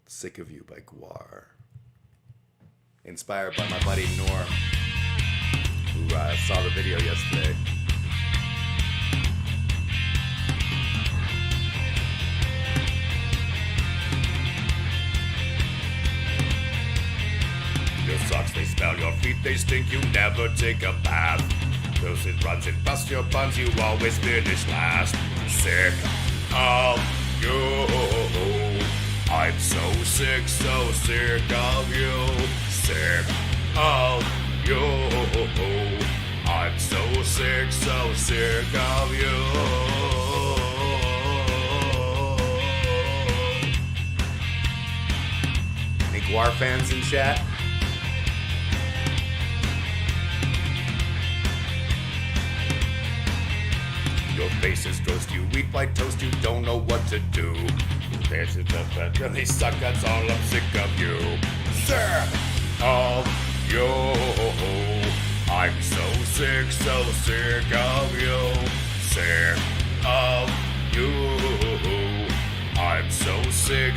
Sick of You by Guar. Inspired by my buddy Norm, who saw the video yesterday. Your socks, they smell, your feet, they stink, you never take a bath. Those it runs and bust your buns, you always finish last. Sick of you. I'm so sick of you. Sick of you. I'm so sick of you. Any Guar fans in chat? Your face is toast, you eat white toast, you don't know what to do. There's a and they suck, that's all, I'm sick of you. Sick of you. I'm so sick of you. Sick of you. I'm so sick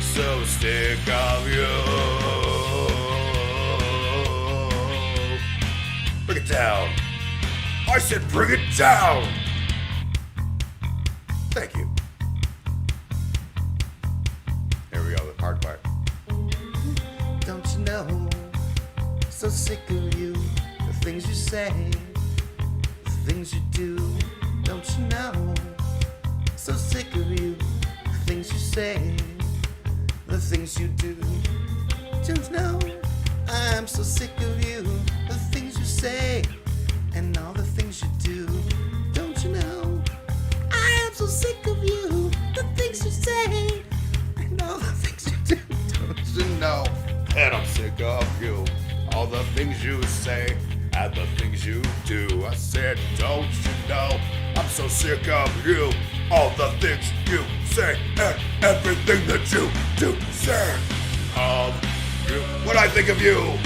of you. Bring it down. I said bring it down. Thank you. Here we go, the hard part. Don't you know, so sick of you, the things you say, the things you do. Don't you know, so sick of you, the things you say, the things you do. Don't you know, I'm so sick of you, the things you say, and all the things you do. Don't you know, I am so sick of you, the things you say, and all the things you do. Don't you know that I'm sick of you, all the things you say, and the things you do. I said, don't you know, I'm so sick of you, all the things you say, and everything that you do. Sick of you. When I think of you,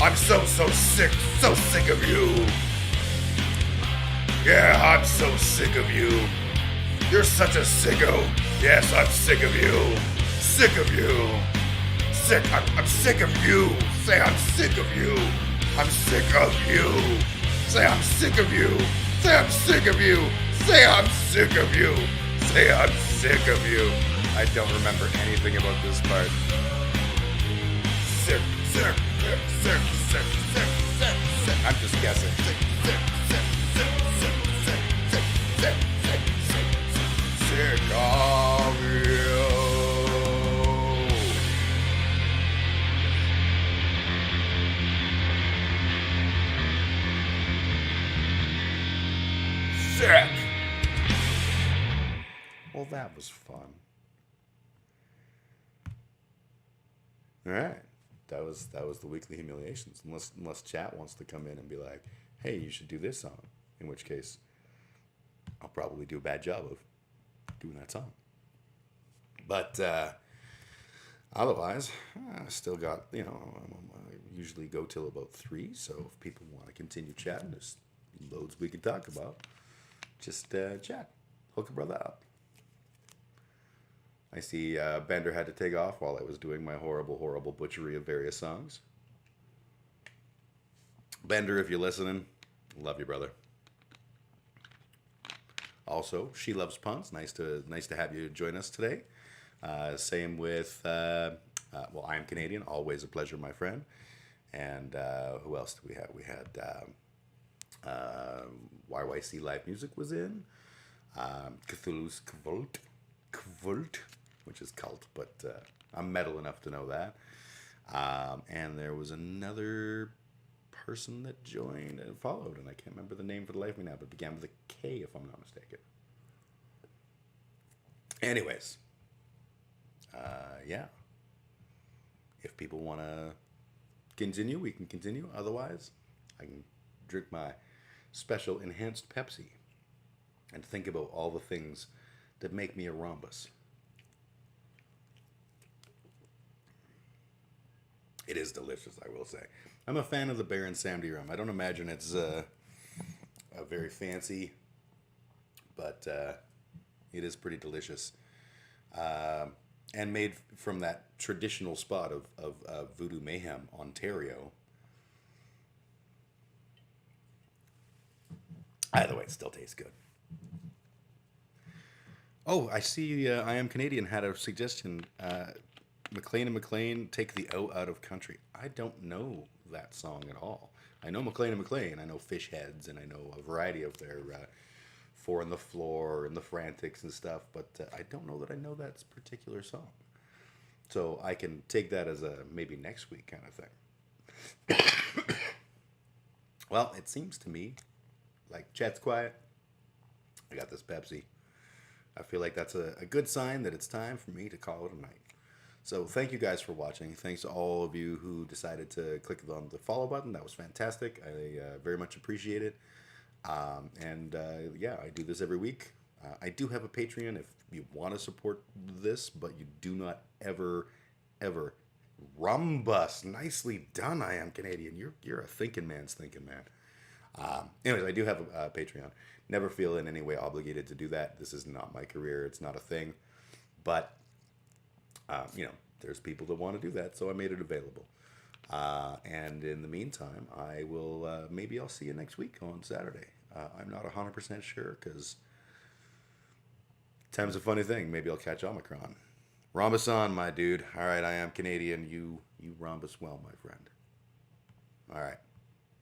I'm so sick of you. Yeah, I'm so sick of you. You're such a sicko. Yes, I'm sick of you. Sick of you. Sick. I'm sick of you. Say I'm sick of you. I'm sick of you. Say I'm sick of you. Say I'm sick of you. Say I'm sick of you. Say I'm sick of you. I don't remember anything about this part. Sick. I'm just guessing. Sick of you. Sick. Well, that was fun. All right. That was the weekly humiliations. Unless chat wants to come in and be like, hey, you should do this song. In which case, I'll probably do a bad job of doing that song. But otherwise, I still got, I usually go till about 3. So if people want to continue chatting, there's loads we can talk about. Just chat. Hook a brother up. I see Bender had to take off while I was doing my horrible butchery of various songs. Bender, if you're listening, love you, brother. Also, She Loves Puns. Nice to have you join us today. Same with, well, I am Canadian. Always a pleasure, my friend. And who else do we have? We had YYC Live Music was in. Cthulhu's Kvult, which is cult, but I'm metal enough to know that. And there was another person that joined and followed, and I can't remember the name for the life of me now, but it began with a K, if I'm not mistaken. Anyways, yeah. If people want to continue, we can continue. Otherwise, I can drink my special enhanced Pepsi and think about all the things that make me a rhombus. It is delicious, I will say. I'm a fan of the Baron Samedi rum. I don't imagine it's a very fancy, but it is pretty delicious. and made from that traditional spot of Voodoo Mayhem, Ontario. Either way, it still tastes good. Oh, I see I Am Canadian had a suggestion. McLean and McLean, Take the O Out of Country. I don't know that song at all. I know McLean and McLean. I know Fish Heads, and I know a variety of their Four on the Floor and the Frantics and stuff, but I don't know that I know that particular song. So I can take that as a maybe next week kind of thing. Well, it seems to me like chat's quiet. I got this Pepsi. I feel like that's a good sign that it's time for me to call it a night. So thank you guys for watching. Thanks to all of you who decided to click on the follow button. That was fantastic. I very much appreciate it. Yeah, I do this every week. I do have a Patreon if you want to support this, but you do not ever rumbus. Nicely done, I Am Canadian. You're a thinking man's thinking man. Anyways, I do have a Patreon. Never feel in any way obligated to do that. This is not my career. It's not a thing. But, there's people that want to do that, so I made it available. And in the meantime, I will, maybe I'll see you next week on Saturday. I'm not 100% sure because time's a funny thing. Maybe I'll catch Omicron. Rhombus on, my dude. All right, I Am Canadian. You rhombus well, my friend. All right.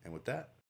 And with that,